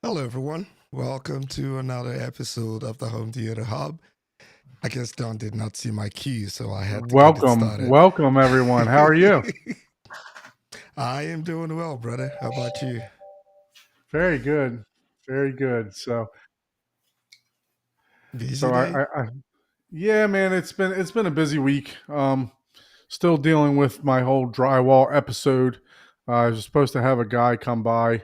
Hello, everyone. Welcome to another episode of the Home Theater Hub. I guess Don did not see my cue, so I had to get it Welcome, started. welcome everyone. How are you? I am doing well, brother. How about you? Very good, very good. So, Busy so day? yeah, man, it's been a busy week. Still dealing with my whole drywall episode. I was supposed to have a guy come by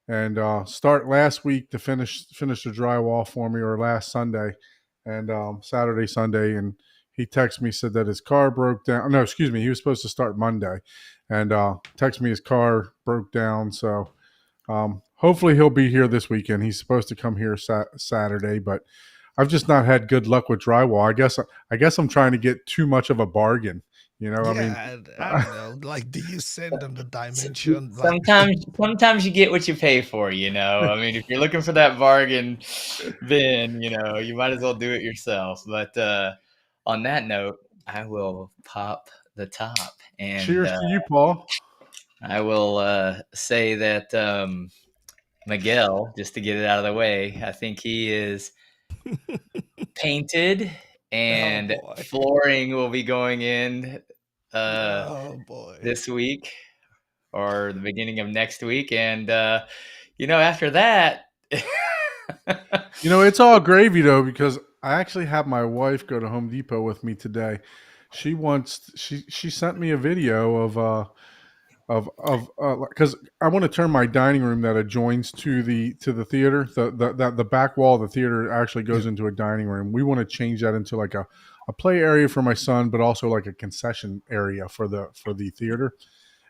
and start last week to finish the drywall for me, or last Sunday, and Saturday, Sunday, and he texted me, said that his car broke down. No, excuse me, he was supposed to start Monday, and texted me his car broke down. So hopefully he'll be here this weekend. He's supposed to come here Saturday, but I've just not had good luck with drywall. I guess I'm trying to get too much of a bargain. I mean, Yeah, I don't know. Like, do you send them the dimension? Like, Sometimes you get what you pay for, I mean, if you're looking for that bargain, then, you might as well do it yourself. But on that note, I will pop the top, and cheers to you, Paul. I will say that Miguel, just to get it out of the way, I think he is painted, and boy. flooring will be going in Oh, boy. this week or the beginning of next week. And, after that, It's all gravy though, because I actually have my wife go to Home Depot with me today. She sent me a video of because I want to turn my dining room that adjoins to the theater. The back wall of the theater actually goes into a dining room. We want to change that into like a play area for my son, but also like a concession area for the theater.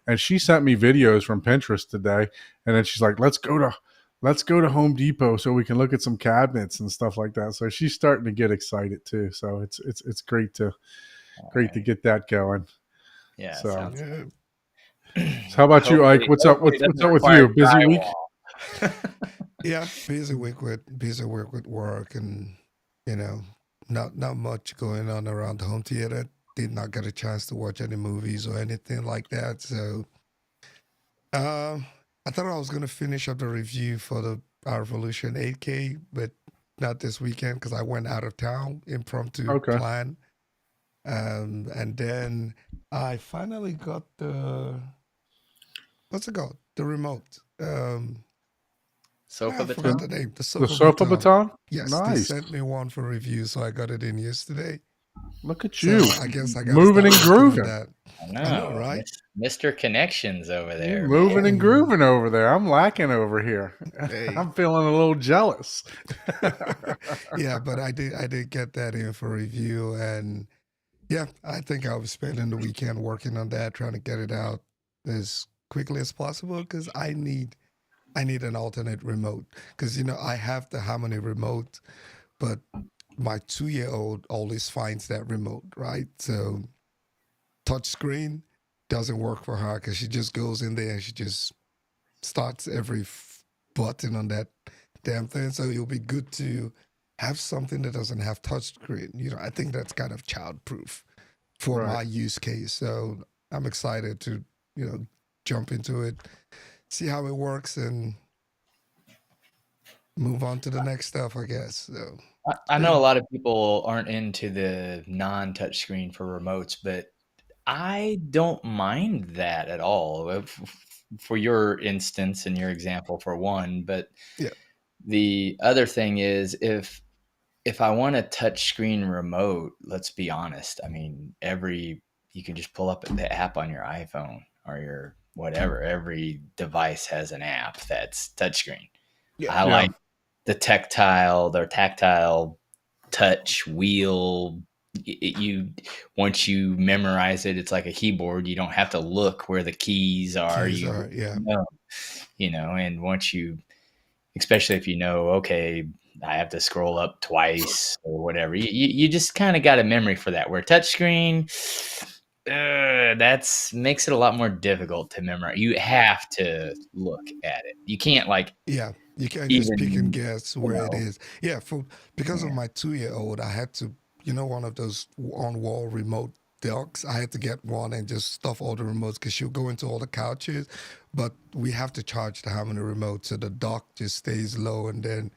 And she sent me videos from Pinterest today, and then she's like, let's go to Home Depot so we can look at some cabinets and stuff like that. So she's starting to get excited too. So it's great to get that going. yeah. So, Sounds Yeah. so how about you, Ike? What's up? hopefully it What's doesn't up with require you? Busy week? drywall. Yeah, busy week with work, and not much going on around the home theater. Did not get a chance to watch any movies or anything like that. So, I thought I was gonna finish up the review for the Revolution 8K, but not this weekend because I went out of town, impromptu Okay. plan. And then I finally got the what's it called? The remote. Sofa I forgot the baton. name. The The Sofa sofa Baton. baton? Yes, they Nice. sent me one for review, so I got it in yesterday. Look at So you. I guess I got to Moving start and working on grooving. that. I I know, know, right? Mr. Connections over You're there, moving man. and grooving over there. I'm lacking over here. Hey. I'm feeling a little jealous. Yeah, but I did get that in for review, and yeah, I think I'll be spending the weekend working on that, trying to get it out as quickly as possible because I need an alternate remote because I have the Harmony remote, but my 2-year-old always finds that remote, right? So touchscreen doesn't work for her because she just goes in there and she just starts every button on that damn thing. So it'll be good to have something that doesn't have touchscreen. I think that's kind of childproof for Right. my use case. So I'm excited to, jump into it, see how it works, and move on to the next stuff, I guess. So I know yeah. a lot of people aren't into the non-touch screen for remotes, but I don't mind that at all. For your instance and your example, for one, but Yeah. the other thing is if I want a touch screen remote, let's be honest. I mean, you can just pull up the app on your iPhone or your whatever. Every device has an app that's touchscreen. Yeah. I Yeah. like the tactile touch wheel. Once you memorize it, it's like a keyboard. You don't have to look where the keys are. Yeah. And once you, especially if okay, I have to scroll up twice or whatever. You just kind of got a memory for that. Where touchscreen, that's makes it a lot more difficult to memorize. You have to look at it. You can't Yeah. You can't just pick and even guess where it know. is. Yeah. Because of Yeah. my 2-year-old, I had to, one of those on wall remote docks. I had to get one and just stuff all the remotes because she'll go into all the couches, but we have to charge the having the remote so the dock just stays low, and then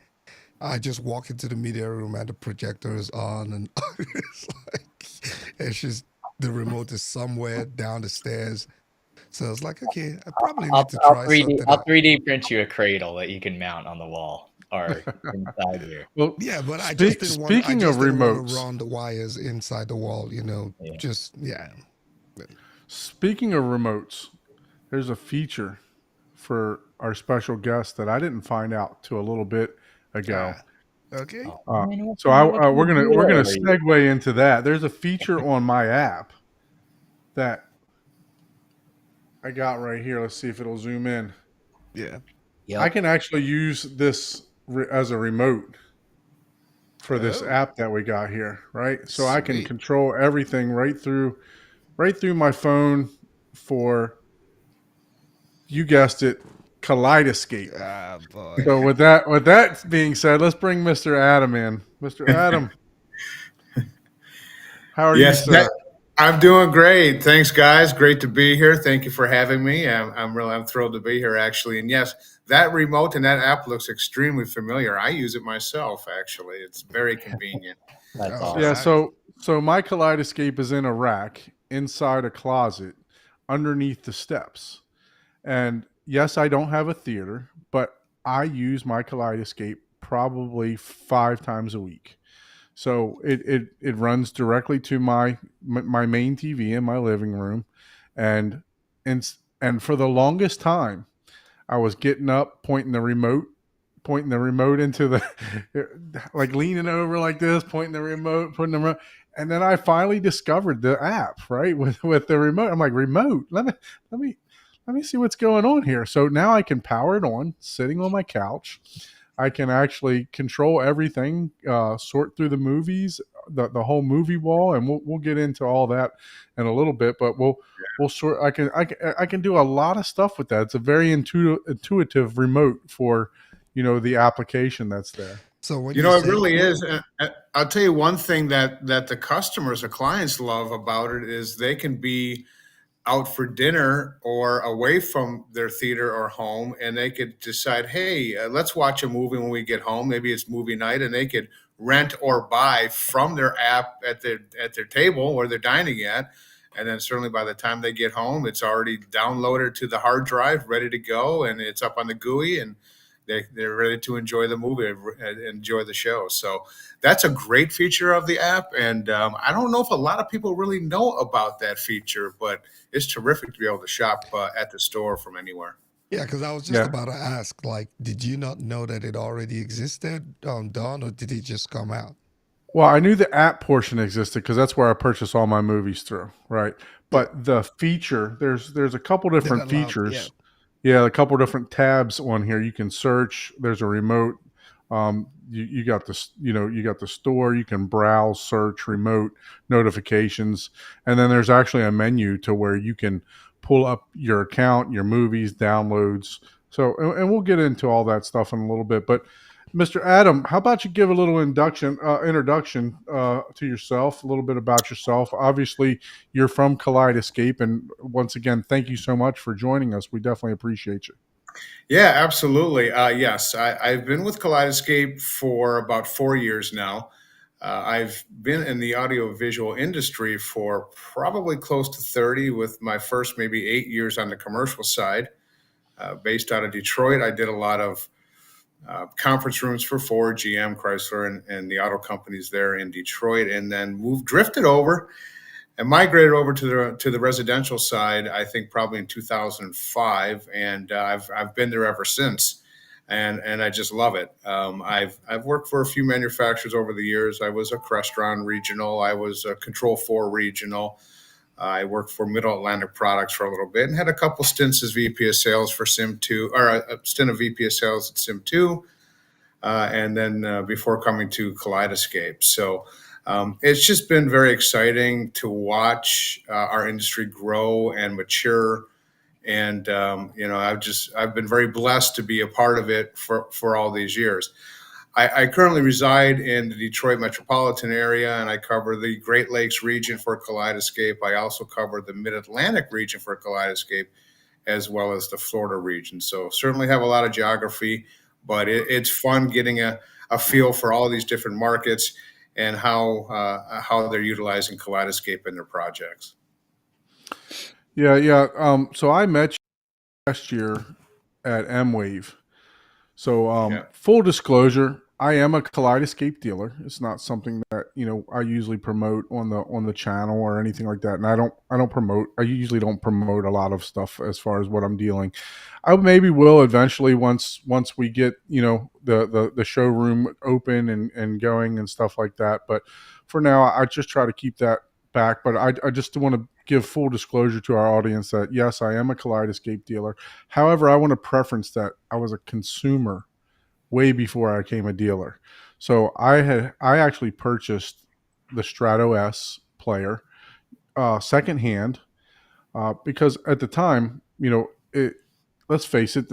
I just walk into the media room and the projector is on, and it's like it's just the remote is somewhere down the stairs. So it's like, okay, I probably need to try something I'll out. 3D print you a cradle that you can mount on the wall or inside here. Well, Yeah, but I just didn't want. I speaking of just didn't want to remotes, run the wires inside the wall. Yeah. Just yeah. speaking of remotes, there's a feature for our special guest that I didn't find out till a little bit ago. Ah, okay. Uh, Man, what so kind of we're gonna deal are you? segue into that. There's a feature on my app that I got right here. Let's see if it'll zoom in. Yeah. I Yep. can actually use this as a remote for this Oh, app that we got here, right? So I can sweet. control everything right through my phone for, you guessed it, Kaleidescape. Ah, boy. So with that being said, let's bring Mr. Adam in. Mr. Adam, how are you, Yes, sir? I'm doing great. Thanks, guys. Great to be here. Thank you for having me. I'm thrilled to be here, actually. And yes, that remote and that app looks extremely familiar. I use it myself, actually. It's very convenient. That's All Yeah, awesome. right. so my Kaleidescape is in a rack inside a closet underneath the steps. And yes, I don't have a theater, but I use my Kaleidescape probably 5 times a week. So it runs directly to my main TV in my living room, and and for the longest time, I was getting up, pointing the remote into the, like leaning over like this, pointing the remote, putting the remote, and then I finally discovered the app, right, with the remote. I'm like, remote, let me let me see what's going on here. So now I can power it on, sitting on my couch. I can actually control everything, sort through the movies, the whole movie wall, and we'll get into all that in a little bit. But we'll sort. I can do a lot of stuff with that. It's a very intuitive remote for, the application that's there. So when You you know, it say really what? is. I'll tell you one thing that the customers, the clients love about it is they can be out for dinner or away from their theater or home, and they could decide, hey, let's watch a movie when we get home. Maybe it's movie night, and they could rent or buy from their app at their table where they're dining at. And then certainly by the time they get home, it's already downloaded to the hard drive, ready to go, and it's up on the GUI, and they're ready to enjoy the movie and enjoy the show. So that's a great feature of the app. And I don't know if a lot of people really know about that feature, but it's terrific to be able to shop at the store from anywhere. Yeah, because I was just Yeah. about to ask, like, did you not know that it already existed, Don, or did it just come out? Well, I knew the app portion existed because that's where I purchase all my movies through, right? Yeah, But the feature, there's a couple that different allowed. Yeah. features. Yeah, a couple different tabs on here. You can search. There's a remote. You got this. You got the store. You can browse, search, remote, notifications, and then there's actually a menu to where you can pull up your account, your movies, downloads. So, and we'll get into all that stuff in a little bit. But Mr. Adam, how about you give a little introduction to yourself, a little bit about yourself. Obviously, you're from Kaleidescape, and once again, thank you so much for joining us. We definitely appreciate you. Yeah, absolutely. Yes, I've been with Kaleidescape for about 4 years now. I've been in the audiovisual industry for probably close to 30, with my first maybe 8 years on the commercial side. Based out of Detroit, I did a lot of conference rooms for Ford, GM, Chrysler, and the auto companies there in Detroit, and then drifted over and migrated over to the residential side. I think probably in 2005, and I've been there ever since, and I just love it. I've worked for a few manufacturers over the years. I was a Crestron regional. I was a Control 4 regional. I worked for Middle Atlantic Products for a little bit and had a couple stints as VP of sales for Sim2, or a stint of VP of sales at Sim2, and then before coming to Kaleidescape. So it's just been very exciting to watch our industry grow and mature. And I've been very blessed to be a part of it for all these years. I currently reside in the Detroit metropolitan area, and I cover the Great Lakes region for Kaleidescape. I also cover the Mid-Atlantic region for Kaleidescape, as well as the Florida region. So certainly have a lot of geography, but it's fun getting a feel for all these different markets and how they're utilizing Kaleidescape in their projects. Yeah, yeah. So I met you last year at M-Wave. So, Yeah. full disclosure, I am a Kaleidescape dealer. It's not something that I usually promote on the channel or anything like that. And I don't promote. I usually don't promote a lot of stuff as far as what I'm dealing. I maybe will eventually once we get the showroom open and going and stuff like that. But for now, I just try to keep that back. But I just want to give full disclosure to our audience that yes, I am a Kaleidescape dealer. However, I want to preference that I was a consumer way before I became a dealer. So I actually purchased the Strato S player secondhand because at the time, let's face it,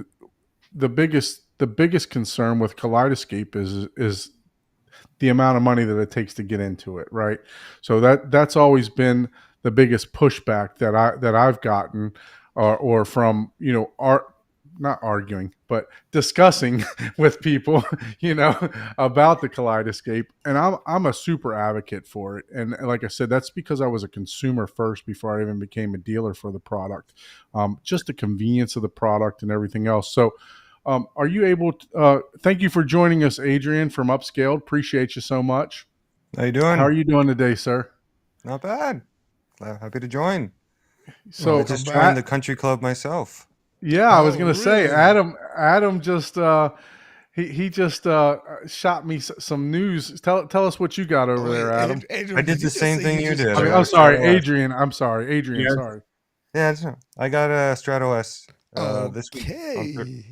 the biggest concern with Kaleidescape is the amount of money that it takes to get into it, right? So that's always been the biggest pushback that I've gotten, or from not arguing, but discussing with people, about the Kaleidescape. And I'm a super advocate for it. And like I said, that's because I was a consumer first before I even became a dealer for the product. Just the convenience of the product and everything else. So, are you able to, thank you for joining us, Adrian from Upscaled. Appreciate you so much. How you doing? How are you doing today, sir? Not bad. Happy to join. So, I Welcome just back. joined the country club myself. yeah, I was Oh, going to say, really? Adam just, he just shot me some news. Tell us what you got over there, Adam. Adrian, I did you the just same say thing you just did. I mean, got I'm a sorry, Strato S. Adrian. I'm sorry, Adrian. Yeah. Sorry. Yeah, I got a Strato S this week. Okay.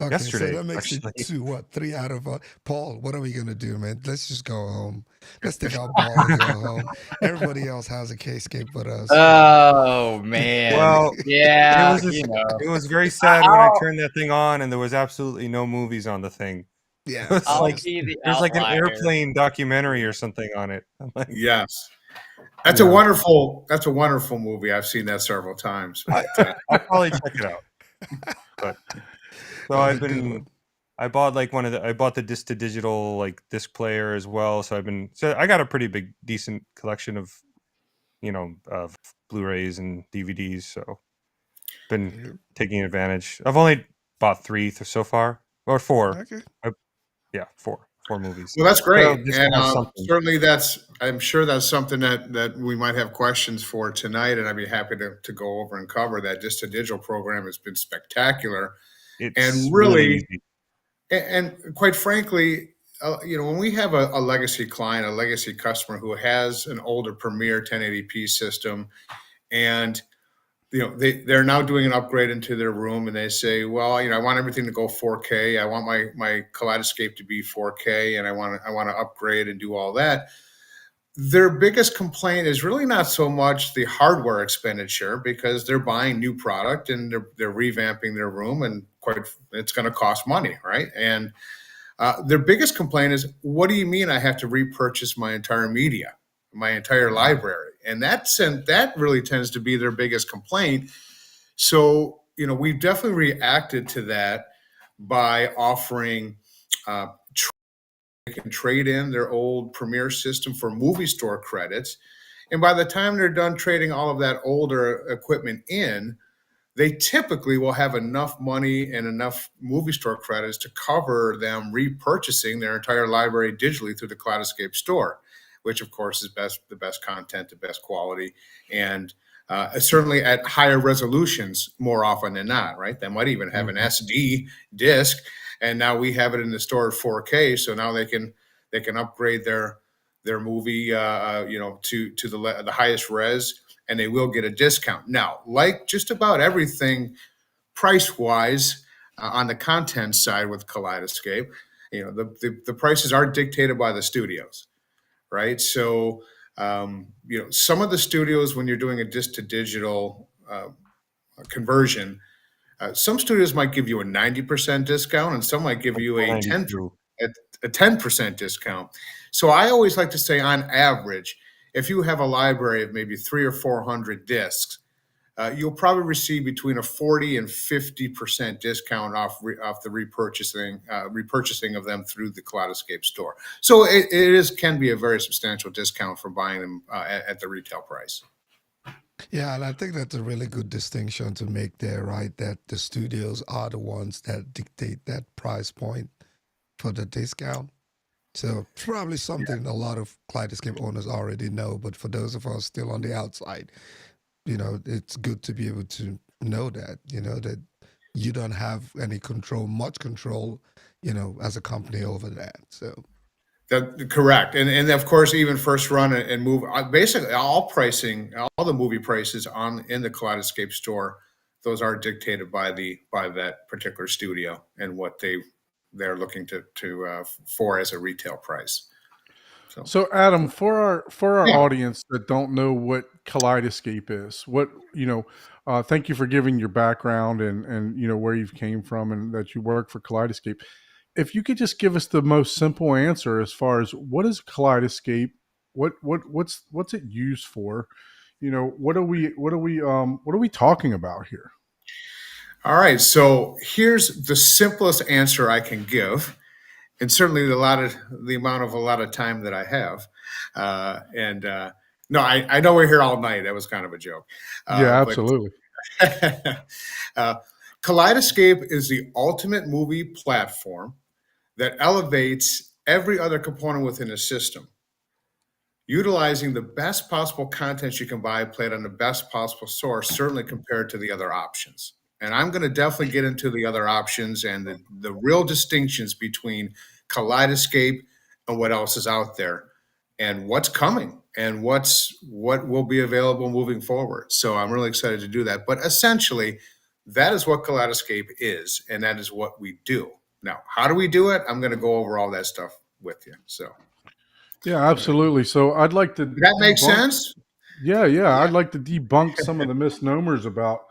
Okay, so Yesterday, that makes it actually. 2, what, 3 out of Paul. What are we gonna do, man? Let's just go home. Let's take our ball and go home. Everybody else has a K-scape but us. Oh man. Well, Yeah, it was very sad when I turned that thing on and there was absolutely no movies on the thing. Yeah, It's I'll like be the there's like an outlier. airplane documentary or something on it. I'm like, Yes. That's Yeah. a wonderful movie. I've seen that several times. But, I'll probably check it out. But so That was a good one. I bought like I bought the disc to digital like disc player as well. So I got a pretty decent collection of of Blu-rays and DVDs. So been taking advantage. I've only bought 3 so far, or 4. Okay. Yeah, 4 movies. well, that's great, So this and has something. certainly I'm sure that's something that we might have questions for tonight, and I'd be happy to go over and cover that. Just a digital program has been spectacular, It's and really really, easy. and quite frankly, when we have a legacy client, a legacy customer who has an older Premier 1080p system, and they're now doing an upgrade into their room, and they say, well, I want everything to go 4K. I want my Kaleidescape to be 4K, and I want to upgrade and do all that. Their biggest complaint is really not so much the hardware expenditure, because they're buying new product and they're revamping their room, and it's going to cost money, right? And their biggest complaint is, what do you mean I have to repurchase my entire media, my entire library? And that really tends to be their biggest complaint. So, we've definitely reacted to that by offering they can trade in their old Premiere system for movie store credits. And by the time they're done trading all of that older equipment in, they typically will have enough money and enough movie store credits to cover them repurchasing their entire library digitally through the Kaleidescape store, which of course is the best content, the best quality, and certainly at higher resolutions more often than not, right? They might even have an SD disc, and now we have it in the store at 4K, so now they can upgrade their movie, to the highest res, and they will get a discount. Now, like just about everything price-wise on the content side with Kaleidescape, the prices are dictated by the studios, right? So, some of the studios, when you're doing a disc to digital conversion, some studios might give you a 90% discount, and some might give you a 10%. 92. a 10% discount. So I always like to say, on average, if you have a library of maybe 300 or 400 discs, you'll probably receive between a 40 and 50% discount off the repurchasing of them through the Kaleidescape store. So can be a very substantial discount for buying them at the retail price. Yeah, and I think that's a really good distinction to make there, right? That the studios are the ones that dictate that price point for the discount. So probably something a lot of Kaleidescape owners already know, but for those of us still on the outside, it's good to be able to know that, that you don't have any control, much control, as a company over that. So Correct. And of course, even first run and move, basically all the movie prices in the Kaleidescape store, those are dictated by that particular studio and what they're looking for as a retail price. So Adam, for our Yeah. audience that don't know what Kaleidescape is, thank you for giving your background and where you've came from and that you work for Kaleidescape. If you could just give us the most simple answer as far as what is Kaleidescape, what's it used for? What are we talking about here? All right. So here's the simplest answer I can give, and certainly a lot of time that I have. No, I know we're here all night. That was kind of a joke. Yeah, absolutely. Kaleidescape is the ultimate movie platform that elevates every other component within a system, utilizing the best possible content you can buy, played on the best possible source, certainly compared to the other options. And I'm going to definitely get into the other options and the real distinctions between Kaleidescape and what else is out there and what's coming and what will be available moving forward. So I'm really excited to do that. But essentially, that is what Kaleidescape is, and that is what we do. Now, how do we do it? I'm going to go over all that stuff with you. So, yeah, absolutely. So I'd like to. Does that make sense? Yeah. I'd like to debunk some of the misnomers about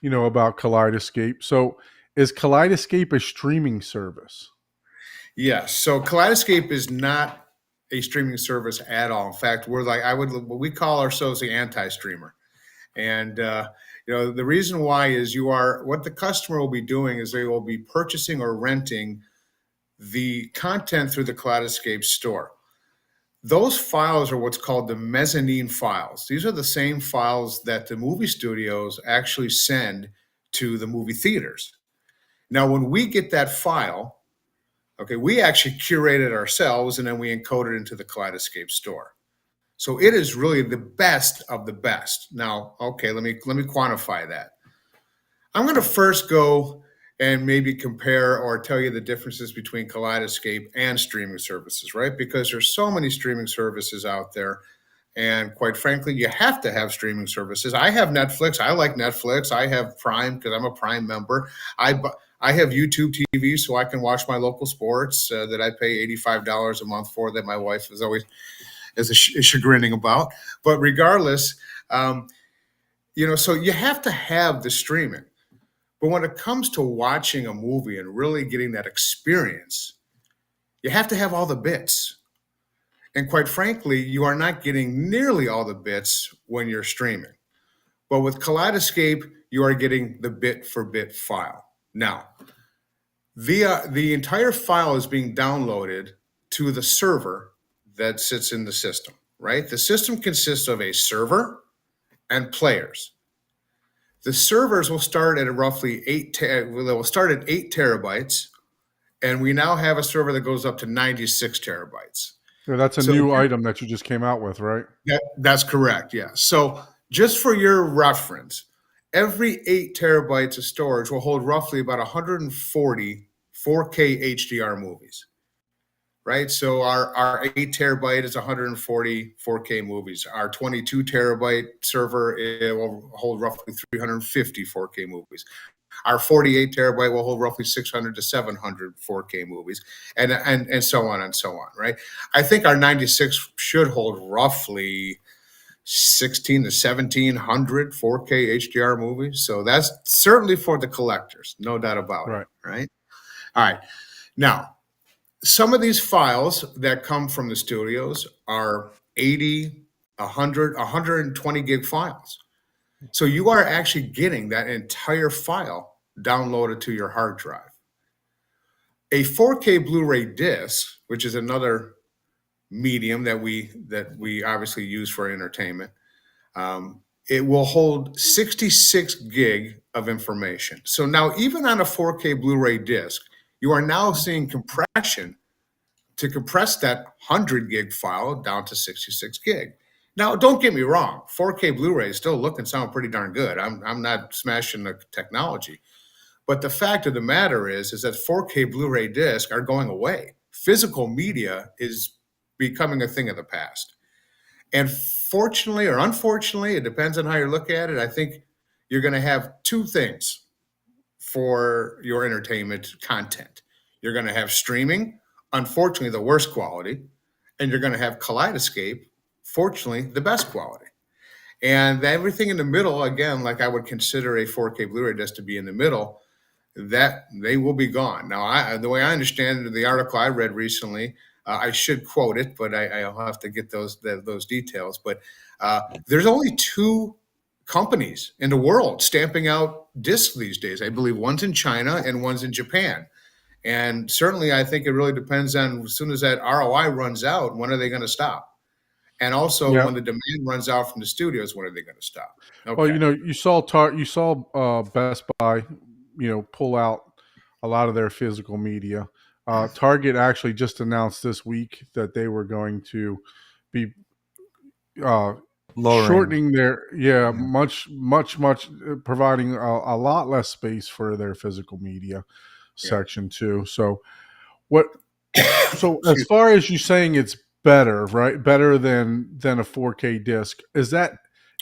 Kaleidescape. So is Kaleidescape a streaming service? Yes. So Kaleidescape is not a streaming service at all. In fact, we call ourselves the anti-streamer. And, the reason why is what the customer will be doing is they will be purchasing or renting the content through the Kaleidescape store. Those files are what's called the mezzanine files. These are the same files that the movie studios actually send to the movie theaters. Now, when we get that file, okay, we actually curate it ourselves and then we encode it into the Kaleidescape store. So it is really the best of the best. Now, okay, let me quantify that. I'm going to first go and maybe compare or tell you the differences between Kaleidescape and streaming services, right? Because there's so many streaming services out there. And quite frankly, you have to have streaming services. I have Netflix. I like Netflix. I have Prime because I'm a Prime member. I have YouTube TV so I can watch my local sports that I pay $85 a month for, that my wife is always is chagrining about. But regardless, so you have to have the streaming. But when it comes to watching a movie and really getting that experience, you have to have all the bits. And quite frankly, you are not getting nearly all the bits when you're streaming. But with Kaleidescape, you are getting the bit for bit file. Now, the entire file is being downloaded to the server that sits in the system, right? The system consists of a server and players. The servers will start at roughly 8 terabytes, and we now have a server that goes up to 96 terabytes. Yeah, that's a new item that you just came out with, right? That's correct, yeah. So just for your reference, every 8 terabytes of storage will hold roughly about 140 4K HDR movies, right? So our 8 terabyte is 140 4K movies. Our 22 terabyte server, it will hold roughly 350 4K movies. Our 48 terabyte will hold roughly 600 to 700 4K movies, and so on and so on, right? I think our 96 should hold roughly 16 to 1700 4K HDR movies. So that's certainly for the collectors, no doubt about it, right? All right. Now, some of these files that come from the studios are 80, 100, 120 gig files. So you are actually getting that entire file downloaded to your hard drive. A 4K Blu-ray disc, which is another medium that we obviously use for entertainment, it will hold 66 gig of information. So now, even on a 4K Blu-ray disc, you are now seeing compression to compress that 100 gig file down to 66 gig. Now, don't get me wrong, 4K Blu-ray still look and sound pretty darn good. I'm not smashing the technology. But the fact of the matter is that 4K Blu-ray discs are going away. Physical media is becoming a thing of the past. And fortunately or unfortunately, it depends on how you look at it. I think you're going to have two things for your entertainment content. You're going to have streaming, unfortunately, the worst quality, and you're going to have Kaleidescape, fortunately, the best quality. And everything in the middle, again, like I would consider a 4K Blu-ray disc to be in the middle, that they will be gone. Now, the way I understand it, the article I read recently, I should quote it, but I'll have to get those details. But there's only two companies in the world stamping out discs these days. I believe one's in China and one's in Japan. And certainly, I think it really depends on as soon as that ROI runs out, when are they going to stop? And also, Yeah. when the demand runs out from the studios, when are they going to stop? Okay. Well, you saw Best Buy, pull out a lot of their physical media. Target actually just announced this week that they were going to be Lowering. shortening their much providing a lot less space for their physical media section too. So what? So as far as you saying it's better, right? Better than a 4K disc. Is that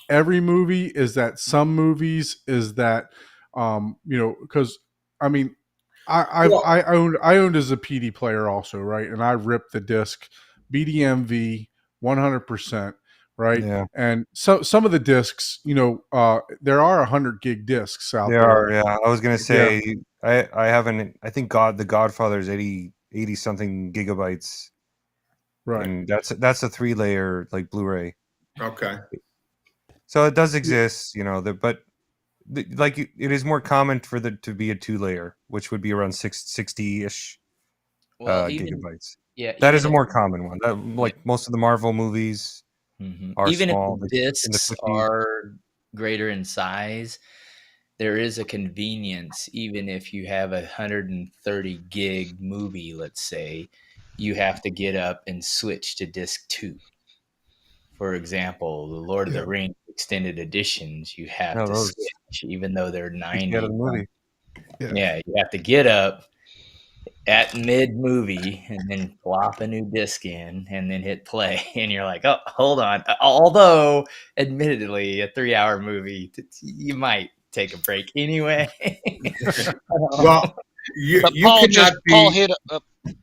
every movie? Is that some movies? Is that because I mean, I owned as a PD player also, right? And I ripped the disc BDMV 100%, right? Yeah. And so some of the discs, there are 100 gig discs out They there. are, yeah. I was gonna say I haven't. I think The Godfather's 80 something gigabytes, Right. and that's a 3-layer like Blu-ray. Okay. So it does exist, but it is more common for to be a 2-layer, which would be around 60-ish gigabytes. Yeah, That is a even more common one. Like most of the Marvel movies are even small. if like the in the discs 50s. are greater in size, there is a convenience. Even if you have 130 gig movie, let's say, you have to get up and switch to disc 2. For example, the Lord of the Rings extended editions, you have No, to those switch, even though they're get out 90. of the movie. Yeah, you have to get up at mid movie and then plop a new disc in and then hit play. And you're like, oh, hold on. Although, admittedly, a 3-hour movie, you might take a break anyway. Well, you Paul cannot be. Paul hit.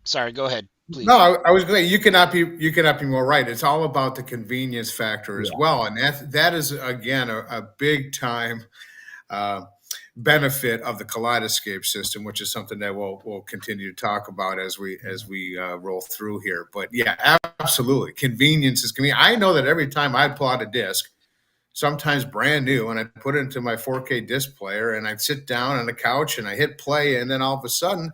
Sorry, go ahead, please. No, I was going to say you cannot be more right. It's all about the convenience factor as well, and that is again a big time benefit of the Kaleidescape system, which is something that we'll continue to talk about as we roll through here. But yeah, absolutely, convenience is convenient. I know that every time I pull out a disc, sometimes brand new, and I put it into my 4K disc player, and I sit down on the couch and I hit play, and then all of a sudden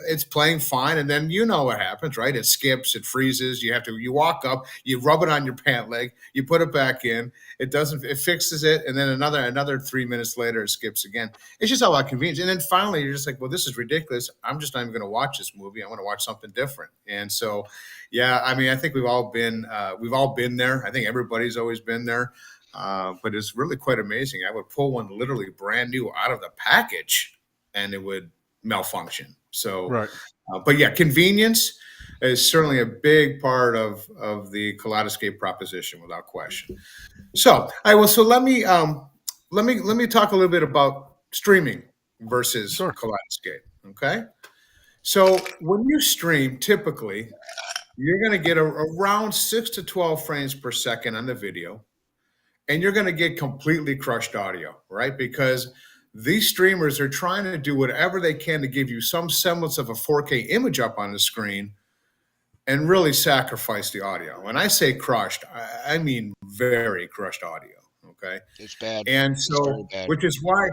it's playing fine, and then you know what happens, right? It skips, it freezes. You walk up, you rub it on your pant leg, you put it back in. It fixes it, and then another 3 minutes later, it skips again. It's just all about convenience. And then finally, you're just like, well, this is ridiculous. I'm just not even going to watch this movie. I want to watch something different. And so, yeah, I mean, I think we've all been there. I think everybody's always been there. But it's really quite amazing. I would pull one literally brand new out of the package, and it would malfunction. So, right. But yeah, convenience is certainly a big part of the Kaleidescape proposition, without question. So, so let me talk a little bit about streaming versus Kaleidescape. Okay, so when you stream, typically you're going to get around 6 to 12 frames per second on the video, and you're going to get completely crushed audio, right? Because These streamers are trying to do whatever they can to give you some semblance of a 4K image up on the screen and really sacrifice the audio. When I say crushed, I mean very crushed audio. Okay. It's bad. And It's very so, bad. which is why,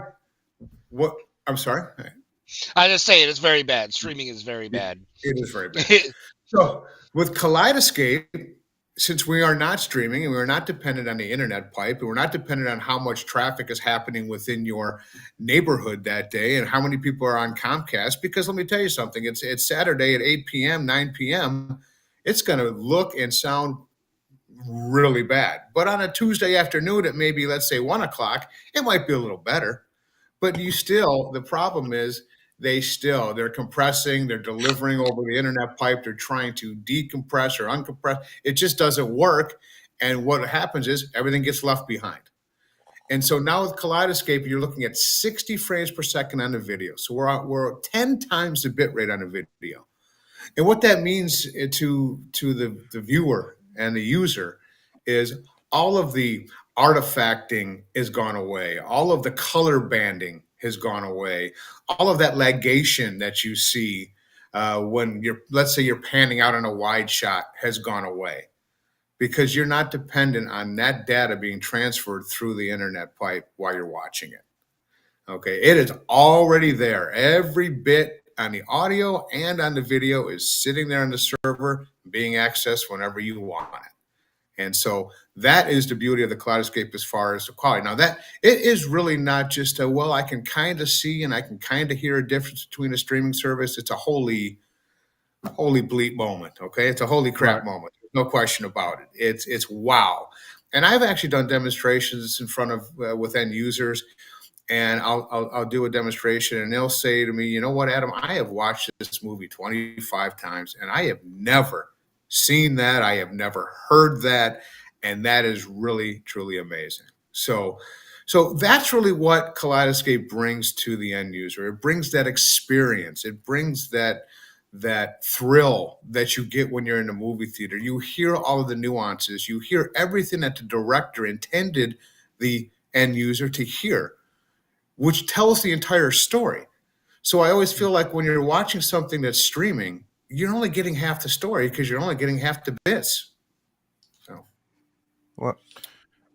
what I'm sorry, I just say it's very bad. Streaming is very bad. it is very bad. So, with Kaleidescape, since we are not streaming and we're not dependent on the internet pipe and we're not dependent on how much traffic is happening within your neighborhood that day and how many people are on Comcast, because let me tell you something, it's Saturday at 8 p.m., 9 p.m., it's going to look and sound really bad. But on a Tuesday afternoon at maybe, let's say, 1 o'clock, it might be a little better. But the problem is they're compressing, they're delivering over the internet pipe, they're trying to decompress or uncompress. It just doesn't work. And what happens is everything gets left behind. And so now with Kaleidescape, you're looking at 60 frames per second on the video. So we're 10 times the bit rate on the video. And what that means to the viewer and the user is all of the artifacting is gone away. All of the color banding has gone away. All of that ligation that you see when let's say you're panning out on a wide shot has gone away because you're not dependent on that data being transferred through the internet pipe while you're watching it. Okay, it is already there. Every bit on the audio and on the video is sitting there on the server, being accessed whenever you want it. And so that is the beauty of the Kaleidescape as far as the quality. Now that it is really not just I can kind of see and I can kind of hear a difference between a streaming service. It's a holy bleep moment. Okay, it's a holy crap moment. No question about it. It's wow. And I've actually done demonstrations in front of with end users. And I'll do a demonstration and they'll say to me, you know what, Adam, I have watched this movie 25 times and I have never seen that. I have never heard that. And that is really, truly amazing. So that's really what Kaleidescape brings to the end user. It brings that experience. It brings that thrill that you get when you're in a movie theater. You hear all of the nuances. You hear everything that the director intended the end user to hear, which tells the entire story. So I always feel like when you're watching something that's streaming, you're only getting half the story because you're only getting half the bits. So, Well,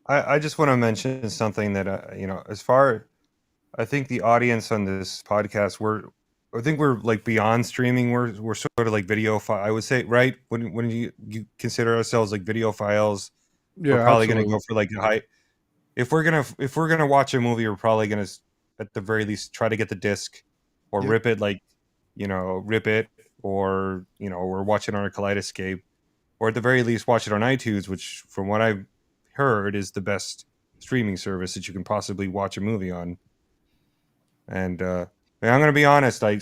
I just want to mention something that I think the audience on this podcast, I think we're like beyond streaming. We're sort of like video file. I would say, right? When you consider ourselves like video files, Yeah, we're probably absolutely. going to go for like high. If we're gonna watch a movie, we're probably gonna at the very least try to get the disc or Yep. rip it, rip it, or we're watching on a Kaleidescape, or at the very least watch it on iTunes, which from what I've heard is the best streaming service that you can possibly watch a movie on. And I'm gonna be honest, I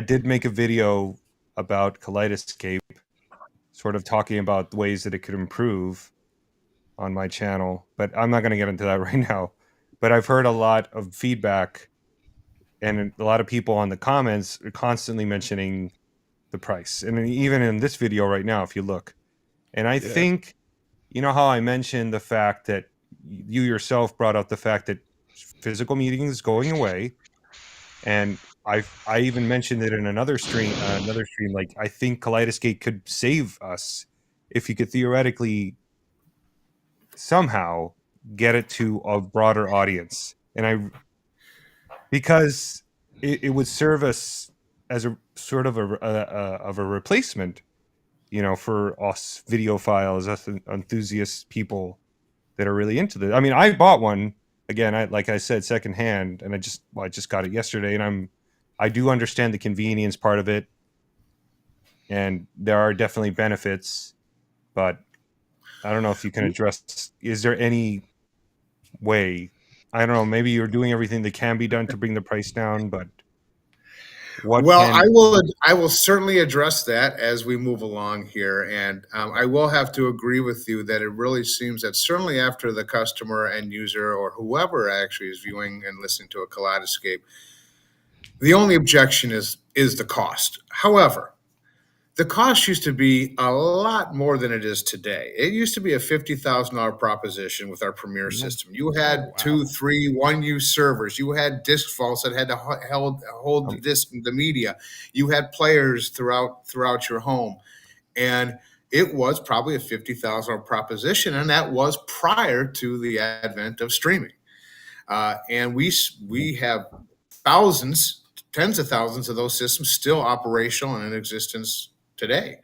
did make a video about Kaleidescape, sort of talking about the ways that it could improve on my channel, but I'm not going to get into that right now. But I've heard a lot of feedback, and a lot of people on the comments are constantly mentioning the price. And even in this video right now, if you look, and I think, how I mentioned the fact that you yourself brought up the fact that physical meetings is going away, and I even mentioned it in another stream. Like, I think Kaleidoscape could save us if you could theoretically somehow get it to a broader audience, because it would serve us as a sort of a replacement, for us videophiles, us enthusiast people that are really into this. I mean, I bought one again, like I said, secondhand, and I just got it yesterday, and I do understand the convenience part of it, and there are definitely benefits, but I don't know if you can address. Is there any way? I don't know. Maybe you're doing everything that can be done to bring the price down, but I will certainly address that as we move along here, and I will have to agree with you that it really seems that certainly after the customer, end user, or whoever actually is viewing and listening to a Kaleidescape, the only objection is the cost. However, The cost used to be a lot more than it is today. It used to be a $50,000 proposition with our Premier system. You had Oh, wow. 2, 3, 1-use servers. You had disk vaults that had to hold the disk, the media. You had players throughout your home, and it was probably a $50,000 proposition, and that was prior to the advent of streaming. And we have thousands, tens of thousands of those systems still operational and in existence today.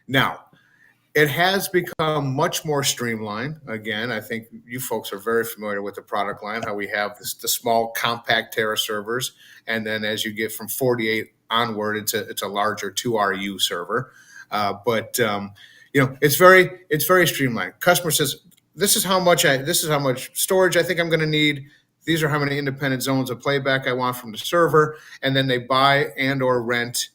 Now, it has become much more streamlined. Again, I think you folks are very familiar with the product line, how we have the small compact Terra servers, and then as you get from 48 onward, it's a larger 2RU server. But it's very streamlined. Customer says, this is how much storage I think I'm going to need. These are how many independent zones of playback I want from the server, and then they buy and or rent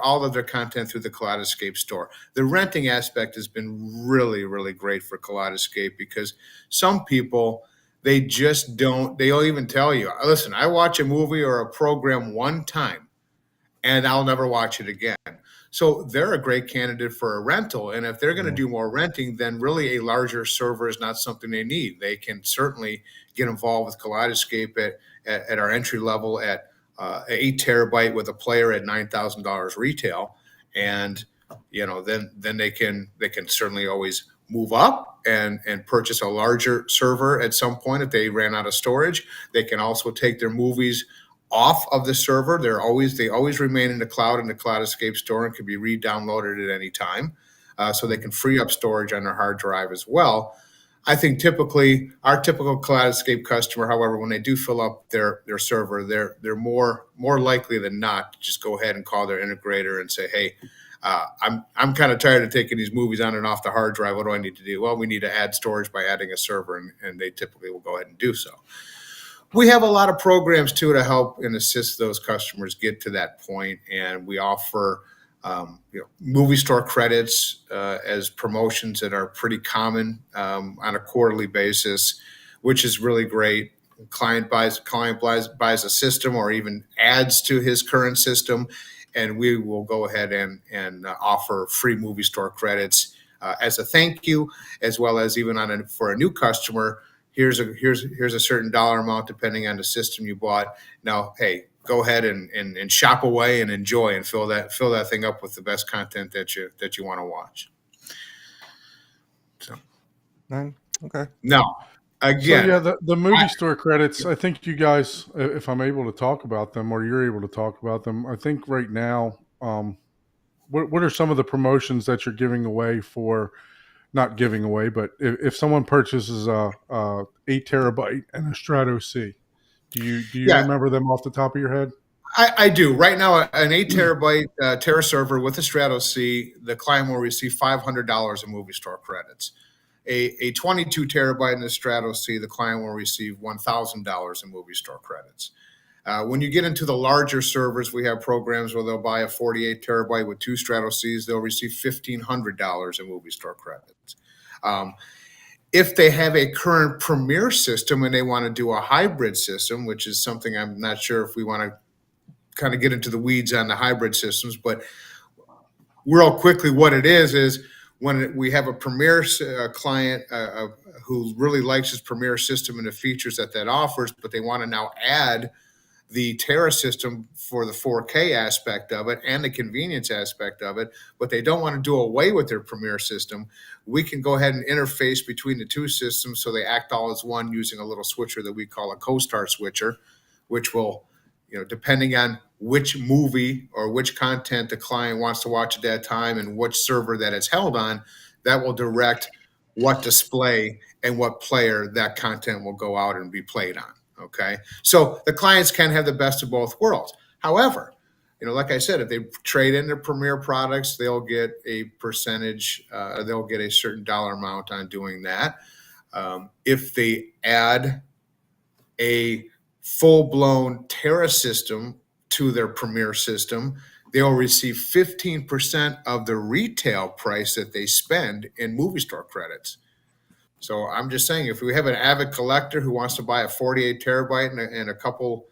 all of their content through the Kaleidescape store. The renting aspect has been really, really great for Kaleidescape because some people, they'll even tell you, listen, I watch a movie or a program one time and I'll never watch it again. So they're a great candidate for a rental. And if they're going to do more renting, then really a larger server is not something they need. They can certainly get involved with Kaleidescape at our entry level at 8 terabyte with a player at $9,000 retail. And, then they can certainly always move up and purchase a larger server at some point if they ran out of storage. They can also take their movies off of the server. They always remain in the cloud in the Kaleidescape store and can be re-downloaded at any time. So they can free up storage on their hard drive as well. I think our typical Kaleidescape customer, however, when they do fill up their server, they're more likely than not to just go ahead and call their integrator and say, hey, I'm kind of tired of taking these movies on and off the hard drive. What do I need to do? Well, we need to add storage by adding a server, and they typically will go ahead and do so. We have a lot of programs too to help and assist those customers get to that point, and we offer movie store credits as promotions that are pretty common on a quarterly basis, which is really great. Client buys a system or even adds to his current system, and we will go ahead and offer free movie store credits as a thank you, as well as even for a new customer. Here's a certain dollar amount depending on the system you bought. Now, hey, go ahead and shop away and enjoy and fill that thing up with the best content that you want to watch. So, okay. Now, again, so yeah, the movie store credits. I think you guys, if I'm able to talk about them, or you're able to talk about them, I think right now, what are some of the promotions that you're giving away for? Not giving away, but if someone purchases a 8 terabyte and a Strato C, do you remember them off the top of your head? I do. Right now, an 8 terabyte Terra server with a Strato C, the client will receive $500 in movie store credits. A 22 terabyte in the Strato C, the client will receive $1,000 in movie store credits. When you get into the larger servers, we have programs where they'll buy a 48 terabyte with 2 Strato Cs. They'll receive $1,500 in movie store credits. If they have a current Premier system and they want to do a hybrid system, which is something I'm not sure if we want to kind of get into the weeds on the hybrid systems, but real quickly, what it is when we have a Premier client who really likes his Premier system and the features that offers, but they want to now add the Terra system for the 4K aspect of it and the convenience aspect of it, but they don't want to do away with their Premier system, we can go ahead and interface between the two systems so they act all as one using a little switcher that we call a co-star switcher, which will, depending on which movie or which content the client wants to watch at that time and which server that it's held on, that will direct what display and what player that content will go out and be played on. Okay, so the clients can have the best of both worlds. However, like I said, if they trade in their Premier products, they'll get a percentage, they'll get a certain dollar amount on doing that. If they add a full-blown Terra system to their Premier system, they'll receive 15% of the retail price that they spend in movie store credits. So I'm just saying, if we have an avid collector who wants to buy a 48 terabyte and a couple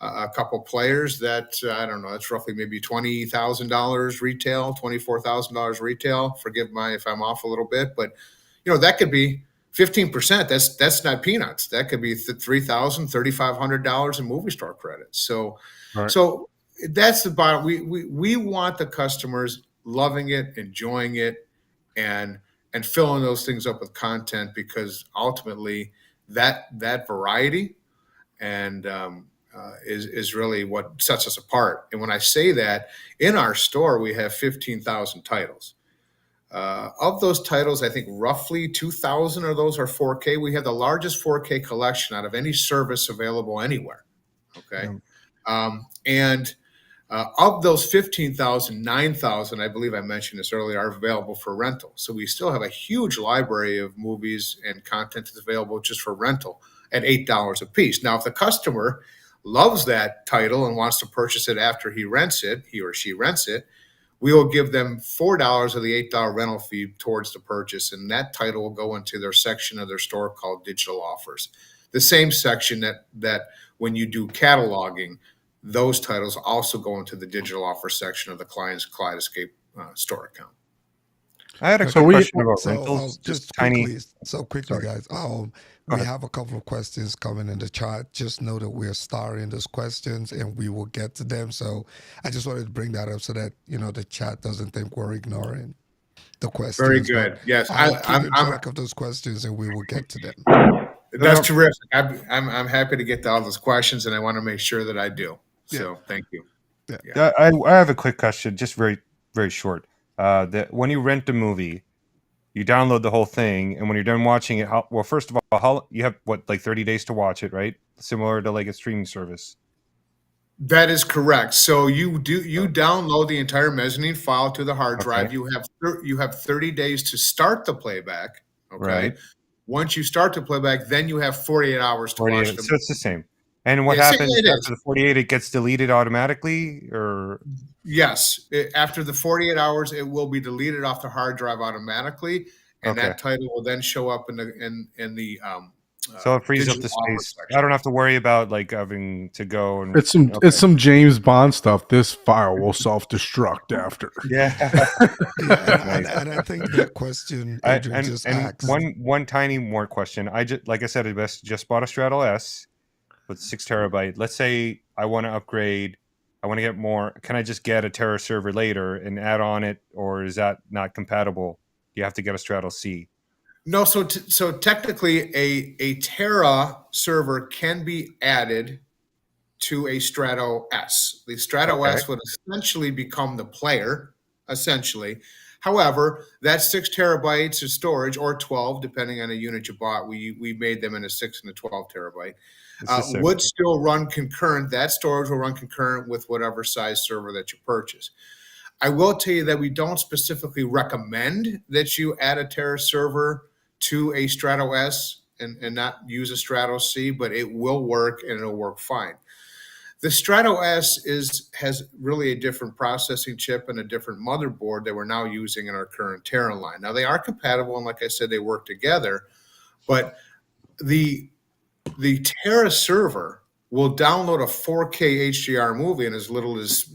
a couple players that I don't know. It's roughly maybe $20,000 retail, $24,000 retail. Forgive my if I'm off a little bit, but that could be 15%. That's not peanuts. That could be $3,000, $3,500 in movie store credits. Right. So that's the bottom. We want the customers loving it, enjoying it, and filling those things up with content, because ultimately that variety and is really what sets us apart. And when I say that, in our store we have 15,000 titles. Of those titles, I think roughly 2,000 of those are 4K. We have the largest 4K collection out of any service available anywhere. Okay. And of those 15,000, 9,000, I believe I mentioned this earlier, are available for rental. So we still have a huge library of movies and content that's available just for rental at $8 a piece. Now, if the customer loves that title and wants to purchase it after he or she rents it, we will give them $4 of the $8 rental fee towards the purchase, and that title will go into their section of their store called digital offers. The same section that when you do cataloging, those titles also go into the digital offer section of the client's Kaleidescape store account. I had a So quick we- question about So rentals. just tiny. quickly, Sorry. guys. Go We ahead. have a couple of questions coming in the chat. Just know that we're starring those questions, and we will get to them. So I just wanted to bring that up so that the chat doesn't think we're ignoring the questions. Very But good. Yes, I'll keep in track of those questions, and we will get to them. That's terrific. I'm happy to get to all those questions, and I want to make sure that I do. So thank you. I have a quick question, just very, very short. That when you rent a movie, you download the whole thing, and when you're done watching it, first of all, you have like 30 days to watch it, right? Similar to like a streaming service. That is correct. So you download the entire mezzanine file to the hard drive. Okay. You have 30 days to start the playback. Okay. Right. Once you start the playback, then you have 48 hours to watch 48. the So it's the same. And what Yeah, happens it is. after the 48? It gets deleted automatically, or Yes. After the 48 hours, it will be deleted off the hard drive automatically, and Okay. that title will then show up in the so it frees up the digital offer space. section. I don't have to worry about like having to go and It's some Okay. it's some James Bond stuff. This file will self-destruct after. Yeah. And I think that question Adrian just asked. One tiny more question. Like I said, I just bought a Straddle S with 6 terabyte. Let's say I want to upgrade. I want to get more. Can I just get a Terra server later and add on it, or is that not compatible? You have to get a Straddle C. No, so technically, a Terra server can be added to a Strato S. The Strato Okay. S would essentially become the player, essentially. However, that 6 terabytes of storage, or 12, depending on the unit you bought, we made them in a 6 and a 12 terabyte, It's the same. would still run concurrent. That storage will run concurrent with whatever size server that you purchase. I will tell you that we don't specifically recommend that you add a Terra server to a Strato S and not use a Strato C, but it will work, and it'll work fine. The Strato S has really a different processing chip and a different motherboard that we're now using in our current Terra line. Now, they are compatible, and like I said, they work together, but the Terra server will download a 4K HDR movie in as little as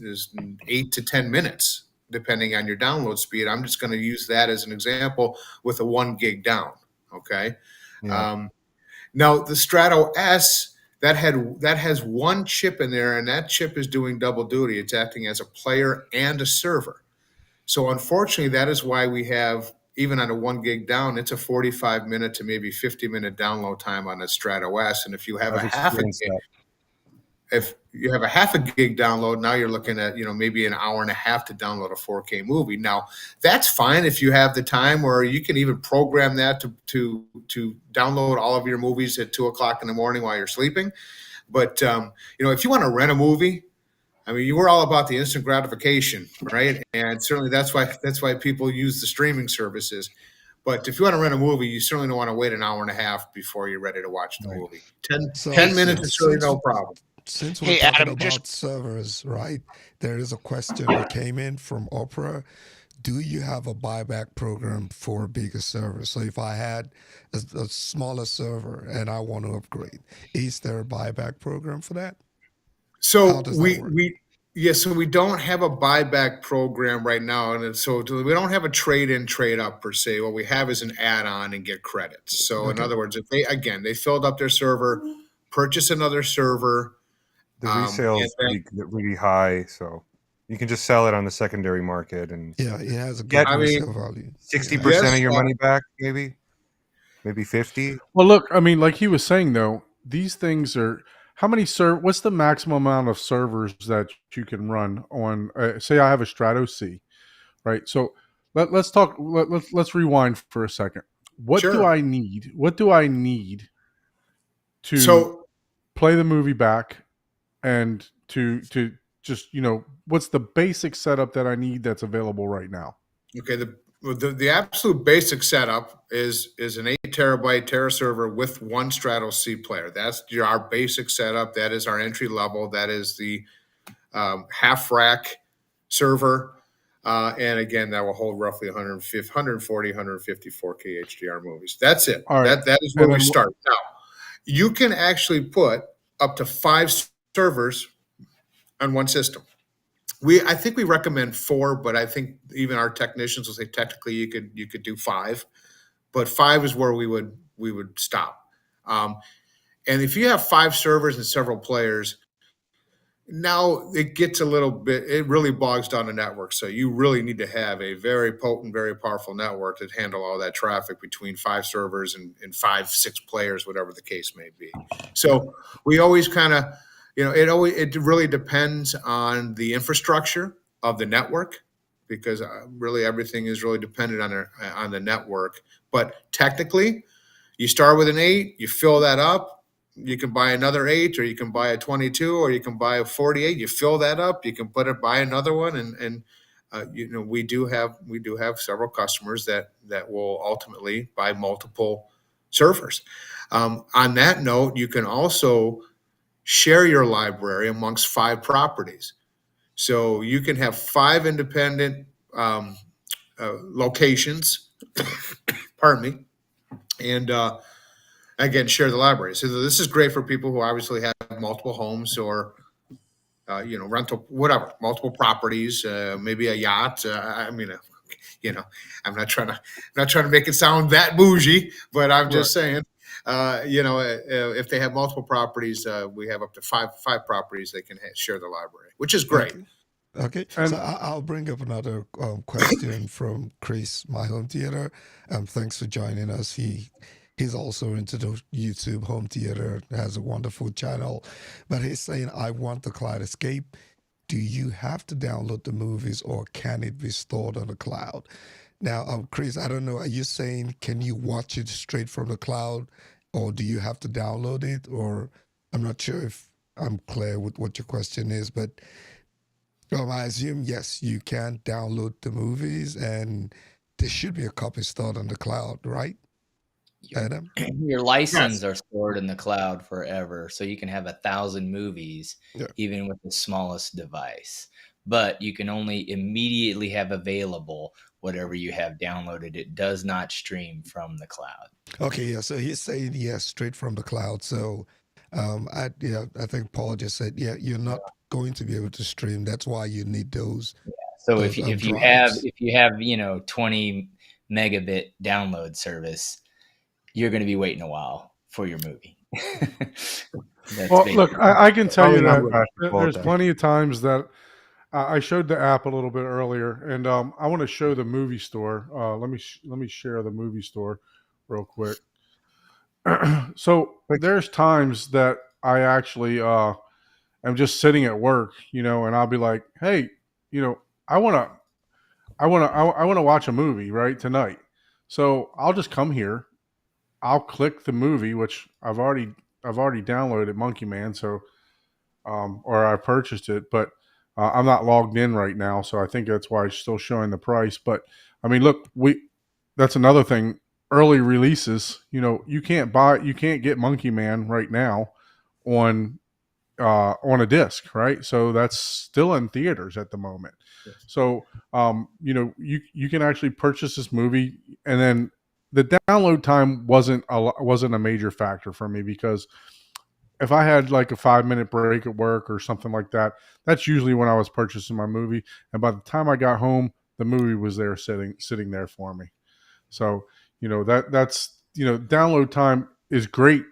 8 to 10 minutes, depending on your download speed. I'm just going to use that as an example with a 1 gig down. Okay. Yeah. Now the Strato S that has one chip in there, and that chip is doing double duty. It's acting as a player and a server. So unfortunately, that is why we have, even on a 1 gig down, it's a 45-minute to maybe 50-minute download time on a Strato S. And if you have I've a half a experienced gig, that. if you have a half a gig download, now you're looking at maybe an hour and a half to download a 4K movie. Now that's fine if you have the time, or you can even program that to download all of your movies at 2:00 in the morning while you're sleeping. But if you want to rent a movie, I mean, you were all about the instant gratification, right? And certainly that's why people use the streaming services. But if you want to rent a movie, you certainly don't want to wait an hour and a half before you're ready to watch the Right. movie. 10 So 10 minutes is really since no problem. since we're Hey, talking Adam, about servers, right? There is a question that came in from Oprah. Do you have a buyback program for bigger servers? So if I had a smaller server and I want to upgrade, is there a buyback program for that? How So does that work? so we don't have a buyback program right now, and so we don't have a trade in, trade up per se. What we have is an add on and get credits. So in Okay. other words, if they filled up their server, purchase another server, The resale and is then really high, so you can just sell it on the secondary market and Yeah, it has a get good I mean, resale value. Yeah. 60% yes, of your money back, maybe 50. Well, look, I mean, like he was saying though, these things are how many what's the maximum amount of servers that you can run on say I have a Strato C, right? So let's talk let's rewind for a second. What do sure. I need? What do I need to So play the movie back and to just, what's the basic setup that I need that's available right now? okay, the absolute basic setup is an 8 terabyte Terra server with one Stratos C player. That's our basic setup. That is our entry level. That is the half rack server. And again, that will hold roughly 150, 140, 154K HDR movies. That's it. All right. That is where And we then start. Now, you can actually put up to 5 servers on one system. I think we recommend 4, but I think even our technicians will say technically you could do 5, but 5 is where we would stop. Um, and if you have 5 servers and several players, now it gets a little bit, it really bogs down the network. So you really need to have a very potent, very powerful network to handle all that traffic between 5 servers and 5, 6 players, whatever the case may be. So we always kind of, it really depends on the infrastructure of the network, because really everything is really dependent on the network. But technically, you start with an 8, you fill that up. You can buy another 8, or you can buy a 22, or you can buy a 48. You fill that up. You can buy another one, and we do have several customers that will ultimately buy multiple servers. On that note, you can also share your library amongst 5 properties. So you can have 5 independent locations. Pardon me, and again, share the library. So this is great for people who obviously have multiple homes, or rental, whatever, multiple properties, maybe a yacht. I mean, you know, I'm not trying to make it sound that bougie, but I'm right. just saying, if they have multiple properties, we have up to five properties they can share the library, which is great. Okay. Okay. So And I'll bring up another question from Chris, my home theater. Thanks for joining us. He's also into the YouTube home theater, has a wonderful channel. But he's saying, I want the Kaleidescape. Do you have to download the movies or can it be stored on the cloud? Now, Chris, I don't know. Are you saying can you watch it straight from the cloud, or do you have to download it? Or I'm not sure if I'm clear with what your question is, but I assume yes, you can download the movies, and there should be a copy stored on the cloud, right, Your Adam? your Yes. license are stored in the cloud forever, so you can have 1,000 movies Yeah. even with the smallest device. But you can only immediately have available whatever you have downloaded. It does not stream from the cloud. Okay. Yeah. So he's saying yes, straight from the cloud. So, I think Paul just said, yeah, you're not going to be able to stream. That's why you need those So those if you have drives. 20 megabit download service, you're going to be waiting a while for your movie. That's well, look, basically I can tell you Probably not that practical at there's that. plenty of times that I showed the app a little bit earlier, and I want to show the movie store. Let me share the movie store real quick. So Like, there's times that I actually am just sitting at work, and I'll be like, hey, you know, I want to I want to watch a movie right tonight. So I'll just come here. I'll click the movie, which I've already downloaded Monkey Man, so or I purchased it, but I'm not logged in right now, so I think that's why it's still showing the price. But I mean, look, that's another thing. Early releases, you can't get Monkey Man right now on on a disc, right? So that's still in theaters at the moment. So you can actually purchase this movie, and then the download time wasn't a major factor for me because if I had like a 5 minute break at work or something like that, that's usually when I was purchasing my movie. And by the time I got home, the movie was there sitting there for me. So that's download time is great.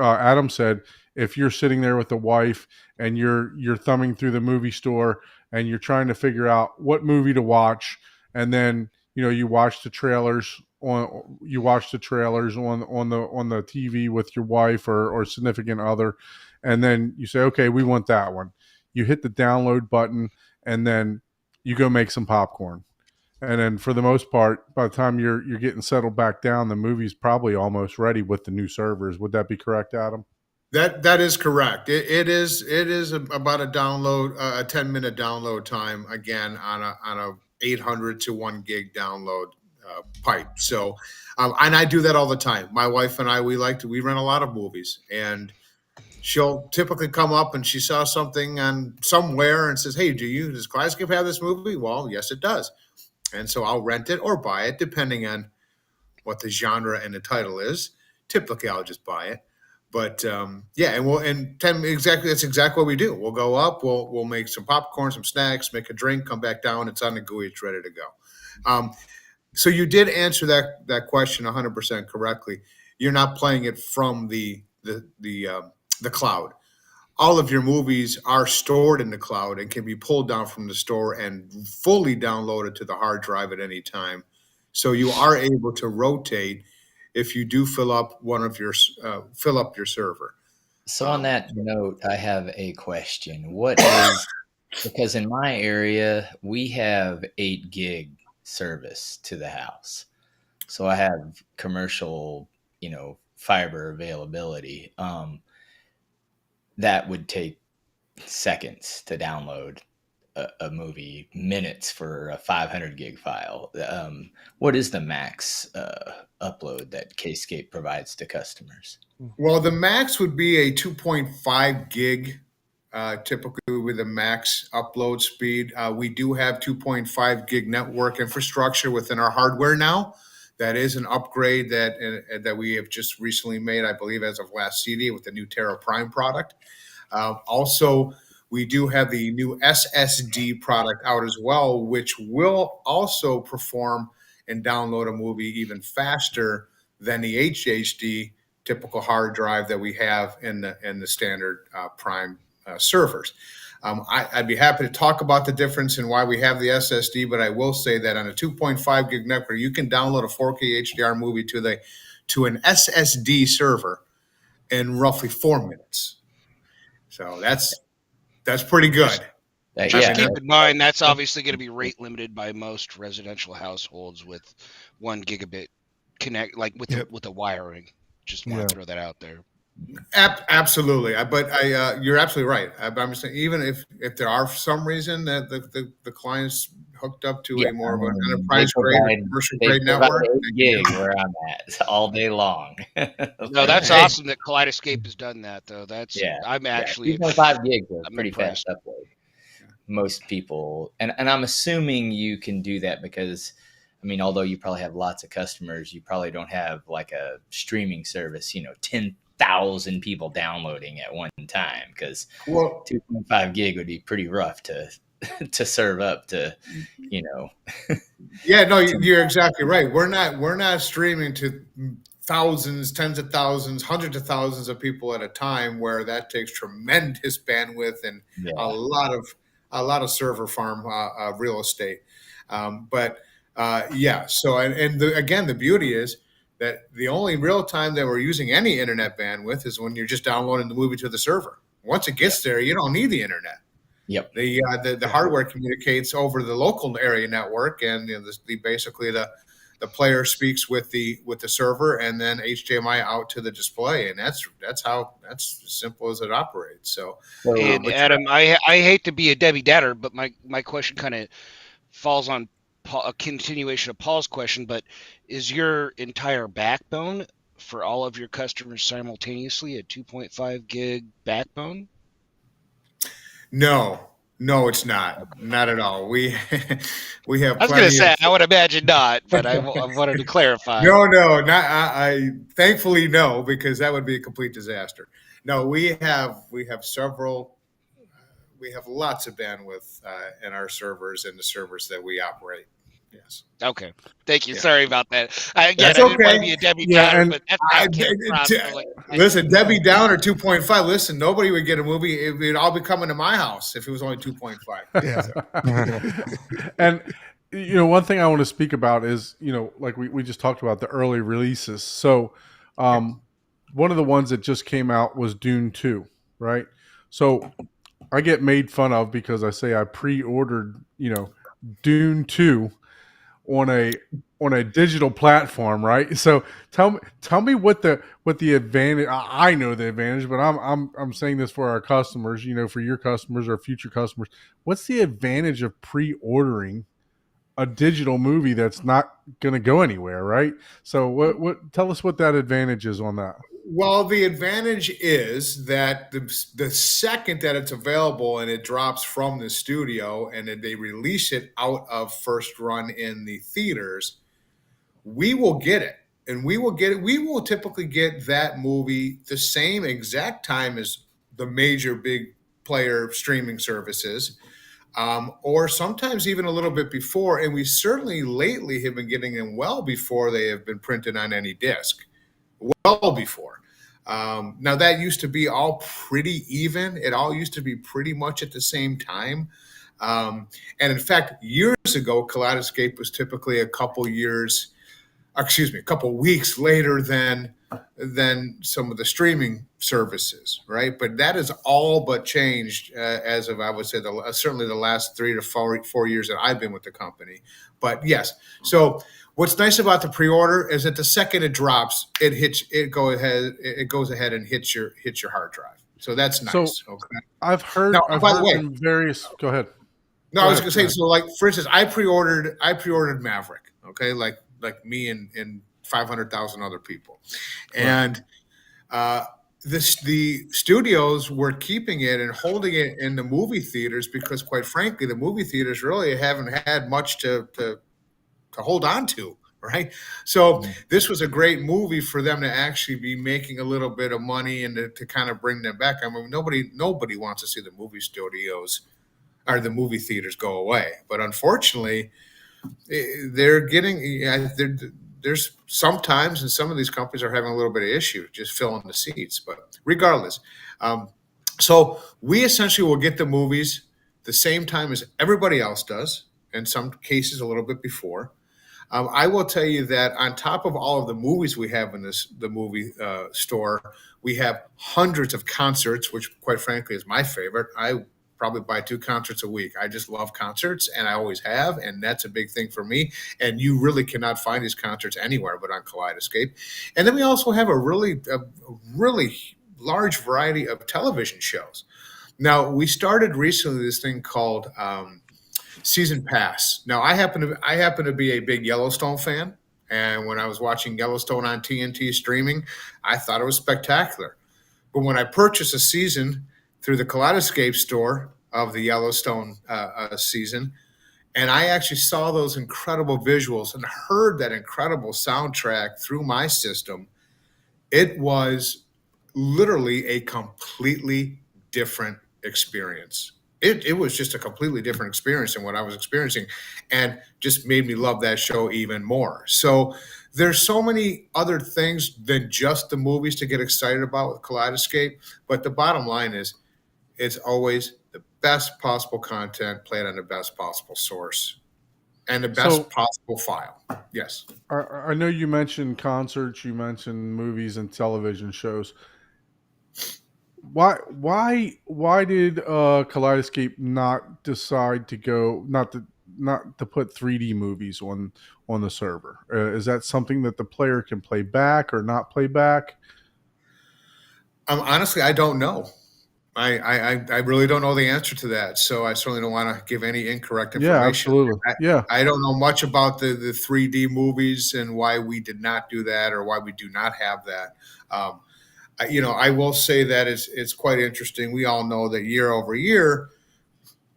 Adam said, if you're sitting there with the wife and you're thumbing through the movie store and you're trying to figure out what movie to watch, and then you watch the trailers on the TV with your wife or significant other, and then you say, okay, we want that one. You hit the download button, and then you go make some popcorn. And then for the most part, by the time you're getting settled back down, the movie's probably almost ready with the new servers. Would that be correct, Adam? That is correct. It is about a download, a 10-minute download time again on a 800 to 1 gig download pipe. So, and I do that all the time. My wife and I we rent a lot of movies, and she'll typically come up and she saw something on somewhere and says, "Hey, does Kaleidescape have this movie?" Well, yes, it does. And so I'll rent it or buy it depending on what the genre and the title is. Typically, I'll just buy it. But yeah, that's exactly what we do. We'll go up, we'll make some popcorn, some snacks, make a drink, come back down. It's on the GUI, it's ready to go. So you did answer that question 100% correctly. You're not playing it from the cloud. All of your movies are stored in the cloud and can be pulled down from the store and fully downloaded to the hard drive at any time. So you are able to rotate if you do fill up your server. So on that note, I have a question. What is, because in my area, we have 8 gig service to the house. So I have commercial, fiber availability. That would take seconds to download a movie, minutes for a 500 gig file. What is the max upload that Kscape provides to customers? Well, the max would be a 2.5 gig, typically with a max upload speed. We do have 2.5 gig network infrastructure within our hardware now. That is an upgrade that we have just recently made, I believe, as of last CD with the new Terra Prime product. Also, we do have the new SSD product out as well, which will also perform and download a movie even faster than the HHD typical hard drive that we have in the standard Prime servers. I'd be happy to talk about the difference and why we have the SSD, but I will say that on a 2.5 gig network, you can download a 4K HDR movie to an SSD server in roughly 4 minutes. So that's pretty good. Just keep in mind that's obviously going to be rate limited by most residential households with 1 gigabit connect, like with the wiring. Just want to throw that out there. Absolutely, but you're absolutely right. I'm saying even if there are some reason that the client's hooked up to a more of an enterprise grade, commercial grade network, 8 gig where I'm at all day long. No, that's awesome that Kaleidescape has done that, though. I'm actually 2.5 gigs is pretty fast upload. Most people, and I'm assuming you can do that because, although you probably have lots of customers, you probably don't have like a streaming service, 10,000 people downloading at one time, because 2.5 gig would be pretty rough to serve up to, Yeah, no, you're exactly right. We're not streaming to thousands, tens of thousands, hundreds of thousands of people at a time, where that takes tremendous bandwidth and a lot of server farm real estate. So again, the beauty is that the only real time that we're using any internet bandwidth is when you're just downloading the movie to the server. Once it gets there, you don't need the internet. Yep. The hardware communicates over the local area network, and basically the player speaks with the server, and then HDMI out to the display, and that's as simple as it operates. So, and Adam, I hate to be a Debbie Downer, but my question kind of falls on a continuation of Paul's question. But is your entire backbone for all of your customers simultaneously a 2.5 gig backbone? No, it's not. Not at all. We have. I was going to say, I would imagine not, but I wanted to clarify. No, not. I thankfully no, because that would be a complete disaster. No, we have several. We have lots of bandwidth in our servers and the servers that we operate. Yes. Okay. Thank you. Yeah. Sorry about that. Again, That's I didn't want to okay. be a Debbie Yeah, Downer, and but that's how I, it came across. So like, listen, Debbie Downer 2.5. Listen, nobody would get a movie. It'd all be coming to my house if it was only 2.5. Yeah. and one thing I want to speak about is like we just talked about the early releases. So one of the ones that just came out was Dune 2, right? So I get made fun of because I say I pre-ordered Dune 2 on a digital platform, right? So tell me what the advantage. I know the advantage, but I'm saying this for our customers, for your customers or future customers. What's the advantage of pre-ordering a digital movie that's not going to go anywhere, right? So what tell us what that advantage is on that. Well, the advantage is that the second that it's available and it drops from the studio and then they release it out of first run in the theaters, we will get it. And we will get it. We will typically get that movie the same exact time as the major big player streaming services, or sometimes even a little bit before. And we certainly lately have been getting them well before they have been printed on any disc, well before. Now that used to be all pretty even. It all used to be pretty much at the same time. And in fact, years ago, Kaleidescape was typically a couple weeks later than some of the streaming services, right? But that has all but changed as of, I would say, certainly the last 3 to 4 years that I've been with the company. But yes, so what's nice about the pre-order is that the second it drops, it goes ahead and hits your hard drive. So that's nice. So Okay. I've heard Now, I've by the heard way, from various. Go ahead. no, Go I was ahead. gonna Go say, ahead. so like for instance, I pre-ordered Maverick, okay, like me and 500,000 other people, Right. and the studios were keeping it and holding it in the movie theaters because, quite frankly, the movie theaters really haven't had much to hold on to. Right. So this was a great movie for them to actually be making a little bit of money and to kind of bring them back. I mean, nobody wants to see the movie studios or the movie theaters go away. But unfortunately, they're getting there's sometimes, and some of these companies are having a little bit of issue just filling the seats. But regardless, so we essentially will get the movies the same time as everybody else does. In some cases, a little bit before. I will tell you that on top of all of the movies we have in the movie store, we have hundreds of concerts, which quite frankly is my favorite. I probably buy 2 concerts a week. I just love concerts, and I always have, and that's a big thing for me. And you really cannot find these concerts anywhere but on Kaleidescape. And then we also have a really large variety of television shows. Now we started recently this thing called Season Pass. Now I happen to be a big Yellowstone fan, and when I was watching Yellowstone on TNT streaming, I thought it was spectacular. But when I purchased a season through the Kaleidescape store of the Yellowstone season, and I actually saw those incredible visuals and heard that incredible soundtrack through my system, it was literally a completely different experience. It was just a completely different experience than what I was experiencing, and just made me love that show even more. So there's so many other things than just the movies to get excited about with Kaleidescape. But the bottom line is it's always the best possible content played on the best possible source and the So best possible file. Yes. I know you mentioned concerts, you mentioned movies and television shows. Why did Kaleidescape not decide to go not to put 3D movies on the server? Is that something that the player can play back or not play back? Honestly, I don't know. I really don't know the answer to that. So I certainly don't want to give any incorrect Yeah, information. absolutely. Yeah. I don't know much about the 3D movies and why we did not do that or why we do not have that. I will say that it's quite interesting. We all know that year over year,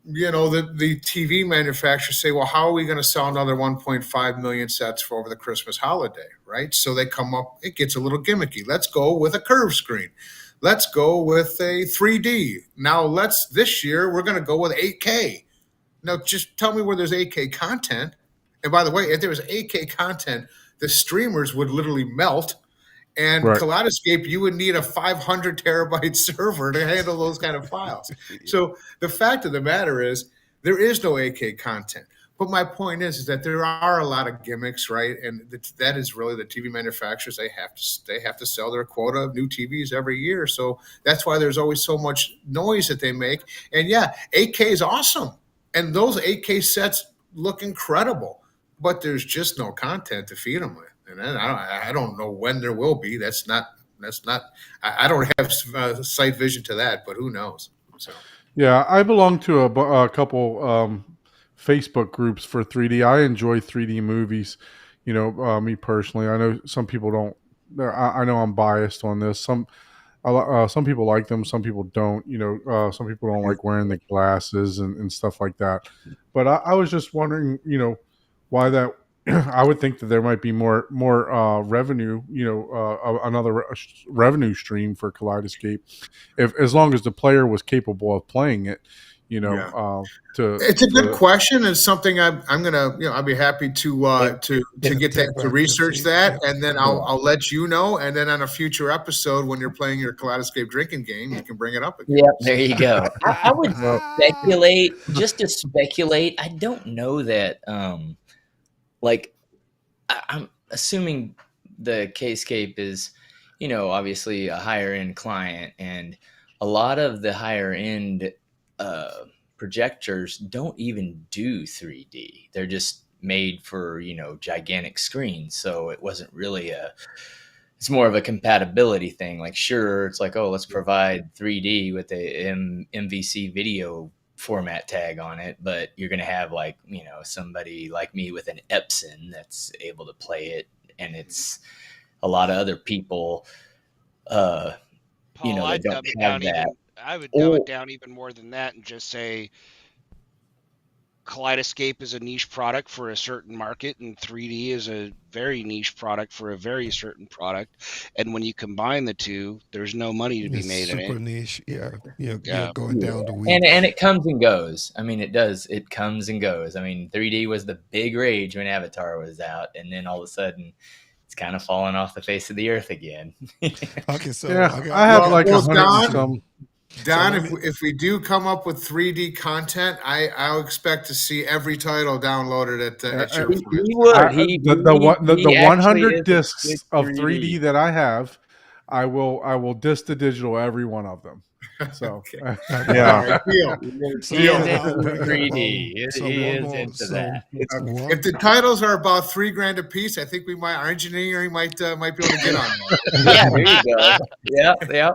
the TV manufacturers say, well, how are we going to sell another 1.5 million sets for over the Christmas holiday, right? So they come up, it gets a little gimmicky. Let's go with a curved screen. let's go with a 3D. Now this year we're going to go with 8K. Now just tell me where there's 8K content. And by the way, if there was 8K content, the streamers would literally melt. And Right. Kaleidescape, you would need a 500 terabyte server to handle those kind of files. So the fact of the matter is, there is no 8K content. But my point is that there are a lot of gimmicks, right? And that is really the TV manufacturers. They have to sell their quota of new TVs every year. So that's why there's always so much noise that they make. And yeah, 8K is awesome, and those 8K sets look incredible. But there's just no content to feed them with. And I don't know when there will be. That's not. I don't have sight vision to that, but who knows? So Yeah, I belong to a couple Facebook groups for 3D. I enjoy 3D movies. Me personally, I know some people don't. I know I'm biased on this. Some people like them, some people don't. Some people don't like wearing the glasses and stuff like that. But I was just wondering, why that. I would think that there might be more revenue, another revenue stream for Kaleidescape, if as long as the player was capable of playing it. yeah. To It's a good question, and something I'm gonna, I'll be happy to get that, to research that, and then I'll let you know, and then on a future episode when you're playing your Kaleidescape drinking game, you can bring it up again. Yeah, there you go. I would speculate, just to speculate. I don't know that. Like, I'm assuming the Kscape is, obviously a higher end client, and a lot of the higher end projectors don't even do 3D. They're just made for, gigantic screens. So it wasn't really it's more of a compatibility thing. Like, sure, it's like, oh, let's provide 3D with the MVC video format tag on it, but you're going to have, like, somebody like me with an Epson that's able to play it, and it's a lot of other people Paul, that I'd don't dumb it have down that. I would dumb it down even more than that and just say Kaleidescape is a niche product for a certain market, and 3D is a very niche product for a very certain product. And when you combine the two, there's no money to be It's made in super it. niche. Yeah, you're Yeah. going down the And weeds. it comes and goes. I mean, it does. It comes and goes. I mean, 3D was the big rage when Avatar was out, and then all of a sudden, it's kind of fallen off the face of the earth again. Okay, so yeah, I got I have Well, like well, 100 and Don, some. Don, let if me. if we do come up with 3D content, I'll expect to see every title downloaded at your He place. would. He The actually is 100 a big discs of 3D 3D. that I have, I will disc to digital every one of them. So Okay. Okay. Yeah. All right, deal. So He is Deal. I'll into bring up 3D. so He one is more. into So that. It's one. If the titles are about $3,000 a piece, I think our engineering might be able to get on that. Yeah, there you go. Yeah.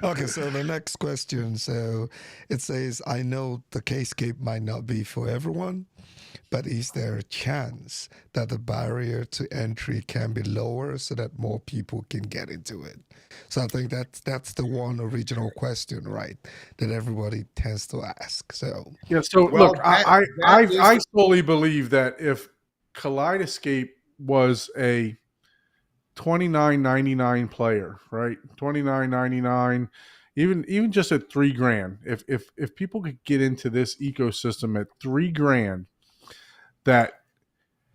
Okay, so the next question. So it says, I know the Kscape might not be for everyone, but is there a chance that the barrier to entry can be lower so that more people can get into it? So I think that's the one original question, right? That everybody tends to ask. So yeah. So Well, look, that is I solely believe that if Kaleidescape was a $29.99 player, right? $29.99, even just at $3,000. If people could get into this ecosystem at $3,000, that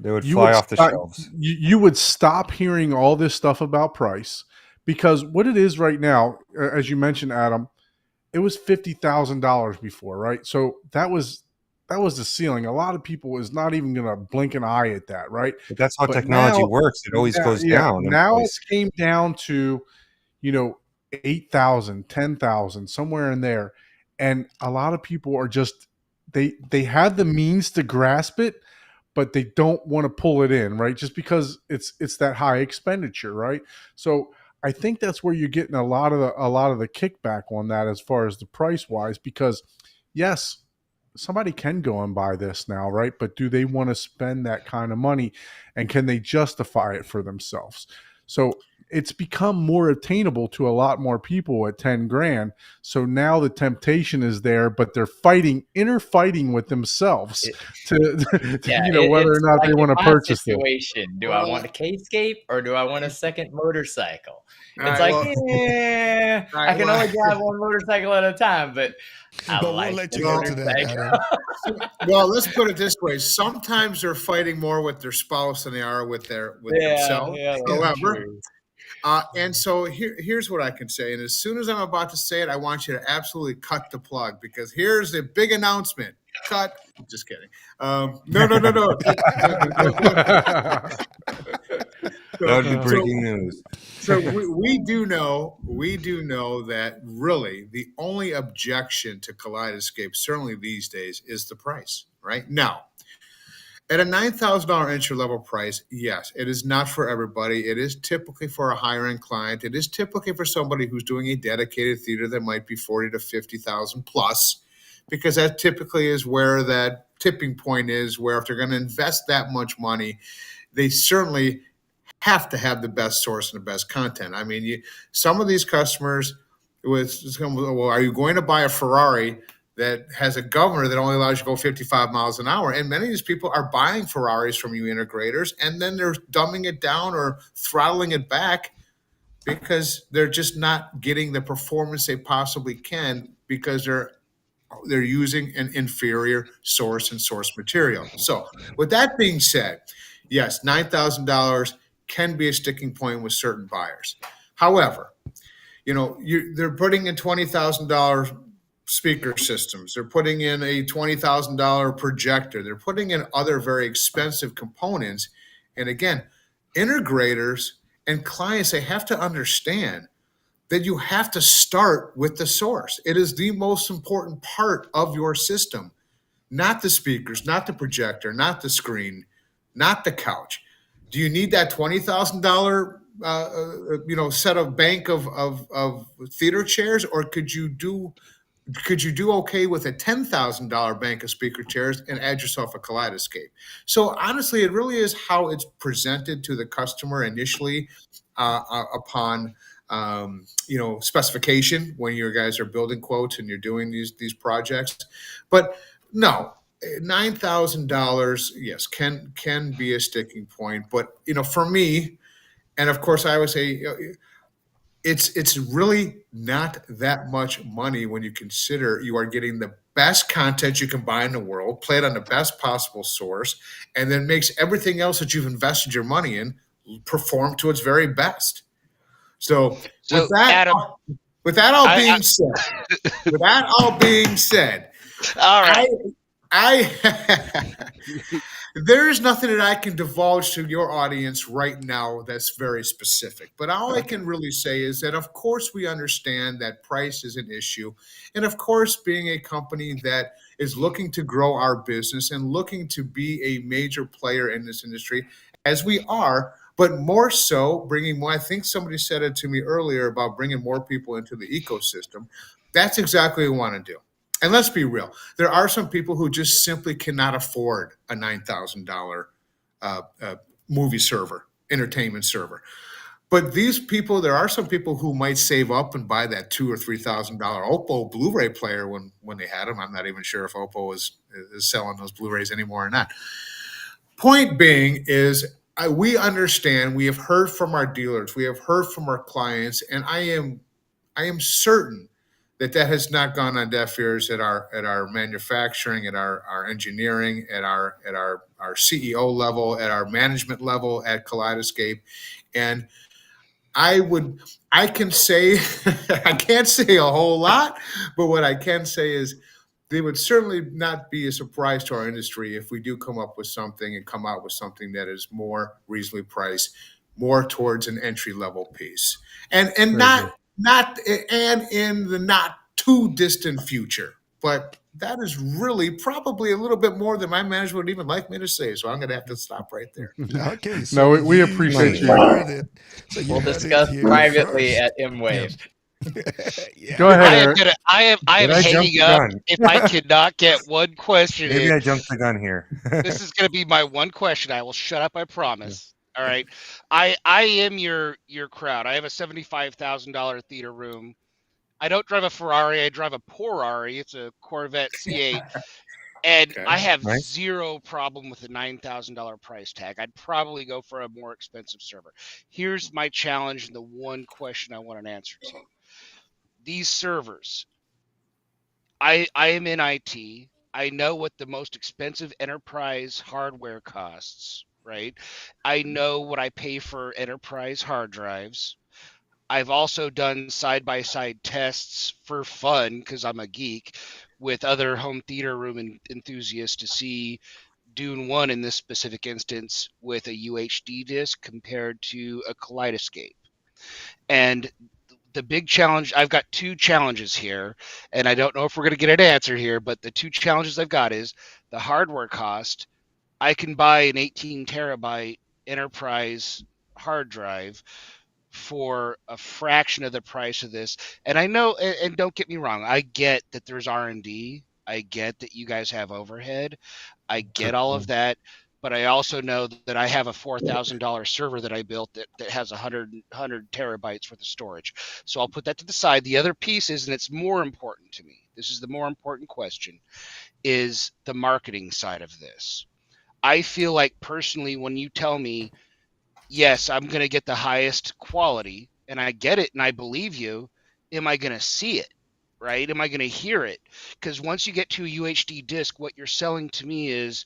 they would you fly would off the stop, shelves. you would stop hearing all this stuff about price, because what it is right now, as you mentioned, Adam, it was $50,000 before, right? So that was the ceiling. A lot of people is not even going to blink an eye at that, right? But that's how But technology now, works. It always goes yeah, down in now it price. came down to 8,000, 10,000, somewhere in there, and a lot of people are just they have the means to grasp it, but they don't want to pull it in, right? Just because it's that high expenditure, right? So I think that's where you're getting a lot of the kickback on that as far as the price wise, because yes, somebody can go and buy this now, right? But do they want to spend that kind of money, and can they justify it for themselves? So it's become more attainable to a lot more people at 10 grand. So now the temptation is there, but they're inner fighting with themselves to whether or it's not like they want in to my purchase it. situation. Do I want a K-scape or do I want a second motorcycle? All It's right, like, well, all I right, can well, only drive one motorcycle at a time, but I But we'll like let the you get to that, motorcycle. Adam. well, let's put it this way. Sometimes they're fighting more with their spouse than they are with themselves. Yeah, that's However, true. and so here's what I can say. And as soon as I'm about to say it, I want you to absolutely cut the plug because here's the big announcement. Cut. Just kidding. No. That would be So, breaking news. so we do know that really the only objection to Kaleidescape, certainly these days, is the price. Right now, at a $9,000 entry level price, yes, it is not for everybody. It is typically for a higher end client. It is typically for somebody who's doing a dedicated theater that might be 40 to 50,000 plus, because that typically is where that tipping point is. Where if they're going to invest that much money, they certainly have to have the best source and the best content. I mean, some of these customers well, are you going to buy a Ferrari that has a governor that only allows you to go 55 miles an hour? And many of these people are buying Ferraris from you integrators, and then they're dumbing it down or throttling it back because they're just not getting the performance they possibly can because they're using an inferior source and source material. So with that being said, yes, $9,000 can be a sticking point with certain buyers. However, they're putting in $20,000 speaker systems. They're putting in a $20,000 projector. They're putting in other very expensive components. And again, integrators and clients, they have to understand that you have to start with the source. It is the most important part of your system, not the speakers, not the projector, not the screen, not the couch. Do you need that $20,000 set of bank of theater chairs, or could you do okay with a $10,000 bank of speaker chairs and add yourself a Kaleidescape? So honestly, it really is how it's presented to the customer initially upon specification when you guys are building quotes and you're doing these projects. But no, $9,000, yes, can be a sticking point. But for me, and of course, I would say it's really not that much money when you consider you are getting the best content you can buy in the world, played on the best possible source, and then makes everything else that you've invested your money in perform to its very best. So with that, Adam, with that all being said, all right. There's nothing that I can divulge to your audience right now that's very specific. But all I can really say is that, of course, we understand that price is an issue. And of course, being a company that is looking to grow our business and looking to be a major player in this industry, as we are, but more so bringing more, I think somebody said it to me earlier about bringing more people into the ecosystem. That's exactly what we want to do. And let's be real. There are some people who just simply cannot afford a $9,000 movie server, entertainment server. But these people, there are some people who might save up and buy that $2,000 or $3,000 Oppo Blu-ray player when they had them. I'm not even sure if Oppo is selling those Blu-rays anymore or not. Point being is we understand. We have heard from our dealers. We have heard from our clients, and I am certain that has not gone on deaf ears at our manufacturing, at our engineering, at our CEO level, at our management level at Kaleidescape. And I can say I can't say a whole lot, but what I can say is they would certainly not be a surprise to our industry if we do come out with something that is more reasonably priced, more towards an entry level piece, and not in the not too distant future. But that is really probably a little bit more than my management would even like me to say. So I'm going to have to stop right there. Okay, No, we appreciate you. heard it. So you We'll heard discuss it here privately first. at M-Wave. Yeah. Go ahead, I am Eric. I am Did I jump hanging the up gun? if I cannot get one question Maybe in. I jumped the gun here. This is going to be my one question. I will shut up. I promise. All right. I am your crowd. I have a $75,000 theater room. I don't drive a Ferrari. I drive a Porrari. It's a Corvette C8, and Okay. I have Nice. zero problem with a $9,000 price tag. I'd probably go for a more expensive server. Here's my challenge and the one question I want an answer to. These servers, I am in IT. I know what the most expensive enterprise hardware costs, right? I know what I pay for enterprise hard drives. I've also done side by side tests for fun because I'm a geek with other home theater room enthusiasts to see Dune 1 in this specific instance with a UHD disc compared to a Kaleidescape. And the big challenge, I've got two challenges here, and I don't know if we're going to get an answer here, but the two challenges I've got is the hardware cost. I can buy an 18 terabyte enterprise hard drive for a fraction of the price of this. And I know, and don't get me wrong, I get that there's R&D. I get that you guys have overhead. I get all of that. But I also know that I have a $4,000 server that I built that has 100 terabytes worth of storage. So I'll put that to the side. The other piece is, and it's more important to me, this is the more important question, is the marketing side of this. I feel like personally, when you tell me yes, I'm going to get the highest quality, and I get it and I believe you, am I going to see it? Right? Am I going to hear it? Because once you get to a UHD disc, what you're selling to me is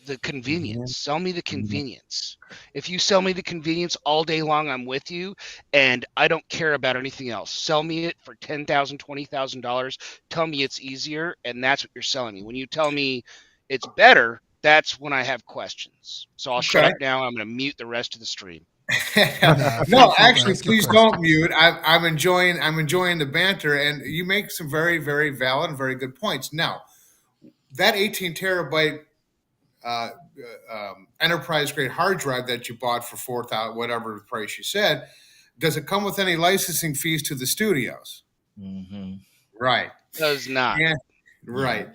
the convenience. Sell me the convenience. If you sell me the convenience all day long, I'm with you, and I don't care about anything else. Sell me it for $10,000, $20,000. Tell me it's easier, and that's what you're selling me. When you tell me it's better, that's when I have questions. So I'll shut Okay. up now. I'm going to mute the rest of the stream. Nah, feel No, free to actually, ask your please question. don't mute. I'm enjoying the banter, and you make some very, very valid and very good points. Now, that 18 terabyte enterprise grade hard drive that you bought for 4,000, whatever the price you said, does it come with any licensing fees to the studios? Mm-hmm. Right. Does not. Yeah. Right.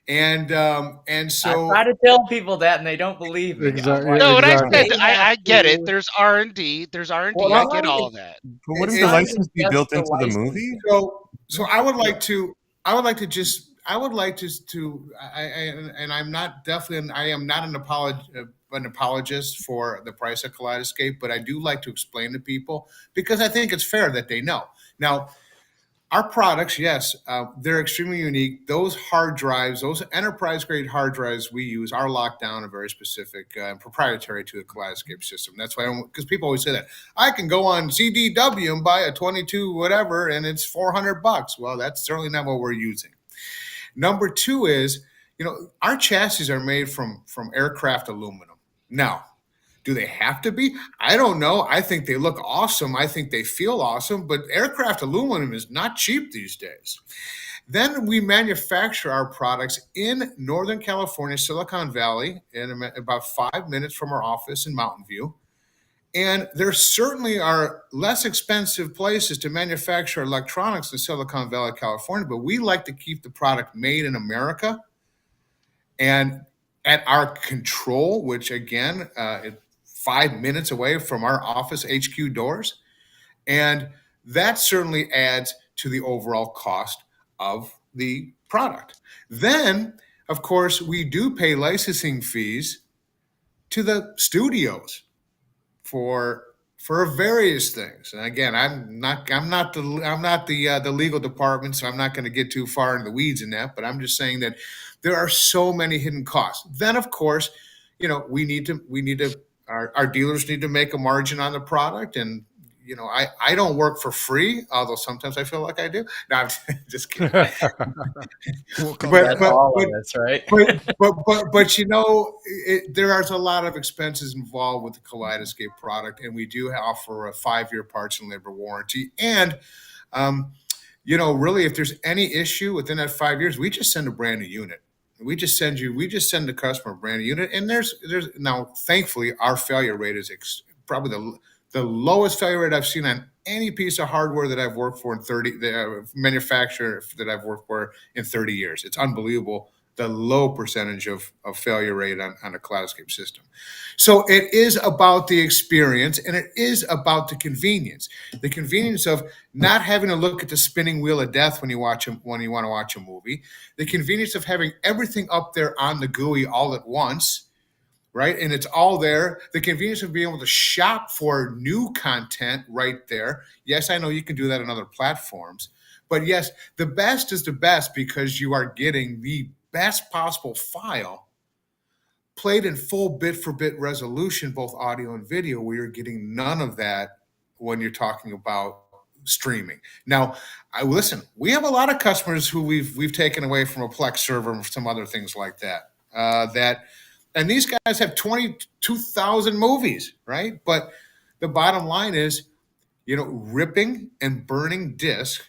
And I so try to tell people that, and they don't believe me. I'm Exactly. like, No, and I Exactly. said they have I get it. to. There's R&D. There's R&D. I Well, get not all even, of that. But wouldn't the not it, even license be just built the into the movie? licensing. so I would like to and I'm not definitely I am not an apologist for the price of Kaleidescape, but I do like to explain to people because I think it's fair that they know. Now, our products, yes, they're extremely unique. Those hard drives, those enterprise grade hard drives we use are locked down and very specific and proprietary to the Kaleidescape system. That's why, because people always say that I can go on CDW and buy a 22 whatever and it's $400. Well, that's certainly not what we're using. Number two is, our chassis are made from aircraft aluminum. Now, do they have to be? I don't know. I think they look awesome. I think they feel awesome, but aircraft aluminum is not cheap these days. Then we manufacture our products in Northern California, Silicon Valley, in about 5 minutes from our office in Mountain View. And there certainly are less expensive places to manufacture electronics in Silicon Valley, California, but we like to keep the product made in America and at our control, which again, 5 minutes away from our office HQ doors. And that certainly adds to the overall cost of the product. Then, of course, we do pay licensing fees to the studios for various things. And again, I'm not the legal department, so I'm not going to get too far into the weeds in that. But I'm just saying that there are so many hidden costs. Then, of course, we need to our dealers need to make a margin on the product, and I don't work for free, although sometimes I feel like I do. No, I'm just kidding. We'll call But that That's but out. all but of us, right? but there are a lot of expenses involved with the Kaleidescape product, and we do offer a 5-year parts and labor warranty. And really, if there's any issue within that 5 years, we just send a brand new unit. We just send the customer a brand new unit. And there's now, thankfully, our failure rate is probably the lowest failure rate I've seen on any piece of hardware that I've worked for in 30, the manufacturer that I've worked for in 30 years. It's unbelievable the low percentage of failure rate on a Kaleidescape system. So it is about the experience, and it is about the convenience of not having to look at the spinning wheel of death when you want to watch a movie, the convenience of having everything up there on the GUI all at once, right? And it's all there. The convenience of being able to shop for new content right there. Yes, I know you can do that on other platforms, but yes, the best is the best because you are getting the best possible file played in full bit for bit resolution, both audio and video, where you're getting none of that when you're talking about streaming. Now, listen, we have a lot of customers who we've taken away from a Plex server and some other things like that. And these guys have 22,000 movies, right? But the bottom line is, ripping and burning disc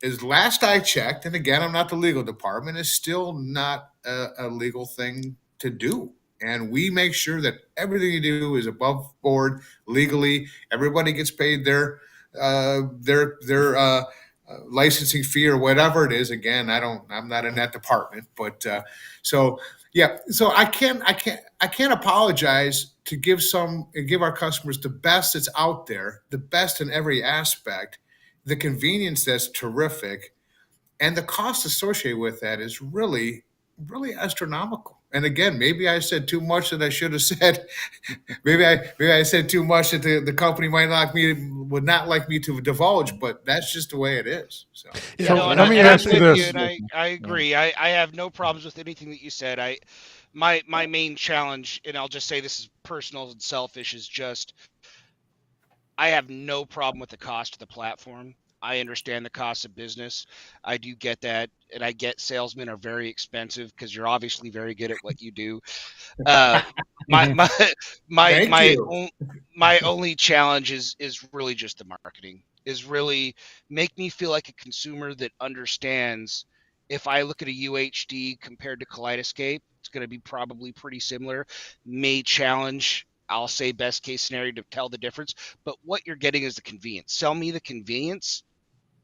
is, last I checked, and again, I'm not the legal department, is still not a legal thing to do. And we make sure that everything you do is above board legally. Everybody gets paid their licensing fee or whatever it is. Again, I'm not in that department, but so yeah. So I can't apologize to give our customers the best that's out there, the best in every aspect, the convenience that's terrific, and the cost associated with that is really, really astronomical. And again, maybe I said too much that I should have said. maybe I said too much that the company would not like me to divulge, but that's just the way it is. So So No, let me ask you with this. you, and I agree. I have no problems with anything that you said. My main challenge, and I'll just say this is personal and selfish, is just I have no problem with the cost of the platform. I understand the cost of business. I do get that, and I get salesmen are very expensive because you're obviously very good at what you do. Uh, my my my thank my you. on, my only challenge is really just the marketing. Is really make me feel like a consumer that understands. If I look at a UHD compared to Kaleidescape, it's going to be probably pretty similar. May challenge. I'll say best case scenario to tell the difference, but what you're getting is the convenience. Sell me the convenience.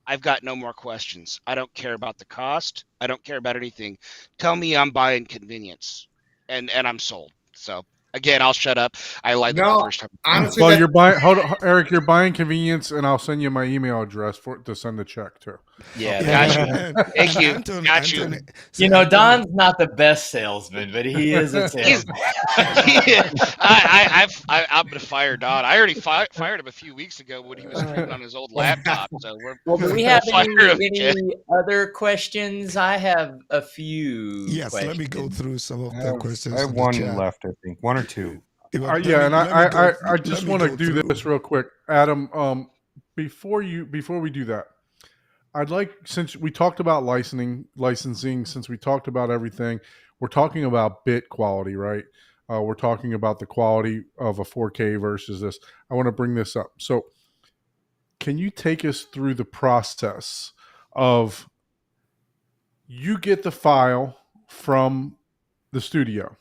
I've got no more questions. I don't care about the cost. I don't care about anything. Tell me I'm buying convenience, and I'm sold. So again, I'll shut up. I lied like the No, first time. honestly, Well, you're buying. Hold on, Eric. You're buying convenience, and I'll send you my email address to send the check to. Yeah, Yeah, there Got you you. go. Thank and you. Anton, Got you. Anton, so You know, Anton, Don's not the best salesman, but he is a He's. salesman. I'm gonna fire Don. I already fired him a few weeks ago when he was streaming on his old laptop. So Well, do we we'll have fire him any again. other questions? I have a few yes, let me go questions. through some of I the have, I questions have in the one chat. left, I think, one or two. But Yeah, and I let just me want to go do through. this real quick, Adam. Before we do that, I'd like, since we talked about licensing, since we talked about everything, we're talking about bit quality, right? We're talking about the quality of a 4K versus this. I want to bring this up. So, can you take us through the process of, you get the file from the studio?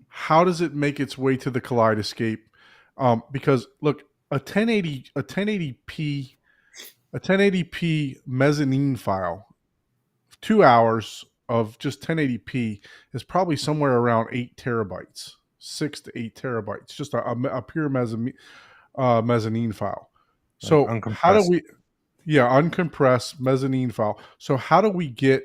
How does it make its way to the Kaleidescape? Because look, a 1080p mezzanine file, 2 hours of just 1080p is probably somewhere around 8 terabytes, 6 to 8 terabytes, just a pure mezzanine file. So how do Uncompressed. we, yeah, uncompressed mezzanine file. So how do we get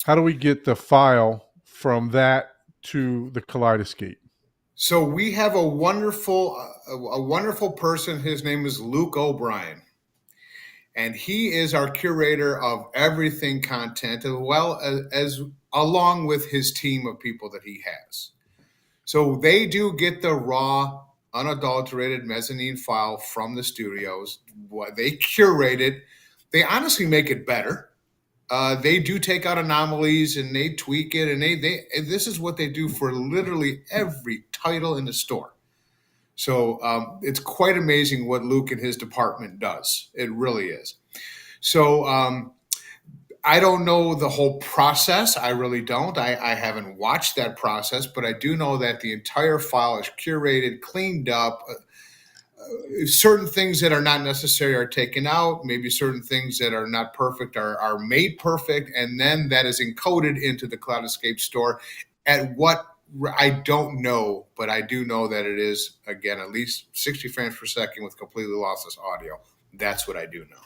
the file from that to the Kaleidescape? So we have a wonderful person. His name is Luke O'Brien, and he is our curator of everything content, as well as along with his team of people that he has. So they do get the raw, unadulterated mezzanine file from the studios. What they curate it, they honestly make it better. They do take out anomalies and they tweak it, and and this is what they do for literally every title in the store. So it's quite amazing what Luke and his department does. It really is. So I don't know the whole process. I really don't. I haven't watched that process, but I do know that the entire file is curated, cleaned up, certain things that are not necessary are taken out. Maybe certain things that are not perfect are made perfect. And then that is encoded into the Kaleidescape store. At what I don't know, but I do know that it is, again, at least 60 frames per second with completely lossless audio. That's what I do know.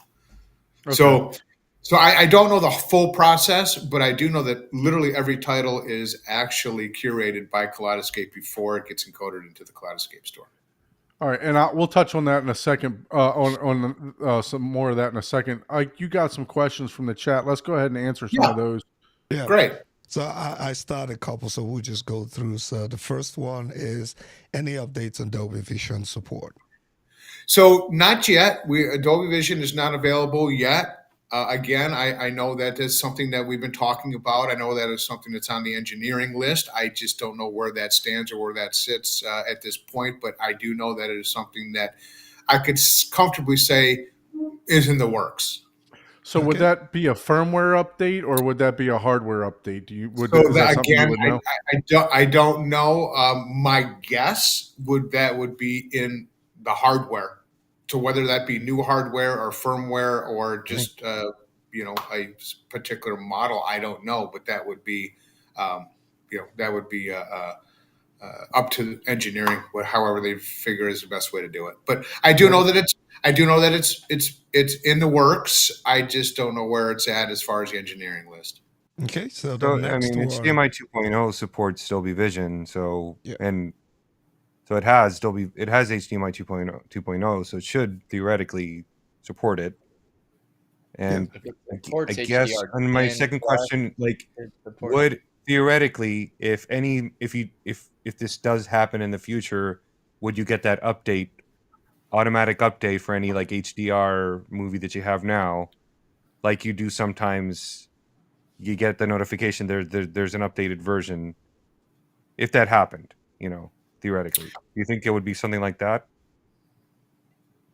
Okay. So I don't know the full process, but I do know that literally every title is actually curated by Kaleidescape before it gets encoded into the Kaleidescape store. All right, and we'll touch on that in a second. On some more of that in a second. You got some questions from the chat. Let's go ahead and answer some of those. Yeah. Great. So I started a couple, so we'll just go through. So the first one is any updates on Dolby Vision support? So not yet. Adobe Vision is not available yet. Again, I know that is something that we've been talking about. I know that is something that's on the engineering list. I just don't know where that stands or where that sits at this point. But I do know that it is something that I could comfortably say is in the works. So would that be a firmware update or would that be a hardware update? So Is that something you would know? I don't know. My guess would be in the hardware. So whether that be new hardware or firmware or just a particular model, I don't know. But that would be up to engineering, however they figure is the best way to do it. But I do know that it's in the works. I just don't know where it's at as far as the engineering list. Okay, so So the I next mean, one. HDMI 2.0 supports Dolby Vision, so Yeah. and so it has HDMI 2.0, so it should theoretically support it. And If it I supports guess HDR on my 10 second plus, question, like, it supports would theoretically, if this does happen in the future, would you get that automatic update for any like HDR movie that you have now, like you do sometimes? You get the notification there's an updated version. If that happened, theoretically, do you think it would be something like that?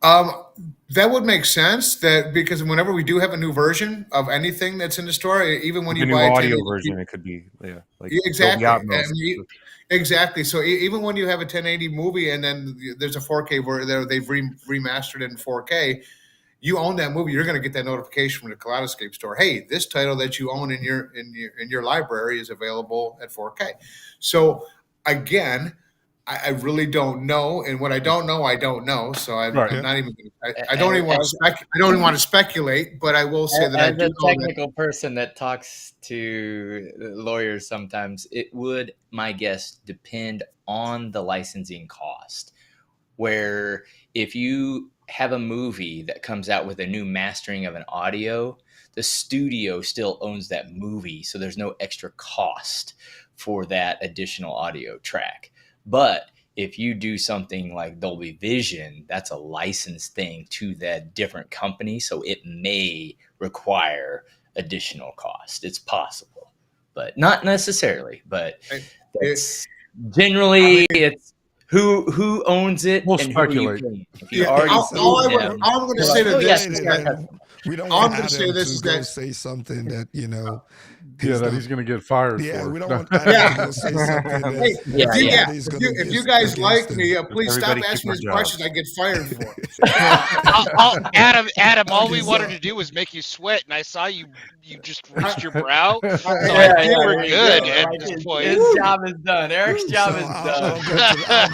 That would make sense. Because whenever we do have a new version of anything that's in the store, even when With you the new buy a audio 1080p version, it could be like Dolby exactly. Atmos. Exactly. So even when you have a 1080 movie and then there's a 4K where they've remastered it in 4K, you own that movie. You're going to get that notification from the Kaleidescape store. Hey, this title that you own in your library is available at 4K. So again, I really don't know, and what I don't know, I don't know. So I'm not even. I don't even want to I don't even want to speculate, but I will say that I do As a know technical person that talks to lawyers sometimes, it would, my guess, depend on the licensing cost. Where if you have a movie that comes out with a new mastering of an audio, the studio still owns that movie, so there's no extra cost for that additional audio track. But if you do something like Dolby Vision, that's a licensed thing to that different company, so it may require additional cost. It's possible, but not necessarily. But that's generally it's who owns it We'll and speculate. who are you paying. If you already all paid them, I'm going to they're say like, to oh this yes, is we got that customers. We don't all I'm want going to say Adam this to is go that say something that He's going to get fired Yeah, for. we don't want Adam to go say something hey, that nobody's going to if you guys like him. me, please stop Everybody keep asking our these questions. jobs. I get fired for. Adam, all Okay, we so- wanted to do was make you sweat, and I saw you just raised your brow. So I Yeah, think we're there you good go. at Like, this point. his job is done. Eric's job So is I'll done.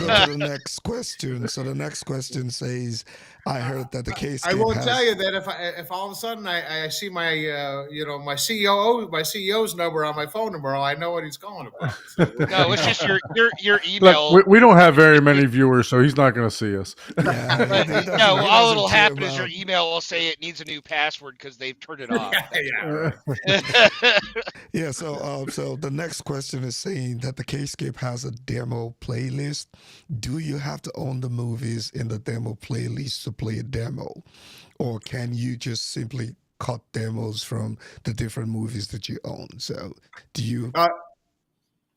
go to the next question. So the next question says, I heard that the case I will tell you that if all of a sudden I see my my CEO's number on my phone tomorrow, I know what he's calling about. So No, it's just your Look, email. we don't have very many viewers, so he's not going to see us. Yeah, But he doesn't- no, he all doesn't that'll care happen is your about- email will say it needs a new password because they've turned it off. yeah, right. Yeah, so the next question is saying that the Kscape has a demo playlist. Do you have to own the movies in the demo playlist to play a demo? Or can you just simply cut demos from the different movies that you own? So do you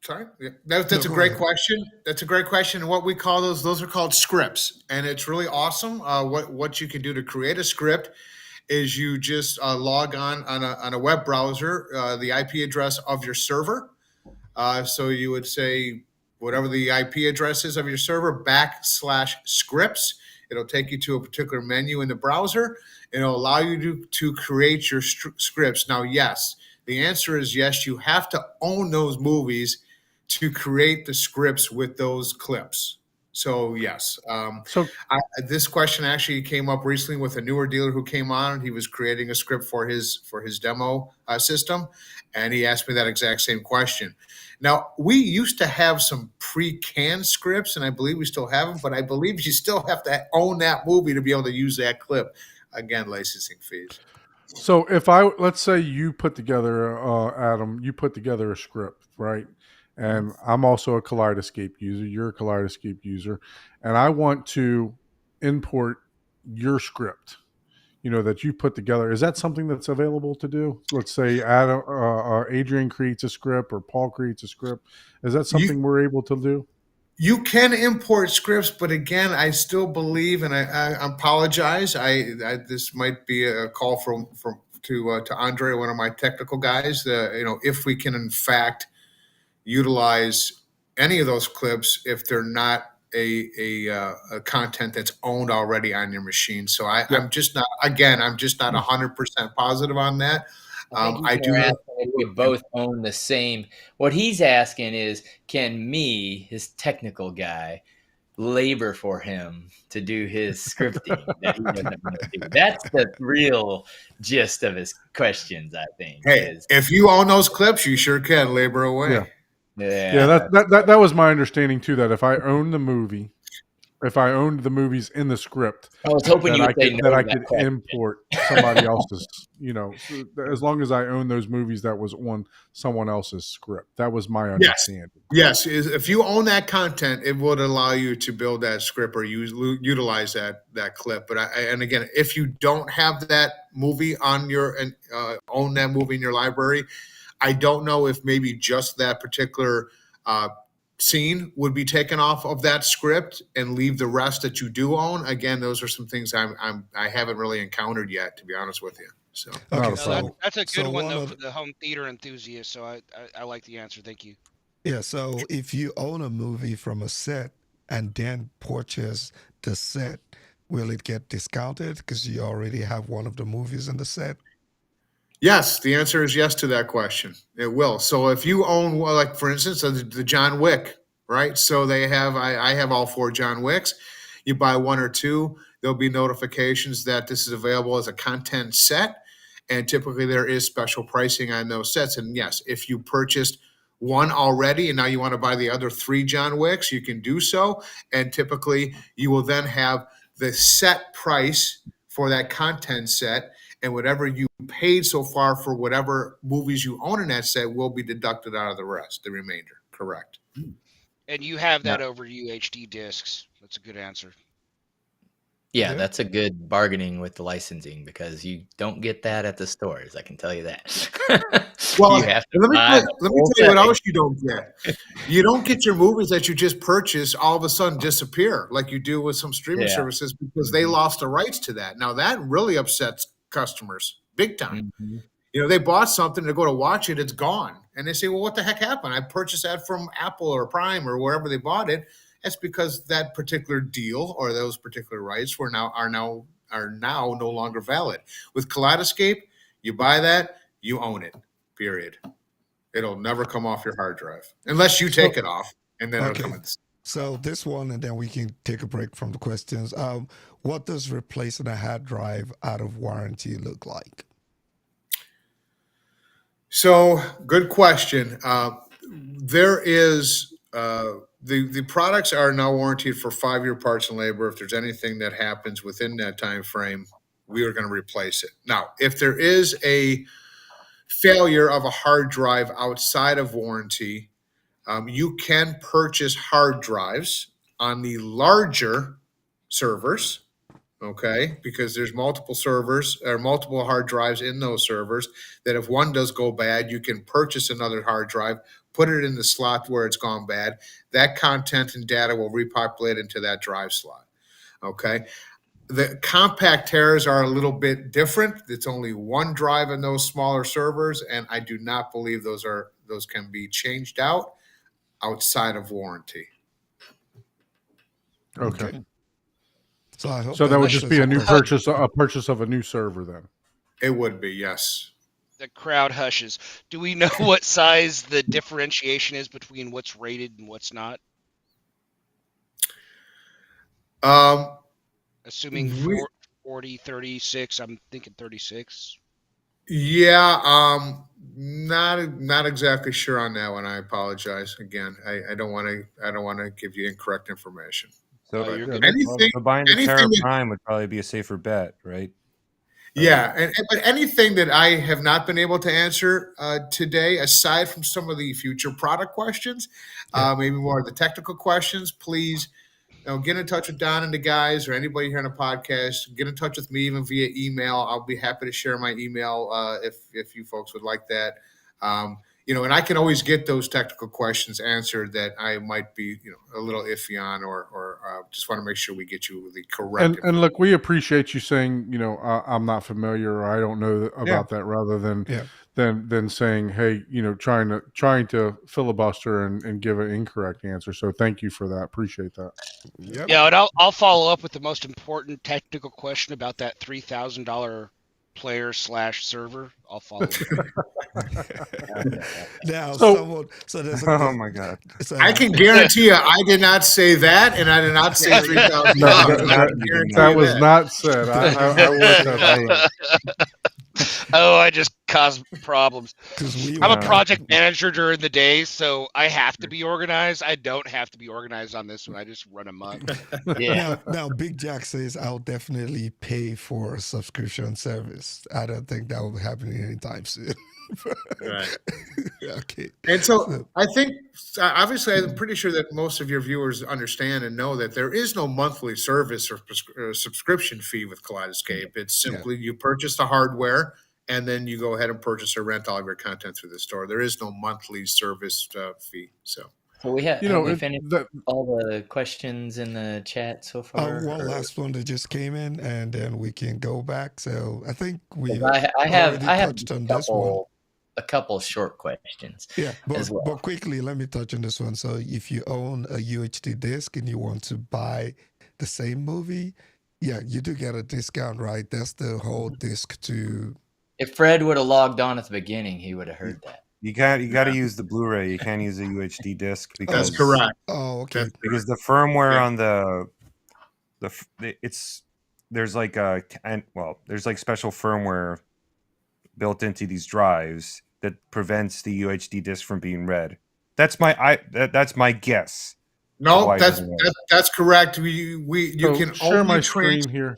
Sorry, that's a great question. That's a great question. And what we call those are called scripts, and it's really awesome. What you can do to create a script is you just log on a web browser, the IP address of your server. So you would say whatever the IP address is of your server /scripts. It'll take you to a particular menu in the browser, and it'll allow you to create your scripts. Now, yes, the answer is yes. You have to own those movies to create the scripts with those clips. So yes, So this question actually came up recently with a newer dealer who came on. He was creating a script for his demo system, and he asked me that exact same question. Now, we used to have some pre-canned scripts, and I believe we still have them, but I believe you still have to own that movie to be able to use that clip. Again, licensing fees. So let's say you put together, Adam, you put together a script, right? And I'm also a Kaleidescape user. You're a Kaleidescape user, and I want to import your script, that you put together. Is that something that's available to do? Let's say Adam, Adrian creates a script or Paul creates a script. Is that something we're able to do? You can import scripts, but again, I still believe, and I apologize. This might be a call to Andre, one of my technical guys. If we can in fact utilize any of those clips, if they're not a content that's owned already on your machine. So I'm just not. Again, I'm just not 100% positive on that. I think I he's do. more asking if we both own the same. What he's asking is, can me, his technical guy, labor for him to do his scripting that he doesn't want to do? That's the real gist of his questions, I think. Hey, if you own those clips, you sure can labor away. Yeah. Yeah, that was my understanding too. That if I own the movie, if I owned the movies in the script, I was hoping you would say no that I to that could question. import somebody else's. As long as I own those movies, that was on someone else's script. That was my understanding. Yes, if you own that content, it would allow you to build that script or utilize that clip. But and again, if you don't have that movie on your own that movie in your library, I don't know if maybe just that particular scene would be taken off of that script and leave the rest that you do own. Again, those are some things I haven't really encountered yet, to be honest with you. So Okay, No, so that's a good one one though of for the home theater enthusiast. So I like the answer. Thank you. yeah, so if you own a movie from a set and then purchase the set, will it get discounted because you already have one of the movies in the set? yes, the answer is yes to that question. It will. So if you own, well, like for instance, the John Wick, right? So they have, I have all 4 John Wicks. You buy 1 or 2, there'll be notifications that this is available as a content set. And typically there is special pricing on those sets. And yes, if you purchased 1 already and now you want to buy the other 3 John Wicks, you can do so. And typically you will then have the set price for that content set, and whatever you paid so far for whatever movies you own in that set will be deducted out of the remainder. Correct. And you have that over UHD discs. That's a good answer. Yeah, Yeah. that's a good bargaining with the licensing because you don't get that at the stores. I can tell you that. Well, you have to let me buy tell the you whole what thing. else you don't get. You don't get your movies that you just purchased all of a sudden disappear like you do with some streaming Yeah. services because they lost the rights to that. Now that really upsets customers big time. Mhm. They bought something to go to watch it, it's gone. And they say, well, what the heck happened? I purchased that from Apple or Prime or wherever they bought it. That's because that particular deal or those particular rights are now no longer valid. With Kaleidescape, you buy that, you own it. Period. It'll never come off your hard drive unless you take it off, and then Okay. it'll come in. So this one, and then we can take a break from the questions. What does replacing a hard drive out of warranty look like? So, good question. There is the products are now warranted for 5-year parts and labor. If there's anything that happens within that time frame, we are going to replace it. Now, if there is a failure of a hard drive outside of warranty, you can purchase hard drives on the larger servers. Okay, because there's multiple servers or multiple hard drives in those servers that if one does go bad, you can purchase another hard drive, put it in the slot where it's gone bad. That content and data will repopulate into that drive slot. Okay. The compact tears are a little bit different. It's only one drive in those smaller servers, and I do not believe those can be changed out outside of warranty. Okay. So I hope So that would just answers be your a new question. purchase of a new server then. It would be, yes. The crowd hushes. Do we know what size the differentiation is between what's rated and what's not? Um, Assuming we, 40, 36. I'm thinking 36. yeah, not exactly sure on that one. I apologize again. I don't want to give you incorrect information. So Oh, But you're yeah, good. no problem. anything, So buying the anything Terra that Prime would probably be a safer bet, right? Yeah, but anything that I have not been able to answer today, aside from some of the future product questions, Yeah. maybe more of the technical questions, please get in touch with Don and the guys or anybody here on the podcast. Get in touch with me even via email. I'll be happy to share my email if you folks would like that. And I can always get those technical questions answered that I might be a little iffy on, or just want to make sure we get you the correct And look, we appreciate you saying, I'm not familiar or I don't know Yeah. about that, rather than Yeah. than saying, hey, trying to filibuster and give an incorrect answer. So thank you for that. Appreciate that. Yep. Yeah, and I'll follow up with the most important technical question about that $3,000 player / server. I'll follow up. Now, So so there's Oh my god. so I can guarantee you, I did not say that, and I did not say $3,000. no, I that, can that, guarantee that you was that. not said. I will attest to that. Oh, I just caused problems. because we I'm a were project manager during the day, so I have to be organized. I don't have to be organized on this one. I just run amok. Yeah. now Big Jack says I'll definitely pay for a subscription service. I don't think that will be happening anytime soon. Right. Okay. And so I think, obviously, I'm pretty sure that most of your viewers understand and know that there is no monthly service or subscription fee with Kaleidescape. It's Yeah. simply you purchase the hardware and then you go ahead and purchase or rent all of your content through the store. There is no monthly service fee. So So we have You have know, we finished that, all the questions in the chat so far? One Or- last one that just came in, and then we can go back. So I think 'cause we I have already I have touched on this one. a couple short questions Yeah, as well. but quickly, let me touch on this one. So if you own a UHD disc and you want to buy the same movie, yeah, you do get a discount, right? That's the whole disc to. If Fred would have logged on at the beginning, he would have heard that. You got to use the Blu-ray. You can't use the UHD disc that's because correct. Oh, okay. That's because the firmware Yeah. on there's like there's like special firmware built into these drives that prevents the UHD disc from being read. That's that's my guess. No, Why that's doesn't it? that's correct. You so can share only my screen here.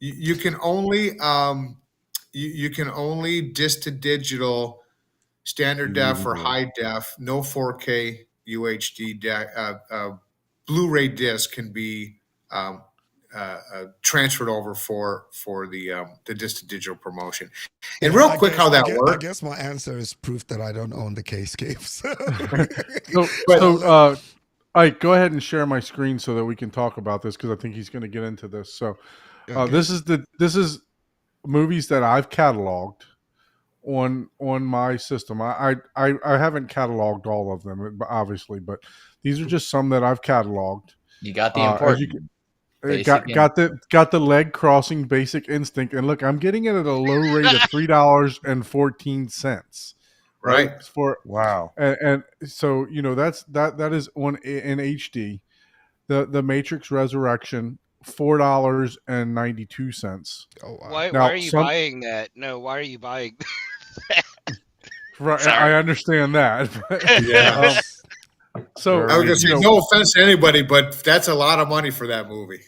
you can only you can only disc to digital, standard def or DVD. high def, no 4K UHD Blu-ray disc can be transferred over for the disc to digital promotion. And Yeah, real I quick, guess, how that I works. guess my answer is proof that I don't own the Kscape. So, Ike, go ahead and share my screen so that we can talk about this, because I think he's going to get into this. So, Okay. this is movies that I've cataloged on my system. I haven't cataloged all of them, obviously, but these are just some that I've cataloged. You got the As important. you can, Basic got the leg crossing basic instinct, and look, I'm getting it at a low rate of $3.14. Right. For Wow. and so that is on in HD. The Matrix Resurrection, $4.92. Oh, wow. Why Now, are you buying that? No, why are you buying that? Right, Sorry. I understand that. But, Yeah. so I was gonna say, you know, no offense to anybody, but that's a lot of money for that movie.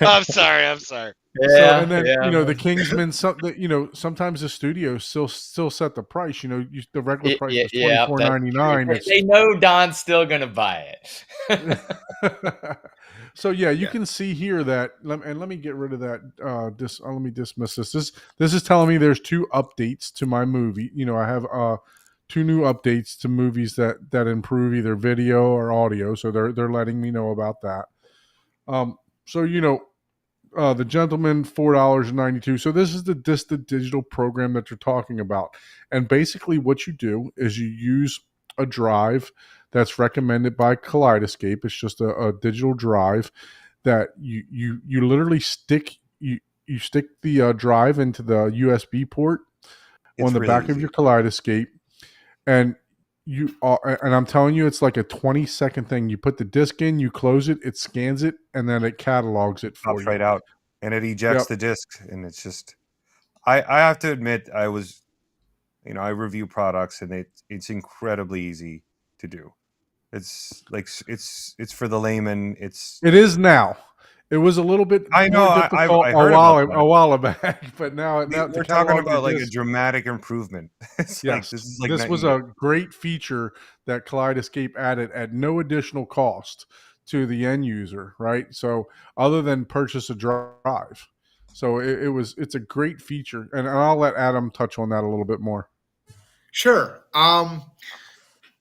I'm sorry. and then the Kingsman. Sometimes the studios still set the price. The regular price was $24.99. They know Don's still gonna buy it. So you can see here that, and let me get rid of that. Let me dismiss this. This is telling me there's 2 updates to my movie. I have 2 new updates to movies that improve either video or audio. So they're letting me know about that. So the Gentleman, $4.92. So this is the digital program that you're talking about, and basically what you do is you use a drive that's recommended by Kaleidescape. It's just a digital drive that you literally stick you stick the drive into the USB port It's on the really back of easy. your Kaleidescape, and and I'm telling you, it's like a 20-second thing. You put the disc in, you close it, it scans it, and then it catalogs it for Pops you. right out, and it ejects Yep. the disc, and it's just. I have to admit, I was, I review products, and it's incredibly easy to do. It's like it's for the layman. It is now. It was a little bit I know. more difficult I heard about that. a while back, but now to We're talking catalog the about like a disc. dramatic improvement. It's like Yes, this is like this night was and day. a great feature that Kaleidescape added at no additional cost to the end user, right? So other than purchase a drive, so it's a great feature, and I'll let Adam touch on that a little bit more. Sure.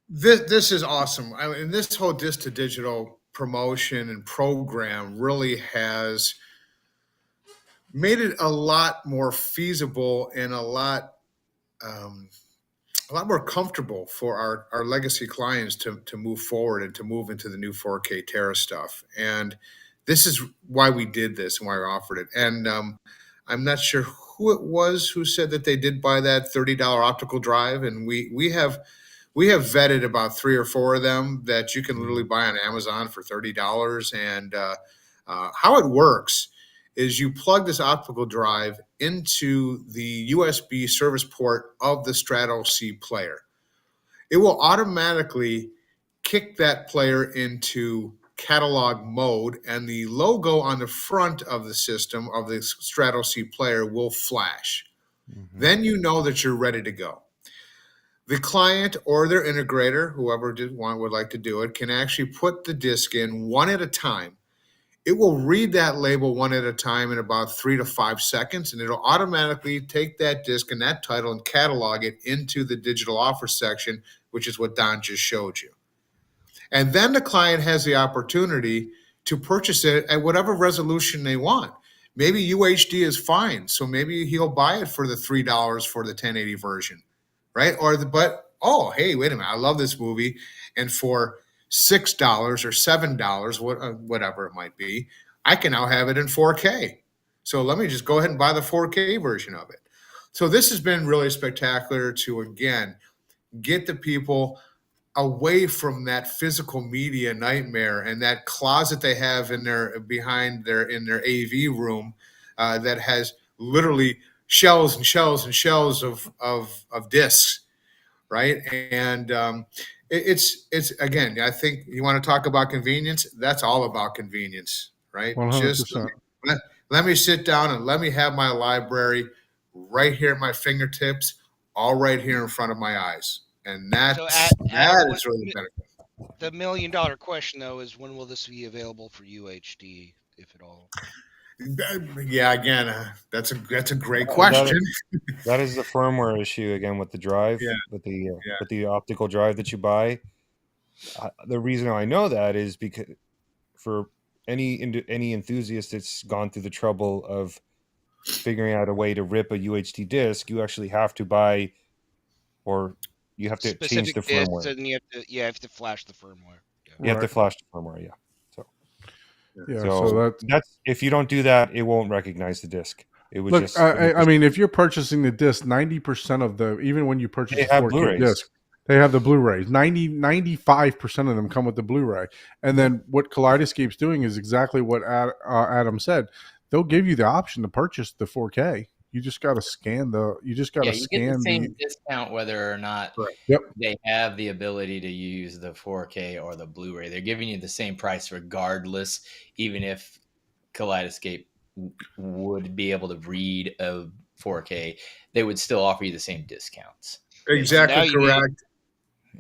This is awesome. I mean, this whole disc to digital promotion and program really has made it a lot more feasible and um, a lot more comfortable for our legacy clients to move forward and to move into the new 4K Terra stuff. And this is why we did this and why we offered it. And I'm not sure who it was who said that they did buy that $30 optical drive, and we have vetted about 3 or 4 of them that you can literally buy on Amazon for $30. And how it works is you plug this optical drive into the USB service port of the Strato C player. It will automatically kick that player into catalog mode, and the logo on the front of the system of the Strato C player will flash. Mm-hmm. Then you know that you're ready to go. The client or their integrator, whoever would like to do it, can actually put the disc in one at a time. It will read that label one at a time in about 3 to 5 seconds, and it'll automatically take that disc and that title and catalog it into the digital offer section, which is what Don just showed you. And then the client has the opportunity to purchase it at whatever resolution they want. Maybe UHD is fine, so maybe he'll buy it for the $3 for the 1080 version, right? Hey, wait a minute, I love this movie, and for $6 or $7, whatever it might be, I can now have it in 4K. So let me just go ahead and buy the 4K version of it. So this has been really spectacular to, again, get the people away from that physical media nightmare and that closet they have in their AV room that has literally shelves and shelves and shelves of discs, right? And it's again, I think you want to talk about convenience. That's all about convenience, right? 100%. Let me sit down and let me have my library right here at my fingertips, all right here in front of my eyes. And So, that Adam, is really beneficial. the $1,000,000 question though is when will this be available for UHD, if at all? Yeah, again, that's a great question. That is the firmware issue again with the drive, Yeah. with the optical drive that you buy. The reason I know that is because for any enthusiast that's gone through the trouble of figuring out a way to rip a UHD disc, you actually have to buy, or you have to change Specific the discs, firmware. and you have to flash the firmware. Yeah. You have to Right. flash the firmware, yeah. Yeah, So so that's if you don't do that, it won't recognize the disc. It would look. just. I mean, if you're purchasing the disc, 90% of the even when you purchase They a have 4K Blu-rays. disc, they have the Blu-rays. 95% of them come with the Blu-ray. And then what Kaleidescape's doing is exactly what Adam said. They'll give you the option to purchase the 4K. You just got to scan the. You just got to You get the scan same discount whether or not Correct. Yep. they have the ability to use the 4K or the Blu-ray. They're giving you the same price regardless, even if Kaleidescape would be able to read a 4K, they would still offer you the same discounts. Exactly Now you correct.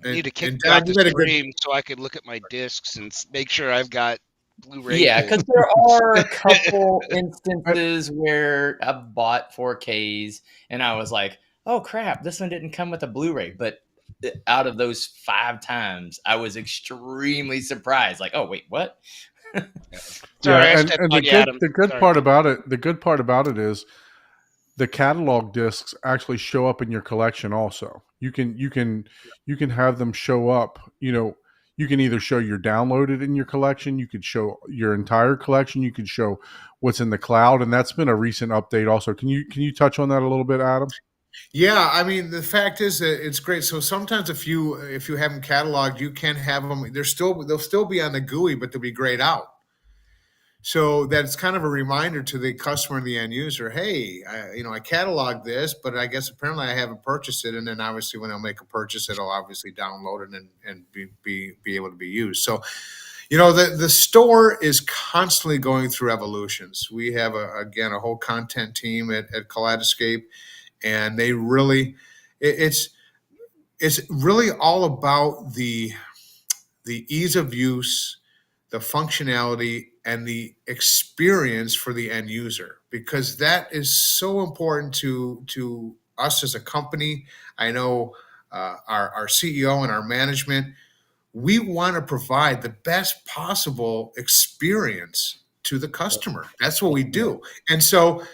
need to kick And me off Don, you the made a good. stream so I could look at my discs and make sure I've got Blu-ray. Yeah, discs. because there are a couple instances where I bought 4Ks and I was like, oh crap, this one didn't come with a Blu-ray. But out of those 5 times, I was extremely surprised. Like, oh wait, what? Sorry, I and stepped and on you, Adam. the good Sorry. part about it is the catalog discs actually show up in your collection also. You can have them show up, you can either show your downloaded in your collection, you could show your entire collection, you could show what's in the cloud, and that's been a recent update also. Can you touch on that a little bit, Adam? Yeah, I mean the fact is that it's great. So sometimes if you have them cataloged, you can have them. They'll still be on the GUI, but they'll be grayed out. So that's kind of a reminder to the customer and the end user. Hey, I cataloged this, but I guess apparently I haven't purchased it. And then obviously when I'll make a purchase, it'll obviously download it and be able to be used. So the store is constantly going through evolutions. We have again a whole content team at Kaleidescape, and they really it's really all about the ease of use, the functionality, and the experience for the end user, because that is so important to us as a company. I know our CEO and our management, we want to provide the best possible experience to the customer. That's what we do. And so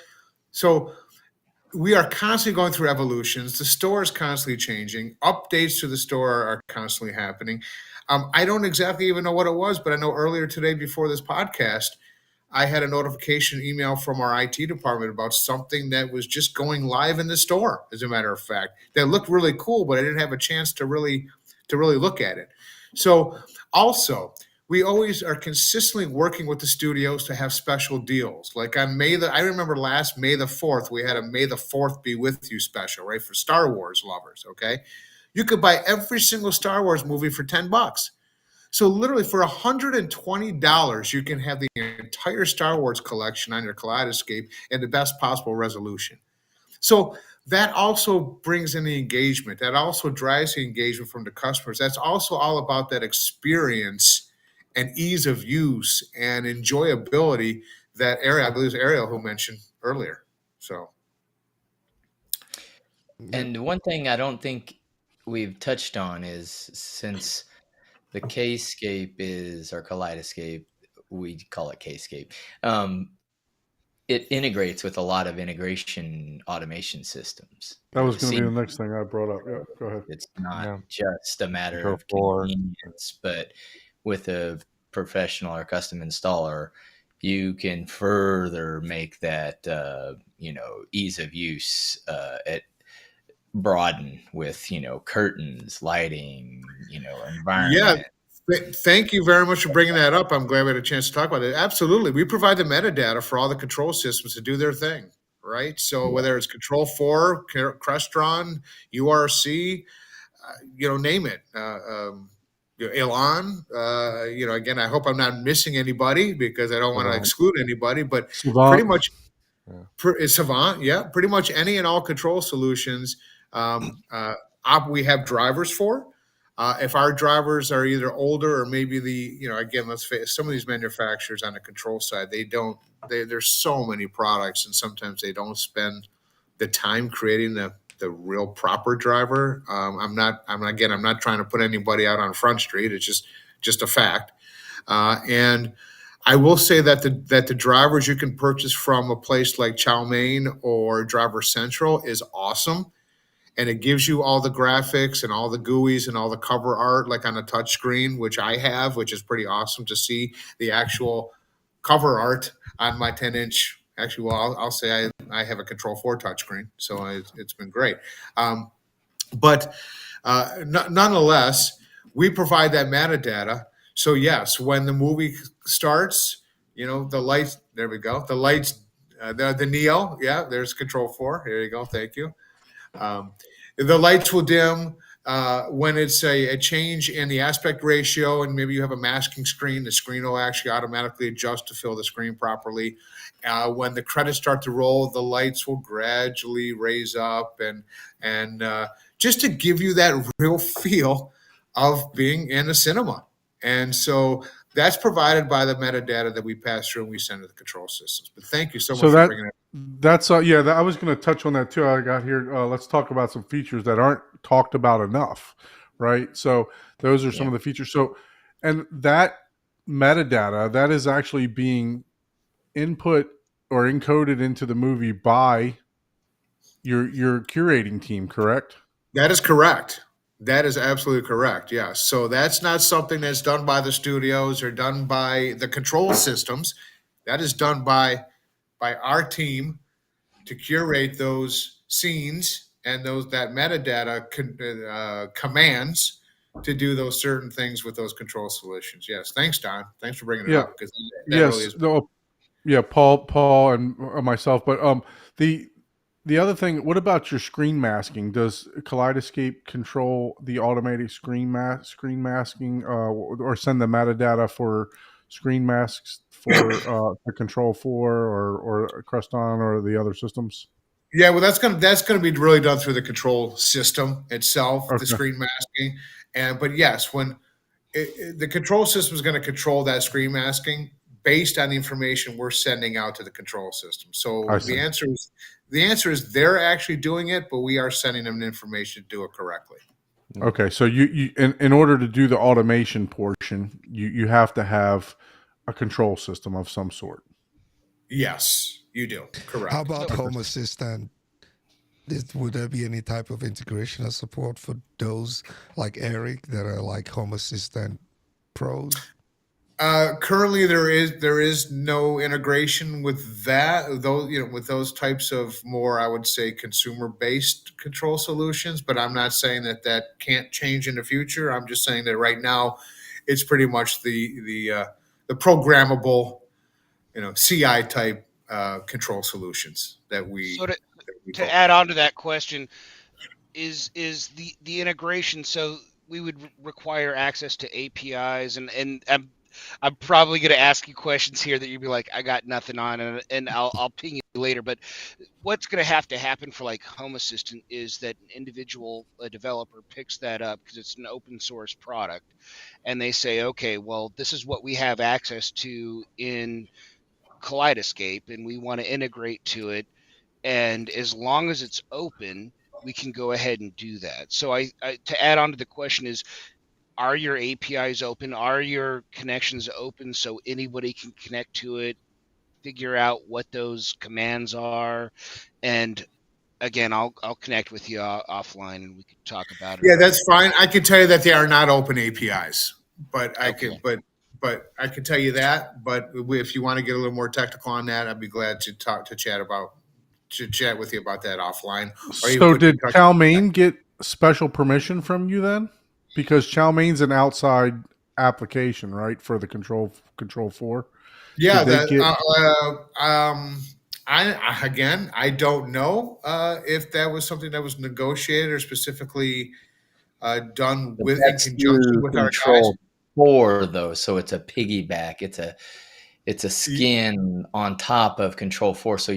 we are constantly going through evolutions. The store is constantly changing. Updates to the store are constantly happening. I don't exactly even know what it was, but I know earlier today, before this podcast, I had a notification email from our IT department about something that was just going live in the store. As a matter of fact, that looked really cool, but I didn't have a chance to really look at it. So also, we always are consistently working with the studios to have special deals. Like on I remember last May the 4th, we had a May the 4th be with you special, right? For Star Wars lovers. Okay. You could buy every single Star Wars movie for $10. So literally for $120, you can have the entire Star Wars collection on your Kaleidescape and the best possible resolution. So that also brings in the engagement. That also drives the engagement from the customers. That's also all about that experience and ease of use and enjoyability that I believe it was Ariel who mentioned earlier. So And one thing I don't think we've touched on is, since the Kscape is our Kaleidescape, we call it Kscape. It integrates with a lot of integration automation systems. That was You've going to be seen the next thing I brought up. Yeah, go ahead. it's not Yeah. just a matter Control of 4. convenience, but with a professional or custom installer, you can further make that ease of use at broaden with curtains, lighting, yeah, environment. thank you very much for bringing that up. I'm glad we had a chance to talk about it. Absolutely. We provide the metadata for all the control systems to do their thing, right? So whether it's Control 4, Crestron, URC, name it. Elon, again, I hope I'm not missing anybody because I don't want to Savant. exclude anybody, but pretty Savant. much Yeah. Savant, yeah, pretty much any and all control solutions we have drivers for. If our drivers are either older or maybe again, let's face some of these manufacturers on the control side, there's so many products, and sometimes they don't spend the time creating the real proper driver. I'm not trying to put anybody out on Front Street. It's just a fact. And I will say that the drivers you can purchase from a place like Chow Mein or Driver Central is awesome, and it gives you all the graphics and all the GUIs and all the cover art like on a touch screen, which I have, which is pretty awesome to see the actual cover art on my 10-inch. Actually, well, I'll say I have a Control 4 touchscreen, so it's been great. But nonetheless, we provide that metadata. So yes, when the movie starts, the lights. There we go. The lights. The Neo. Yeah, there's Control 4. Here you go. Thank you. The lights will dim when it's a change in the aspect ratio, and maybe you have a masking screen. The screen will actually automatically adjust to fill the screen properly. When the credits start to roll, the lights will gradually raise up, and just to give you that real feel of being in a cinema. And so that's provided by the metadata that we pass through and we send to the control systems. But thank you so much for bringing it. That's I was going to touch on that too. I got here. Let's talk about some features that aren't talked about enough, right? So those are some of the features. So, and that metadata that is actually being input or encoded into the movie by your curating team, correct? That is correct. That is absolutely correct. Yes. So that's not something that's done by the studios or done by the control systems. That is done by our team to curate those scenes and those that metadata commands to do those certain things with those control solutions. Yes. Thanks, Don. Thanks for bringing it Yeah. up because that really Yes. is. No. Yeah. Paul, and myself. But the other thing. What about your screen masking? Does Kaleidescape control the automatic screen masking, or send the metadata for screen masks for the Control 4 or Creston or the other systems? Yeah, well, that's gonna be really done through the control system itself, the Okay. screen masking, and but yes, when the control system is going to control that screen masking based on the information we're sending out to the control system. I So see. the answer is they're actually doing it, but we are sending them the information to do it correctly. Okay, so you in order to do the automation portion, you have to have a control system of some sort. Yes, you do. How Correct. about So Home Assistant? Would there be any type of integration or support for those like Eric that are like Home Assistant pros? Currently, there is no integration with that. Those with those types of more, I would say, consumer based control solutions. But I'm not saying that that can't change in the future. I'm just saying that right now, it's pretty much the programmable, CI type control solutions so that we to focus add on. on to that question, is the integration, so we would require access to APIs, and I'm probably going to ask you questions here that you'd be like, I got nothing on, and I'll ping you later. But what's going to happen for like Home Assistant is that an individual, a developer, picks that up because it's an open source product, and they say, okay, well, this is what we have access to in Kaleidescape, and we want to integrate to it, and as long as it's open, we can go ahead and do that. So to add on to the question is, are your APIs open? Are your connections open so anybody can connect to it, figure out what those commands are, and again, I'll connect with you offline and we could talk about it Yeah, or that's fine. I can tell you that they are not open APIs, but I okay. can, but I can tell you that. But if you want to get a little more technical on that, I'd be glad to chat with you about that offline, or even So put you did in touch. Chow Mein get special permission from you then? Because Chow Mein's an outside application, right, for the Control 4. Yeah, Did they that. get I don't know if that was something that was negotiated or specifically done But with in that's conjunction through with our guys. Control 4 though, so it's a piggyback. It's a Y- skin on top of Control 4. So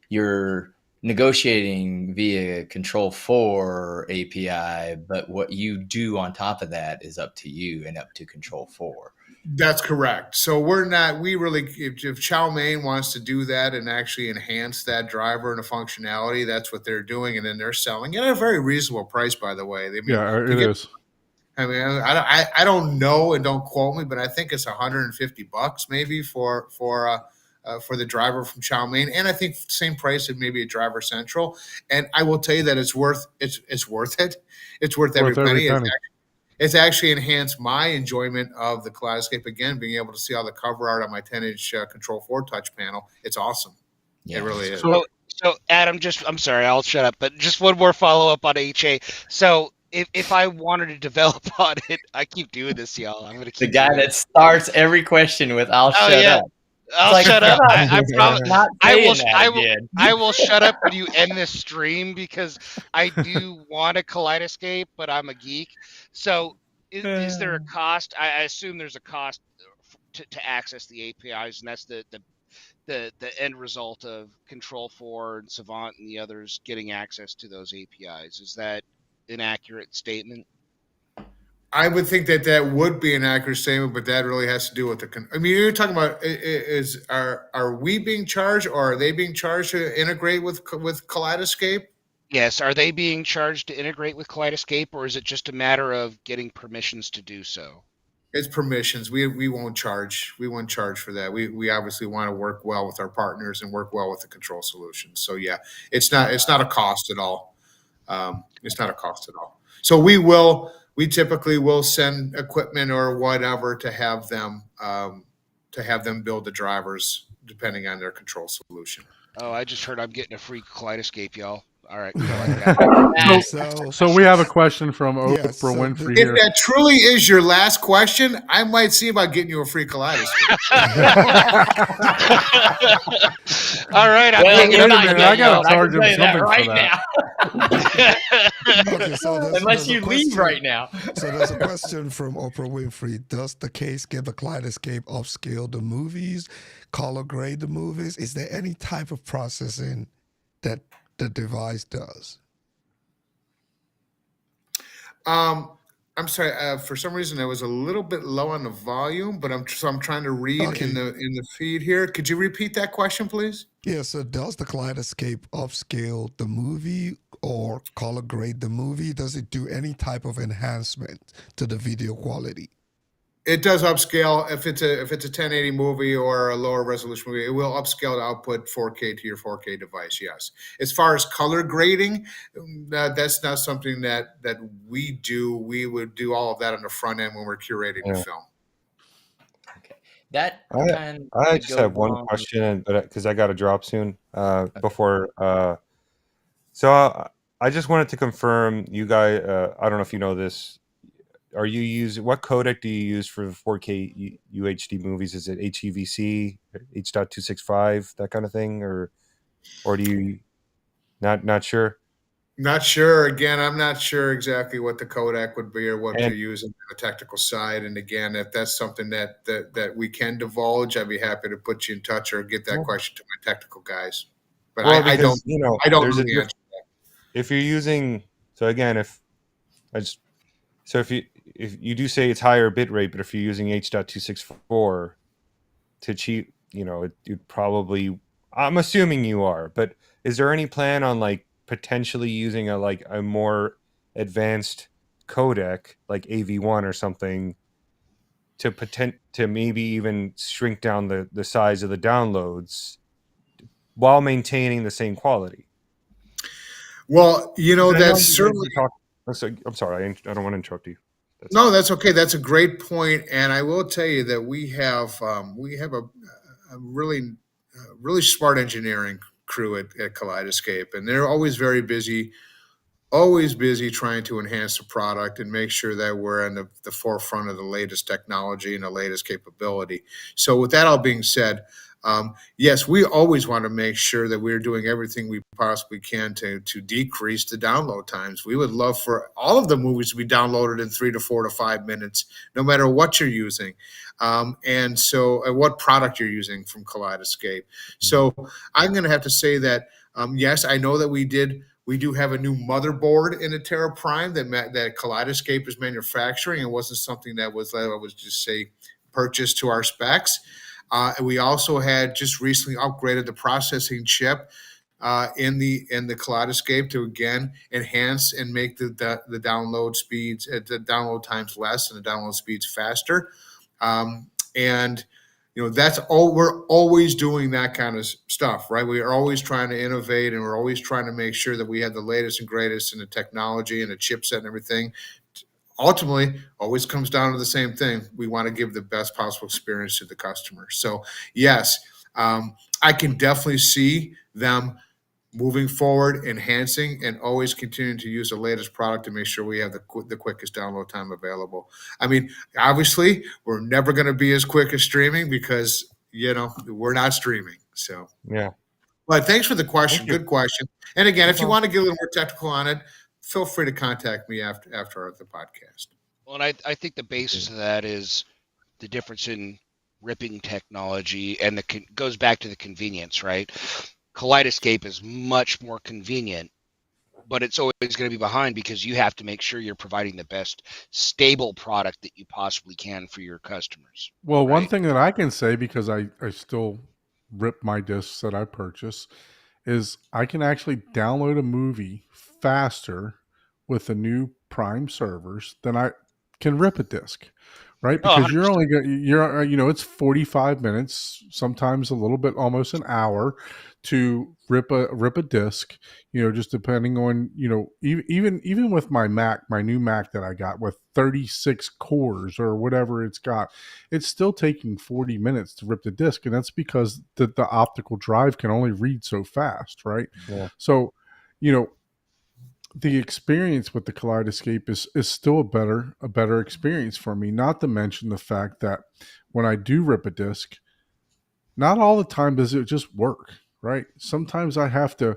you're negotiating via Control 4 API, but what you do on top of that is up to you and up to Control 4. That's correct. So we're not. We really, if Chow Mein wants to do that and actually enhance that driver and the functionality, that's what they're doing, and then they're selling it at a very reasonable price. By the way, I mean Yeah, to it get. is. I mean, I don't know, and don't quote me, but I think it's $150 maybe for the driver from Chow Mein, and I think same price as maybe a Driver Central. And I will tell you that it's worth it. It's worth every Worth every penny. penny. It's actually enhanced my enjoyment of the Kaleidescape again, being able to see all the cover art on my 10-inch Control 4 touch panel. It's awesome. It Yeah. really is. So So Adam, I'm sorry, I'll shut up, but just one more follow up on HA. So if I wanted to develop on it, I keep doing this, y'all. I'm gonna The keep guy doing it. that starts every question with "I'll Oh shut yeah, up." It's I'll like, shut shut up. up! I promise. Not I will. saying that again. I will shut up when you end this stream because I do want a Kaleidescape, but I'm a geek. So, is there a cost? I assume there's a cost to access the APIs, and that's the end result of Control 4 and Savant and the others getting access to those APIs. Is that an accurate statement? I would think that that would be an accurate statement, but that really has to do with I mean, you're talking about is are we being charged or are they being charged to integrate with Kaleidescape? Yes. Are they being charged to integrate with Kaleidescape, or is it just a matter of getting permissions to do so? It's permissions. We won't charge. We won't charge for that. We obviously want to work well with our partners and work well with the control solutions. So yeah, it's not a cost at all. It's not a cost at all. So we typically will send equipment or whatever to have them build the drivers depending on their control solution. Oh, I just heard I'm getting a free Kaleidescape, y'all. All right, I like that. Yeah, So we have a question from yeah, Oprah so the, Winfrey If here. that truly is your last question, I might see about getting you a free Kaleidescape. All right, I'm Well, hanging it's Wait a up not the minute, yet, I mic, gotta Young. y'all. I can charge him tell you that something for right that. now. okay, so Unless there's a you leave question. right now. So there's a question from Oprah Winfrey. Does the case give a Kaleidescape upscale the movies, color grade the movies? Is there any type of processing that the device does? I'm sorry. For some reason, I was a little bit low on the volume, but I'm trying to read Okay. in the feed here. Could you repeat that question, please? Yeah, so does the Kaleidescape upscale the movie or color grade the movie? Does it do any type of enhancement to the video quality? It does upscale if it's a 1080 movie or a lower resolution movie. It will upscale the output 4K to your 4K device. Yes. As far as color grading, that's not something that we do. We would do all of that on the front end when we're curating the Yeah. film. Okay. That I kind I could just go have one wrong. question, but because I got to drop soon. Okay. Before so I just wanted to confirm, you guys. I don't know if you know this. Are you using what codec do you use for 4K UHD movies? Is it HEVC, H.265, that kind of thing, or do you not sure? Not sure. Again, I'm not sure exactly what the codec would be or what And you're using on the technical side. And again, if that's something that we can divulge, I'd be happy to put you in touch or get that question to my technical guys. But well, I don't because you know, I don't there's know a the answer. if you're using so again if I just so if you do say it's higher bit rate, but if you're using H.264 to achieve, you'd probably, I'm assuming you are, but is there any plan on like potentially using a more advanced codec like AV1 or something to maybe even shrink down the size of the downloads while maintaining the same quality? Well, Because I know that's you guys certainly were talking. I'm sorry, I don't want to interrupt you. no, that's okay. That's a great point, and I will tell you that we have a really smart engineering crew at Kaleidescape, and they're always busy trying to enhance the product and make sure that we're in the forefront of the latest technology and the latest capability. So, with that all being said, yes, we always want to make sure that we're doing everything we possibly can to decrease the download times. We would love for all of the movies to be downloaded in 3 to 4 to 5 minutes, no matter what you're using, and what product you're using from Kaleidescape. So, I'm going to have to say that yes, I know that we do have a new motherboard in the Terra Prime that Kaleidescape is manufacturing. It wasn't something that was just say purchased to our specs. And we also had just recently upgraded the processing chip in the Kaleidescape to again enhance and make the download speeds the download times less and the download speeds faster. And that's all we're always doing, that kind of stuff, right? We are always trying to innovate, and we're always trying to make sure that we have the latest and greatest in the technology and the chipset and everything. Ultimately, always comes down to the same thing. We want to give the best possible experience to the customer. So yes, I can definitely see them moving forward, enhancing, and always continuing to use the latest product to make sure we have the quickest download time available. I mean, obviously, we're never going to be as quick as streaming because we're not streaming. So, Yeah, but thanks for the thank question. you. Good question. And again, No if you problem. want to get a little more technical on it, feel free to contact me after the podcast. Well, and I think the basis of that is the difference in ripping technology, and goes back to the convenience, right? Kaleidescape is much more convenient, but it's always going to be behind because you have to make sure you're providing the best stable product that you possibly can for your customers. Well, one Right? thing that I can say, because I still rip my discs that I purchase, is I can actually download a movie faster with the new Prime servers than I can rip a disc. right? Oh, Because you're 100%. only it's 45 minutes, sometimes a little bit, almost an hour, to rip a disc. Just depending on even with my new Mac that I got with 36 cores or whatever it's got, it's still taking 40 minutes to rip the disc, and that's because the optical drive can only read so fast, right? Yeah. So, you know, the experience with the Kaleidescape is still a better experience for me. Not to mention the fact that when I do rip a disc, not all the time does it just work, right? Sometimes I have to,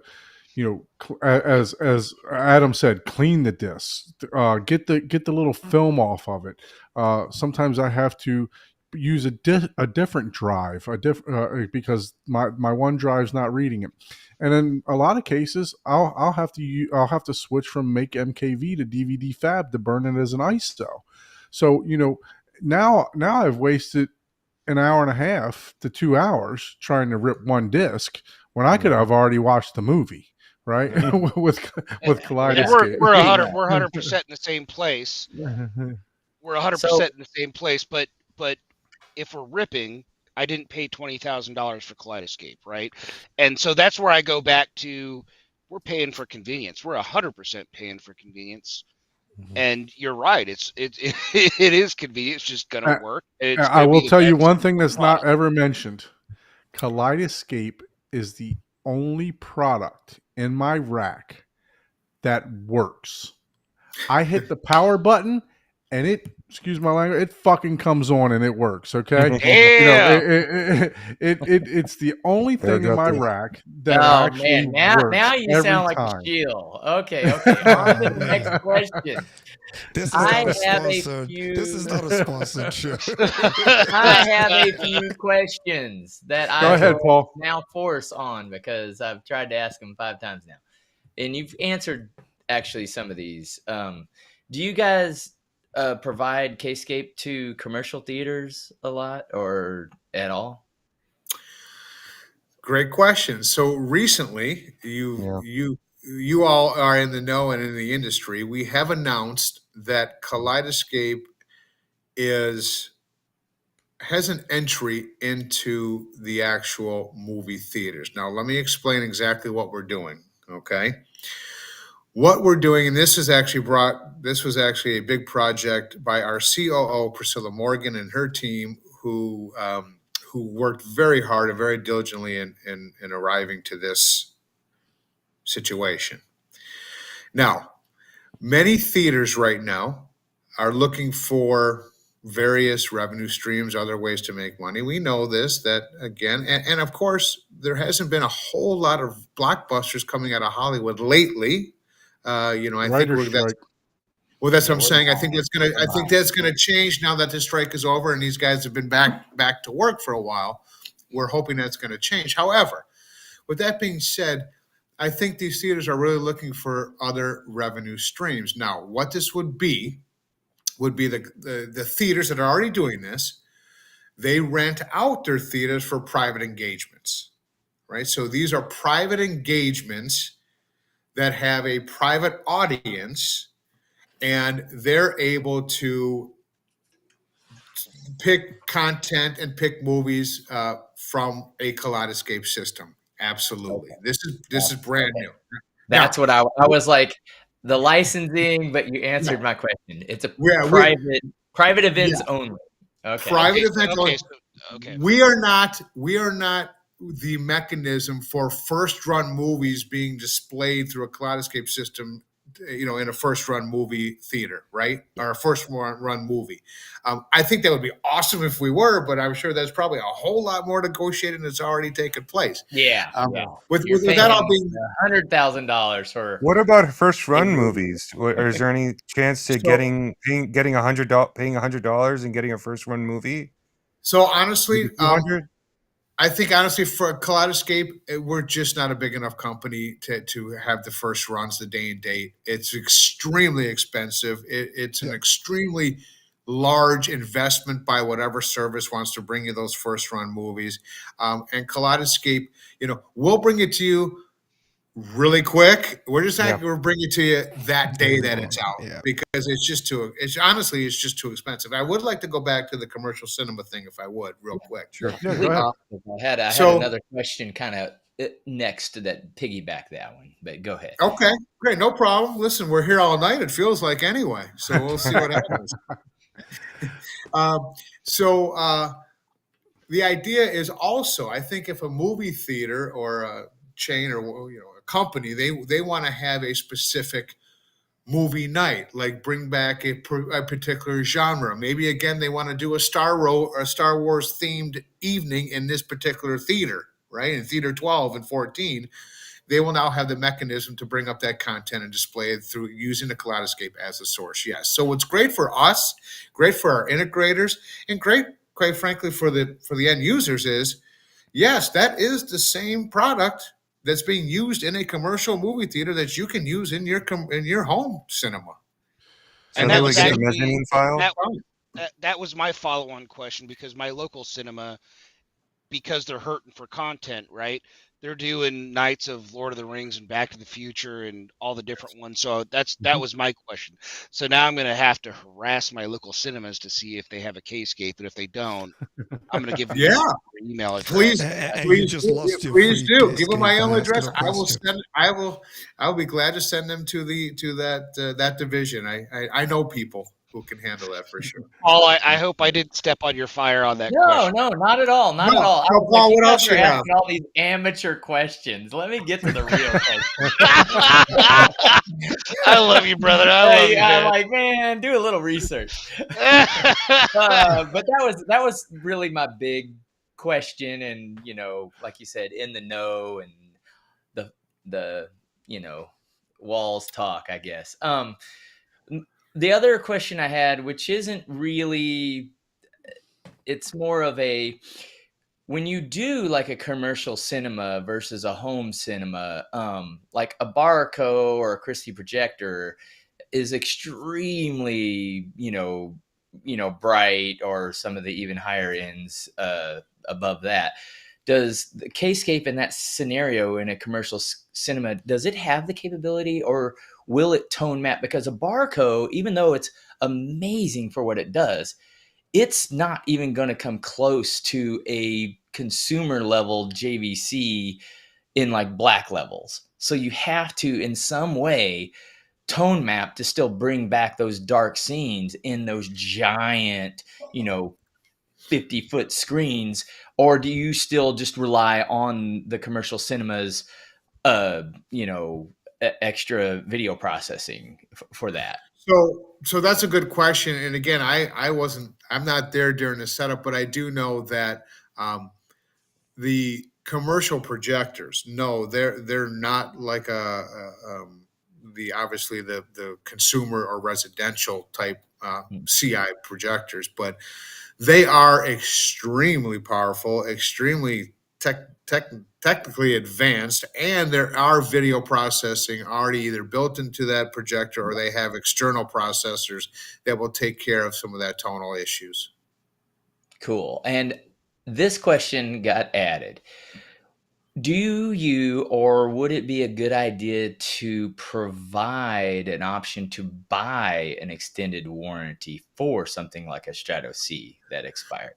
as Adam said, clean the disc, get the little film off of it. Sometimes I have to use a different drive, because my one drive's not reading it. And in a lot of cases, I'll have to switch from Make MKV to DVD Fab to burn it as an ISO. So now I've wasted an hour and a half to 2 hours trying to rip one disc when I could have already watched the movie, right? with And Kaleidescape. we're Yeah. 100% in the same place. We're 100% So in the same place. But if we're ripping, I didn't pay $20,000 for Kaleidescape, right? And so that's where I go back to, we're paying for convenience. We're 100% paying for convenience. And you're right. It is convenient. It's just gonna work. It's I gonna be will the tell you best one thing that's not product. ever mentioned. Kaleidescape is the only product in my rack that works. I hit the power button and excuse my language, it fucking comes on and it works. Okay. Damn. It's the only thing in my rack that oh actually man, now works you every sound like a time. shield. Okay, on to the next question. This is I not a have a sponsored. This is few. not a sponsored show. I have a few questions that Go I ahead, will Paul. now force on because I've tried to ask them 5 times now, and you've answered actually some of these. Do you guys provide Kscape to commercial theaters a lot or at all? Great question. So recently, Yeah. you all are in the know and in the industry. We have announced that Kaleidescape is has an entry into the actual movie theaters. Now, let me explain exactly what we're doing. Okay. What we're doing, and this was actually a big project by our COO, Priscilla Morgan, and her team, who worked very hard and very diligently in arriving to this situation. Now, many theaters right now are looking for various revenue streams, other ways to make money. We know this, that again, and of course, there hasn't been a whole lot of blockbusters coming out of Hollywood lately. I think Writer's strike. that's Yeah, what I'm we're saying. I think that's gonna change now that the strike is over and these guys have been back to work for a while. We're hoping that's going to change. However, with that being said, I think these theaters are really looking for other revenue streams. Now, what this would be the theaters that are already doing this. They rent out their theaters for private engagements, right? So these are private engagements that have a private audience, and they're able to pick content and pick movies from a Kaleidescape system. Absolutely, Okay. this is brand Okay. new. That's Now, what I was like, the licensing, but you answered my question. It's a yeah, private yeah, events only. Okay. private events. okay. So, okay. We are not the mechanism for first run movies being displayed through a Kaleidescape system, in a first run movie theater, right? Or a first run movie. I think that would be awesome if we were, but I'm sure there's probably a whole lot more negotiating that's already taken place. Yeah. Yeah. With You're that all paying being $100,000 for What about first a run movie. movies? Or is there any chance to so getting $100 and getting a first run movie? so honestly, Maybe 200? I think honestly for Kaleidescape, we're just not a big enough company to have the first runs the day and date. It's extremely expensive. It's an extremely large investment by whatever service wants to bring you those first run movies. And Kaleidescape, we'll bring it to you really quick. We're just Yeah. not going to bring it to you that day that it's out Yeah. because it's just too. It's honestly, it's just too expensive. I would like to go back to the commercial cinema thing if I would, real quick. Sure. Yeah, go ahead. I had So- another question kind of next to that piggyback that one, but go ahead. Okay, great, no problem. Listen, we're here all night. It feels like anyway, so we'll see what happens. So the idea is also, I think, if a movie theater or a chain or a company, they want to have a specific movie night, like bring back a particular genre. Maybe again they want to do a Star Wars themed evening in this particular theater, right? In theater 12 and 14. They will now have the mechanism to bring up that content and display it through using the Kaleidescape as a source. Yes. So what's great for us, great for our integrators, and great, quite frankly, for the end users is, yes, that is the same product that's being used in a commercial movie theater that you can use in your home cinema. So And they that would was get a actually- mezzanine file. That was my follow-on question, because my local cinema, because they're hurting for content, right? They're doing nights of Lord of the Rings and Back to the Future and all the different ones. So that was my question. So now I'm going to have to harass my local cinemas to see if they have a K-scape, and if they don't, I'm going to give them Yeah. their email address. Please, And you please, just do, lost your please free do. Give them my Kaleidescape email by asking address. a I will question. send. I'll be glad to send them to that division. I know people who can handle that for sure. Paul, I hope I didn't step on your fire on that No, question. no, not at all. Not No, at all. I no, was Paul, like, what you else guys are you have? asking all these amateur questions. Let me get to the real question. I love you, brother. I love you, I'm man. like, man, do a little research. But that was really my big question, and like you said, in the know, and the walls talk, I guess. The other question I had, which isn't really, it's more of a, when you do like a commercial cinema versus a home cinema, like a Barco or a Christie projector is extremely, bright, or some of the even higher ends above that. Does the K-scape in that scenario in a commercial cinema, does it have the capability, or will it tone map? Because a Barco, even though it's amazing for what it does, it's not even going to come close to a consumer level JVC in like black levels. So you have to, in some way, tone map to still bring back those dark scenes in those giant, 50-foot screens. Or do you still just rely on the commercial cinemas, extra video processing for that? So that's a good question. And again, I'm not there during the setup, but I do know that the commercial projectors, no, they're not like obviously the consumer or residential type CI projectors, but they are extremely powerful, extremely technically advanced, and there are video processing already either built into that projector, or they have external processors that will take care of some of that tonal issues. Cool. And this question got added. Do you, or would it be a good idea to provide an option to buy an extended warranty for something like a Strato C that expired?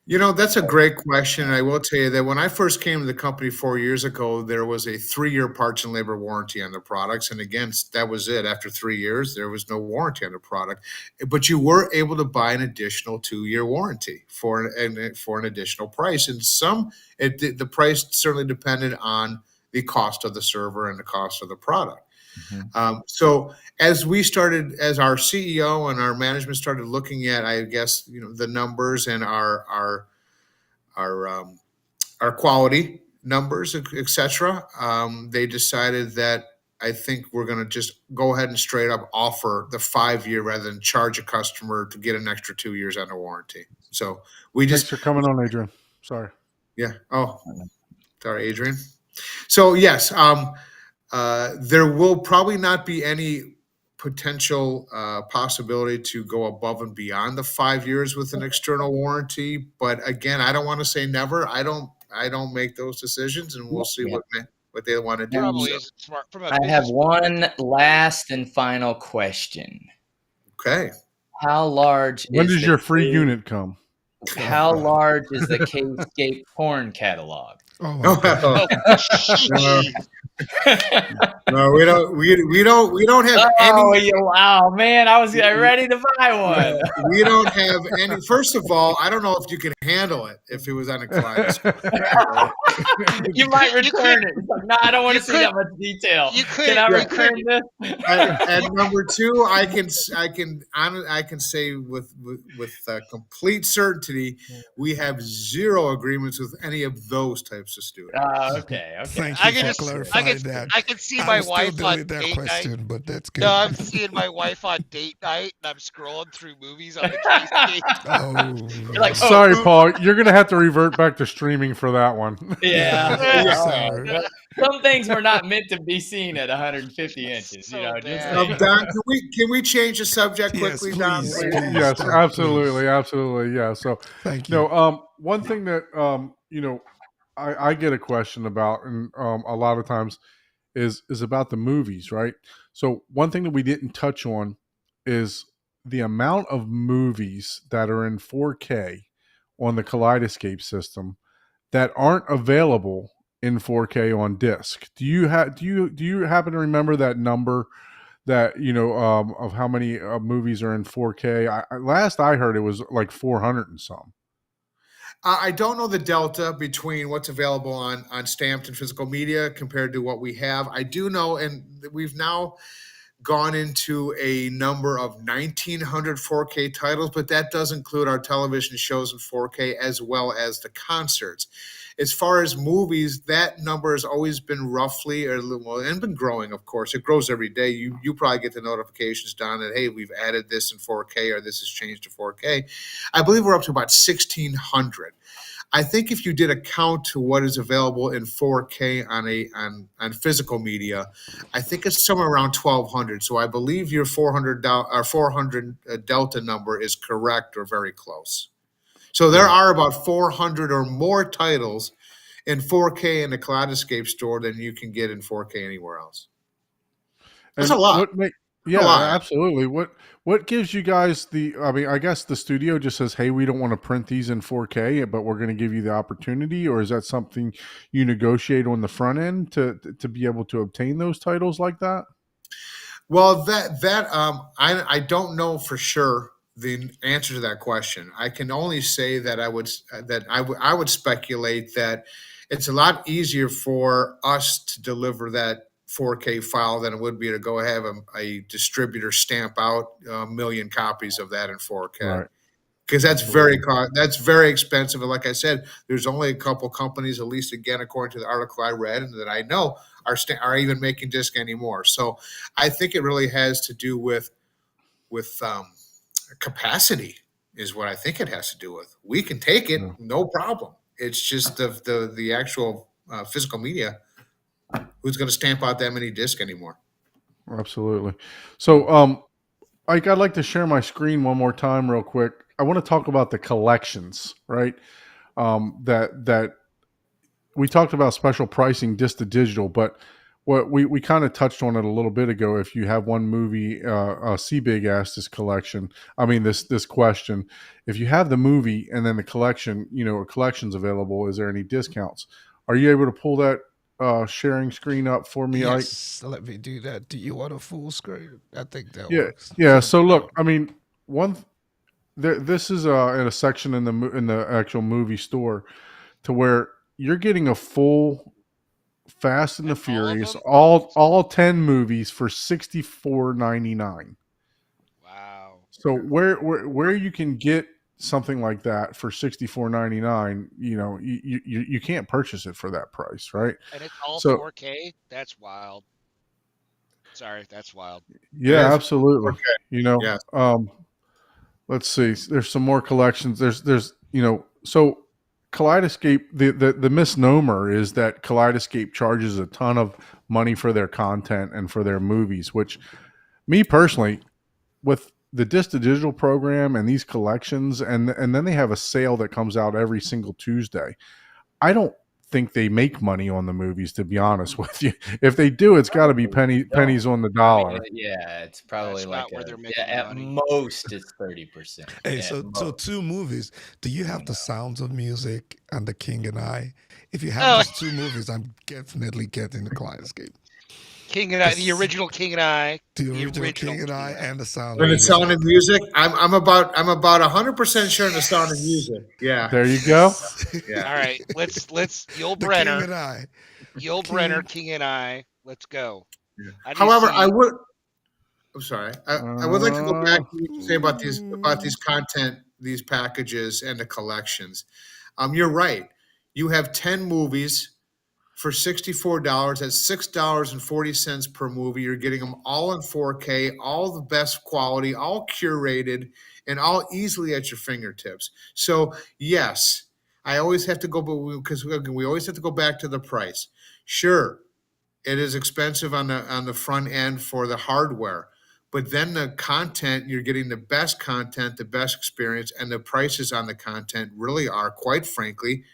That's a great question. I will tell you that when I first came to the company 4 years ago, there was a 3-year parts and labor warranty on the products. And again, that was it. After 3 years, there was no warranty on the product. But you were able to buy an additional 2-year warranty for an additional price. And the price certainly depended on the cost of the server and the cost of the product. So as our CEO and our management started looking at, I guess, the numbers and our quality numbers, et cetera, they decided that I think we're going to just go ahead and straight up offer the 5-year rather than charge a customer to get an extra 2 years on the warranty. So Thanks for coming on, Adrian. Sorry. Yeah. Oh, sorry, Adrian. So yes, there will probably not be any potential possibility to go above and beyond the 5 years with an external warranty. But again, I don't want to say never. I don't make those decisions, and we'll see Yeah. what what they want to do. Probably So, isn't smart from a I have business one perspective. last and final question. okay. How large When is does the your free K- unit come? How large is the K-scape porn catalog? Oh my god. Oh, No, jeez. no, we don't have Oh, any. wow, man! I was ready to buy Yeah, one. we don't have any. First of all, I don't know if you can handle it if it was on a Kaleidescape. You might You return it. It's like, no, I don't want you to see could- that much detail. you could- Can I you return could- this? And number two, I can say with complete certainty, we have zero agreements with any of those types of studios. Okay. Thank I you can for just- clarifying that. I can see I my was still wife on dealing that date night. question, but that's good. No, I'm seeing my wife on date night, and I'm scrolling through movies on the Kaleidescape. Oh, You're like, oh, Sorry, Paul. You're going to have to revert back to streaming for that one. yeah. Yeah, All sorry. right. Some things were not meant to be seen at 150 inches. So You know, just bad. Don, can we change the subject Yes, quickly, Don? please, Please? please. Yes, Stop, absolutely, please. absolutely. Yeah. So, Thank you. no, one thing that I get a question about, and a lot of times is about the movies, right? So, one thing that we didn't touch on is the amount of movies that are in 4K on the Kaleidescape system that aren't available in 4K on disc. Do you happen to remember that number? That of how many movies are in 4K. Last I heard, it was like 400 and some. I don't know the delta between what's available on stamped and physical media compared to what we have. I do know, and we've now gone into a number of 1,900 4K titles, but that does include our television shows in 4K as well as the concerts. As far as movies, that number has always been roughly, and been growing, of course. It grows every day. You probably get the notifications, Don, that, hey, we've added this in 4K or this has changed to 4K. I believe we're up to about 1,600. I think if you did a count to what is available in 4K on physical media, I think it's somewhere around 1,200. So I believe your 400 delta number is correct or very close. So there are about 400 or more titles in 4K in the Kaleidescape store than you can get in 4K anywhere else. That's a lot. Yeah, lot. absolutely. What gives you guys I guess the studio just says, hey, we don't want to print these in 4K, but we're going to give you the opportunity, or is that something you negotiate on the front end to be able to obtain those titles like that? Well, I don't know for sure the answer to that question. I can only say that I would speculate that it's a lot easier for us to deliver that 4K file than it would be to go have a distributor stamp out a million copies of that in 4K. Right. Because that's very expensive. And like I said, there's only a couple companies, at least again, according to the article I read and that I know, are even making disc anymore. So I think it really has to do with capacity is what I think it has to do with. We can take it, no problem. It's just the actual physical media. Who's going to stamp out that many discs anymore? Absolutely. So, Ike, I'd like to share my screen one more time real quick. I want to talk about the collections, right? That we talked about special pricing disc to digital, but what we kind of touched on it a little bit ago. If you have one movie, C Big asked this question. If you have the movie and then the collection, a collection's available, is there any discounts? Are you able to pull that sharing screen up for me, Ike? Yes, let me do that. Do you want a full screen? I think that Yeah, works. yeah. So look, this is in a section in the actual movie store, to where you're getting a full Fast and the And all of Furious, them? all 10 movies for $64.99. Wow. So where you can get something like that for $64.99, you can't purchase it for that price, right? And it's all So 4K? That's wild. Sorry, that's wild. yeah, It is. absolutely. Okay. Yes. Let's see. There's some more collections. So Kaleidescape, the misnomer is that Kaleidescape charges a ton of money for their content and for their movies, which me personally, with the disc to digital program and these collections, and then they have a sale that comes out every single Tuesday. I don't think they make money on the movies, to be honest with you. If they do, it's got to be Probably pennies on the I dollar. mean, yeah, it's probably That's like not where they're yeah, making the at money. most it's 30%. Hey, At so most. two movies. Do you have the Sounds of Music and The King and I? If you have Oh, those two movies, I'm definitely getting the Kaleidescape. King and I, the original King and I, The the original original King and I King and I. and The Sound And of the Sound Music. of Music. I'm about 100% sure in the Sound of Music. Yeah, There you go. Yes. yeah. All right, let's Yul The King Brenner, and I. Yul Brenner, King. King and I. Let's go. Yeah. How do you However, I see? would. I'm sorry. I would like to go back Uh, to what you say about these content, these packages, and the collections. You're right. You have 10 movies for $64. That's $6.40 per movie. You're getting them all in 4K, all the best quality, all curated, and all easily at your fingertips. So yes, I always have to go, because we always have to go back to the price. Sure, it is expensive on the front end for the hardware, but then the content, you're getting the best content, the best experience, and the prices on the content really are, quite frankly,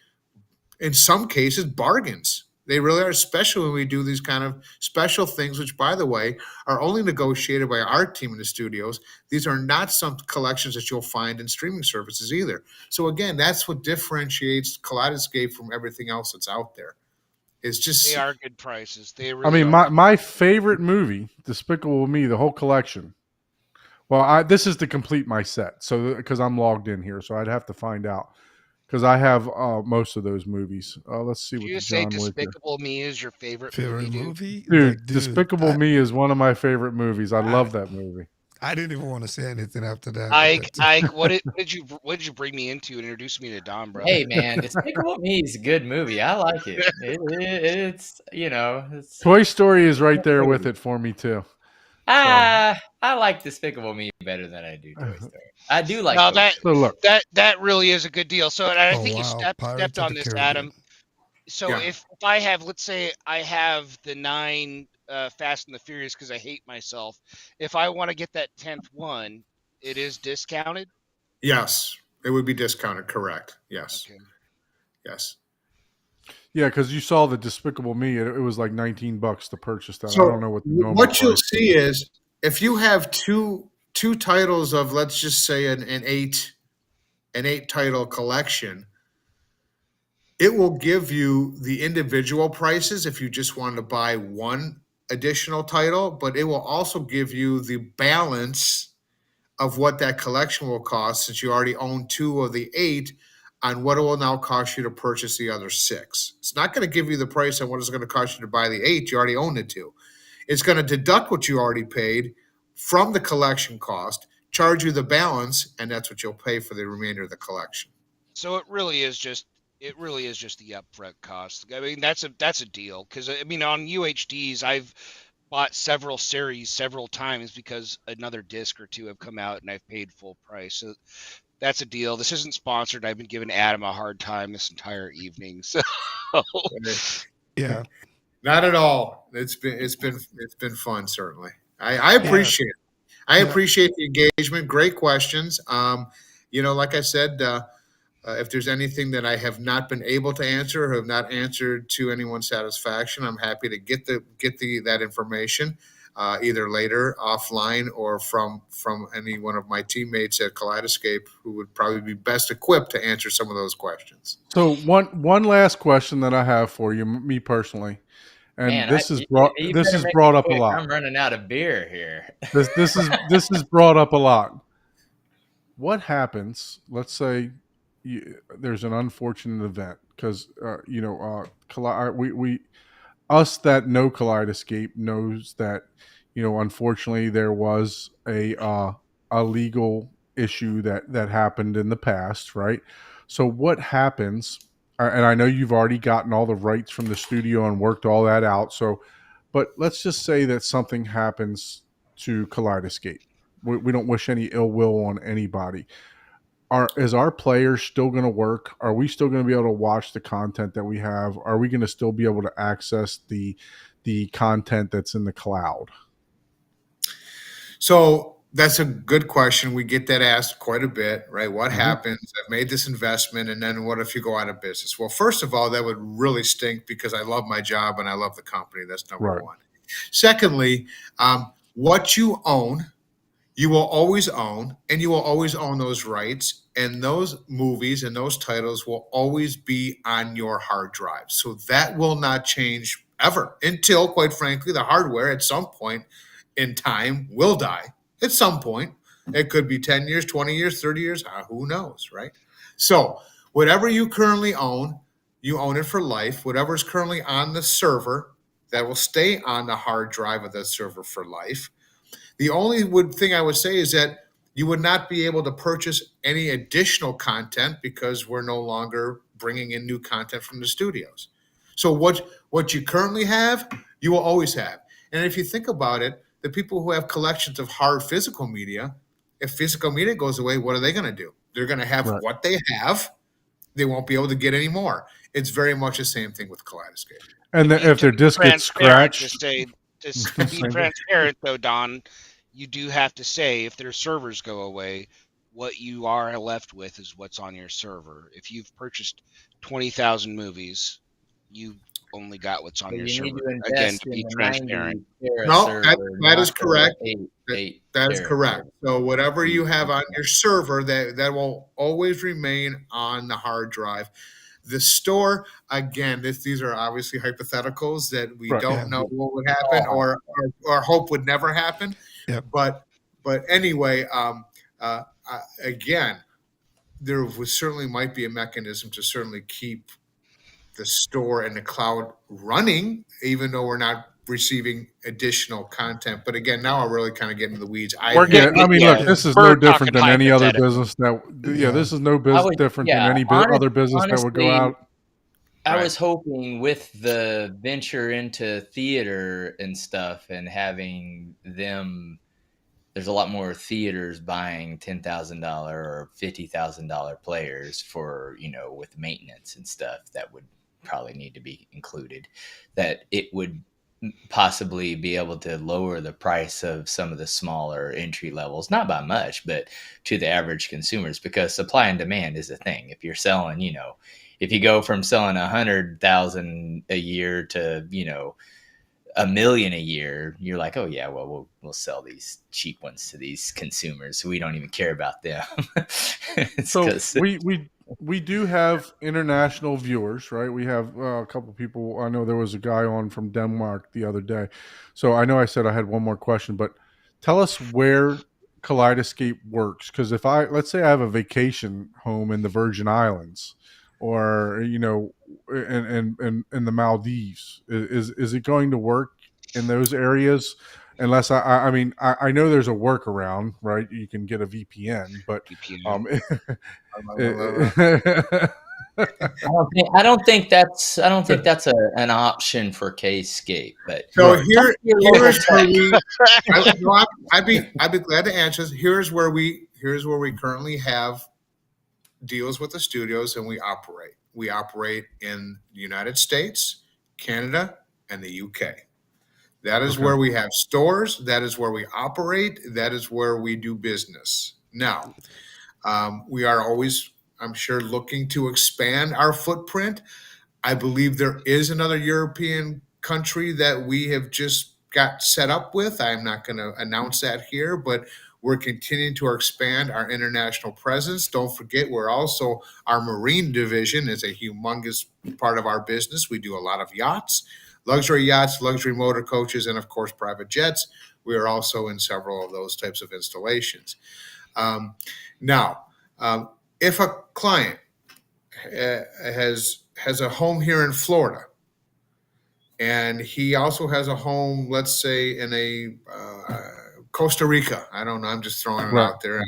in some cases, bargains. They really are, especially when we do these kind of special things, which, by the way, are only negotiated by our team in the studios. These are not some collections that you'll find in streaming services either. So again, that's what differentiates Kaleidescape from everything else that's out there. It's They just are good prices. They I really mean, are good. my favorite movie, Despicable Me, the whole collection. Well, this is to complete my set, so because I'm logged in here, so I'd have to find out because I have most of those movies. Let's see Did what you the just say John Wick is. Despicable Me is your favorite movie, Favorite dude? movie? Like, Dude, dude, Despicable Me is one of my favorite movies. I I, love that movie. I didn't even want to say anything after that, but Ike, that's Ike, what did you bring me into and introduce me to Don, brother? Hey man, Despicable Me is a good movie. I like it. It's it's Toy Story is right good there with movie. it for me too. So, I like Despicable Me better than I do Toy Story. I do like No, Toy that Story. so look, that really is a good deal. So, and I oh think you wow, stepped Pirates of on the this, Caribbean. Adam. So yeah. if I have, let's say I have the 9 Fast and the Furious because I hate myself. If I want to get that 10th one, it is discounted. Yes, it would be discounted. Correct. Yes. Okay. Yes. yeah, because you saw the Despicable Me, it was like $19 to purchase that. I don't So know what the normal what you'll price see is. is if you have two titles of, let's just say, an eight title collection, it will give you the individual prices if you just want to buy one additional title, but it will also give you the balance of what that collection will cost, since you already own two of the eight, on what it will now cost you to purchase the other six. It's not going to give you the price on what it's going to cost you to buy the eight. You already own the two. It's going to deduct what you already paid from the collection cost, charge you the balance, and that's what you'll pay for the remainder of the collection. So it really is just the upfront cost. I mean, that's a deal because I mean on UHDs I've bought several series several times because another disc or two have come out and I've paid full price. So that's a deal. This isn't sponsored. I've been giving Adam a hard time this entire evening. So Yeah, Not at all. It's been fun, certainly. I yeah, appreciate it. I yeah. appreciate the engagement. Great questions. Like I said, if there's anything that I have not been able to answer or have not answered to anyone's satisfaction, I'm happy to get that information, either later offline or from any one of my teammates at Kaleidescape, who would probably be best equipped to answer some of those questions. So one last question that I have for you, me personally, and Man, you this better is make brought it up a quick. lot. I'm running out of beer here. This is brought up a lot. What happens? Let's say there's an unfortunate event because we us that know Kaleidescape knows that unfortunately there was a legal issue that happened in the past, right? So what happens? And I know you've already gotten all the rights from the studio and worked all that out. So, but let's just say that something happens to Kaleidescape. We don't wish any ill will on anybody. Is our players still going to work? Are we still going to be able to watch the content that we have? Are we going to still be able to access the content that's in the cloud? So That's a good question. We get that asked quite a bit, right? What Mhm. happens? I've made this investment, and then what if you go out of business? Well, first of all, that would really stink because I love my job and I love the company. That's number Right. one. Secondly, what you own, you will always own, and you will always own those rights. And those movies and those titles will always be on your hard drive. So that will not change ever until, quite frankly, the hardware at some point in time will die. At some point, it could be 10 years, 20 years, 30 years, who knows, right? So, whatever you currently own, you own it for life. Whatever is currently on the server, that will stay on the hard drive of that server for life. The only thing I would say is that you would not be able to purchase any additional content because we're no longer bringing in new content from the studios. So what you currently have, you will always have. And if you think about it, the people who have collections of hard physical media, if physical media goes away, what are they going to do? They're going to have Right. what they have. They won't be able to get any more. It's very much the same thing with Kaleidescape. And You if to their be disc gets transparent, to scratched, say to Same be thing. transparent though, Don, you do have to say if their servers go away, what you are left with is what's on your server. If you've purchased 20,000 movies, you only got what's on So your you need server. to Again, invest to in be the transparent. 90 tera No, server, that is not the correct. 8 That is tera correct. server. So whatever you have on your server, that will always remain on the hard drive. The store, again, these are obviously hypotheticals that we Right. don't Yeah. know what would happen or hope would never happen. Yep. But anyway, again, there certainly might be a mechanism to certainly keep the store and the cloud running, even though we're not receiving additional content. But again, now I'm really kind of getting in the weeds. We're Yeah, getting I mean, yeah, look, this is we're no different talking than any other hypothetical. business that. Yeah, Yeah. this is no I would, different than yeah, any other business that would go honestly, out. I Right. was hoping with the venture into theater and stuff and having them, there's a lot more theaters buying $10,000 or $50,000 players for, with maintenance and stuff that would probably need to be included, that it would possibly be able to lower the price of some of the smaller entry levels, not by much, but to the average consumers, because supply and demand is a thing. If you're selling, if you go from selling 100,000 a year to, $1 million a year, you're like, oh yeah, well, we'll sell these cheap ones to these consumers. So we don't even care about them. So we do have international viewers, right? We have a couple people. I know there was a guy on from Denmark the other day. So I know I said I had one more question, but tell us where Kaleidescape works. Because let's say I have a vacation home in the Virgin Islands, or in the Maldives, is it going to work in those areas? Unless I mean, I know there's a workaround, right? You can get a VPN, but VPN. I don't think that's an option for Kscape. But So Right. here's where I'd be glad to answer this. Here's where we currently have deals with the studios, and we operate. We operate in the United States, Canada, and the UK. That is Okay. where we have stores. That is where we operate. That is where we do business. Now, we are always, I'm sure, looking to expand our footprint. I believe there is another European country that we have just got set up with. I'm not going to announce that here, but we're continuing to expand our international presence. Don't forget, our marine division is a humongous part of our business. We do a lot of yachts, luxury motor coaches, and of course, private jets. We are also in several of those types of installations. Now, if a client has a home here in Florida, and he also has a home, let's say, in a Costa Rica. I don't know. I'm just throwing it Right. out there.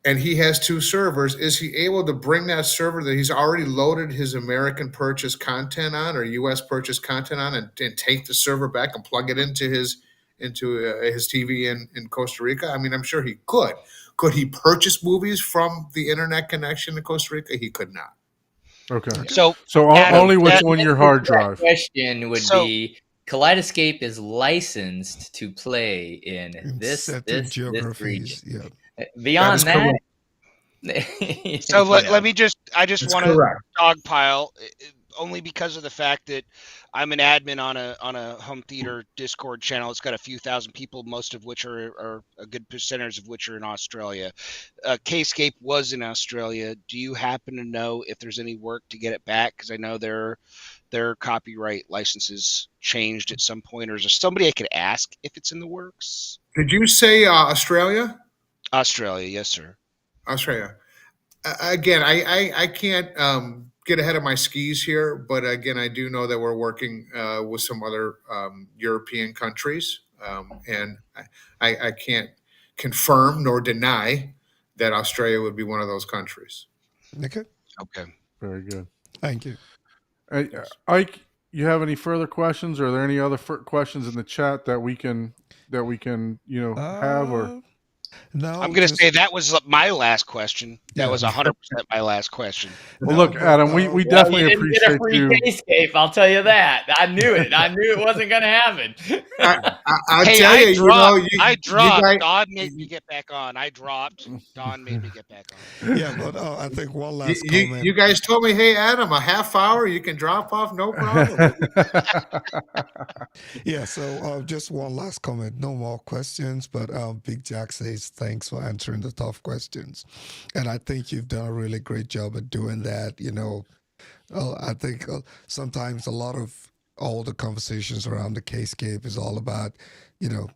And he has two servers. Is he able to bring that server that he's already loaded his American purchase content on or U.S. purchase content on, and take the server back and plug it into his TV in Costa Rica? I mean, I'm sure he could. Could he purchase movies from the internet connection to Costa Rica? He could not. Okay. So So Adam, only what's that- on your hard drive. Question would So- be, Kaleidescape is licensed to play in In this certain region. geographies. Yeah. That Beyond is that, correct. So you know, let me just, I just That's want to correct. dogpile only because of the fact that I'm an admin on a home theater Discord channel. It's got a few thousand people, most of which are a good percentage of which are in Australia. Kscape was in Australia. Do you happen to know if there's any work to get it back? Because I know their copyright licenses changed at some point, or is there somebody I could ask if it's in the works? Did you say Australia? Australia, yes, sir. Australia. Again, I can't get ahead of my skis here, but again, I do know that we're working with some other European countries, and I can't confirm nor deny that Australia would be one of those countries. Okay. Okay. Very good. Thank you. Hey, Ike, you have any further questions? Or are there any other questions in the chat that we can have? Or No, I'm going to just say that was my last question. That yeah. was 100% my last question. well, No, look, but, Adam, we well, definitely you didn't get a appreciate free you. Kscape. I'll tell you that. I knew it. I knew it wasn't going to happen. I'll Hey, tell you, I you dropped. guys, Don made me get back on. I dropped. Don made me get back on. Yeah, but I think one last you comment. guys told me, hey, Adam, a half hour, you can drop off, no problem. Yeah, so just one last comment. No more questions, but Big Jack says thanks for answering the tough questions, and I think you've done a really great job at doing that. I think sometimes a lot of all the conversations around the Kscape is all about, you know,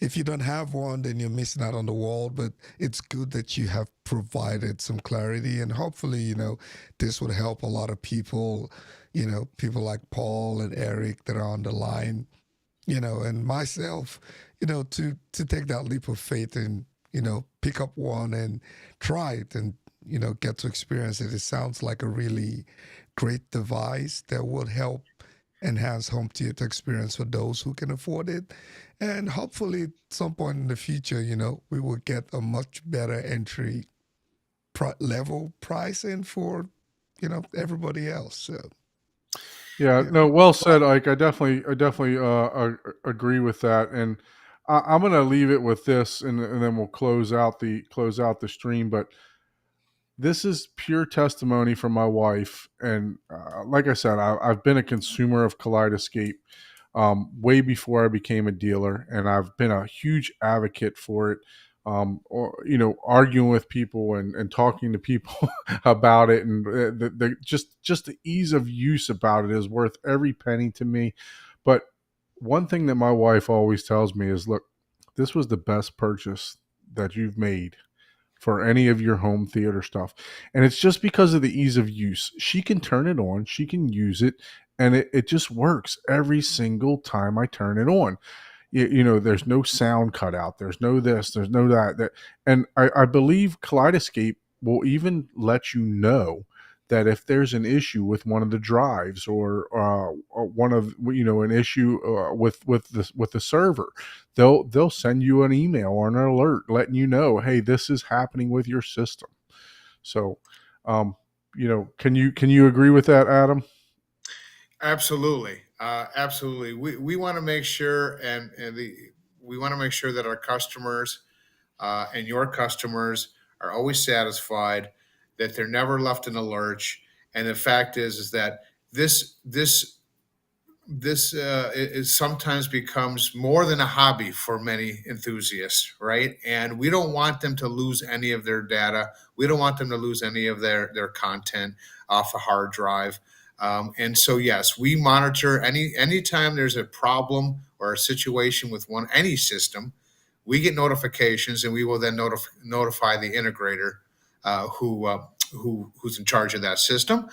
if you don't have one, then you're missing out on the world. But it's good that you have provided some clarity, and hopefully, this would help a lot of people. People like Paul and Eric that are on the line. And myself. To take that leap of faith and pick up one and try it and get to experience it. It sounds like a really great device that would help enhance home theater experience for those who can afford it. And hopefully, at some point in the future, we will get a much better entry level pricing for, everybody else. So, Yeah, yeah. no, well said, Ike. I definitely agree with that, and I'm going to leave it with this, and then we'll close out the stream. But this is pure testimony from my wife, and like I said, I've been a consumer of Kaleidescape way before I became a dealer, and I've been a huge advocate for it. Or arguing with people and talking to people about it, and just the ease of use about it is worth every penny to me. But one thing that my wife always tells me is, look, this was the best purchase that you've made for any of your home theater stuff. And it's just because of the ease of use. She can turn it on, she can use it, and it just works every single time I turn it on. There's no sound cut out. There's no this, there's no that. And I believe Kaleidescape will even let you know that if there's an issue with one of the drives or one of an issue with the server, they'll send you an email or an alert letting you know, hey, this is happening with your system. So, can you agree with that, Adam? Absolutely, absolutely. We want to make sure, we want to make sure that our customers and your customers are always satisfied, that they're never left in a lurch. And the fact is that this is sometimes becomes more than a hobby for many enthusiasts, right? And we don't want them to lose any of their data. We don't want them to lose any of their content off a hard drive. And so, yes, we monitor anytime there's a problem or a situation with any system. We get notifications, and we will then notify the integrator who's in charge of that system.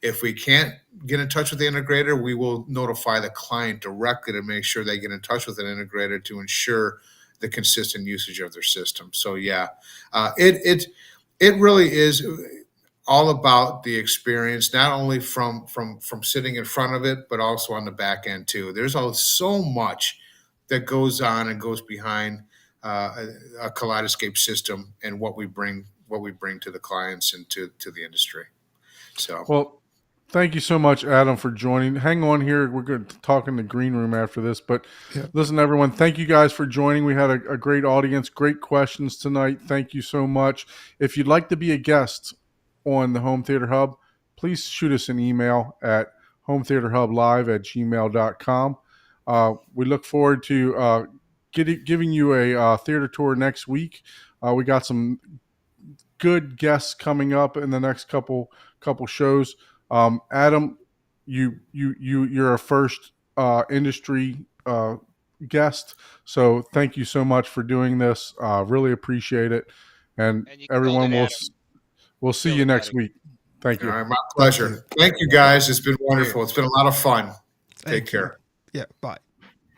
If we can't get in touch with the integrator, we will notify the client directly to make sure they get in touch with an integrator to ensure the consistent usage of their system. So yeah, it really is all about the experience, not only from sitting in front of it, but also on the back end too. There's so much that goes on and goes behind a Kaleidescape system and what we bring to the clients and to the industry. So Well, Thank you so much, Adam, for joining. Hang on here. We're going to talk in the green room after this. But Yeah. listen, everyone, thank you guys for joining. We had a great audience, great questions tonight. Thank you so much. If you'd like to be a guest on the Home Theater Hub, please shoot us an email at hometheaterhublive@gmail.com. We look forward to giving you a theater tour next week. We got some good guests coming up in the next couple shows. Adam, you're our first industry guest, so thank you so much for doing this. Really appreciate it, and And you killed everyone it, will Adam. we'll see Killed you it, next buddy. week. Thank All you. right, my Thank pleasure. you. Thank you, guys. It's been wonderful. It's been a lot of fun. Take Thank you. care. Yeah. Bye.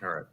All right.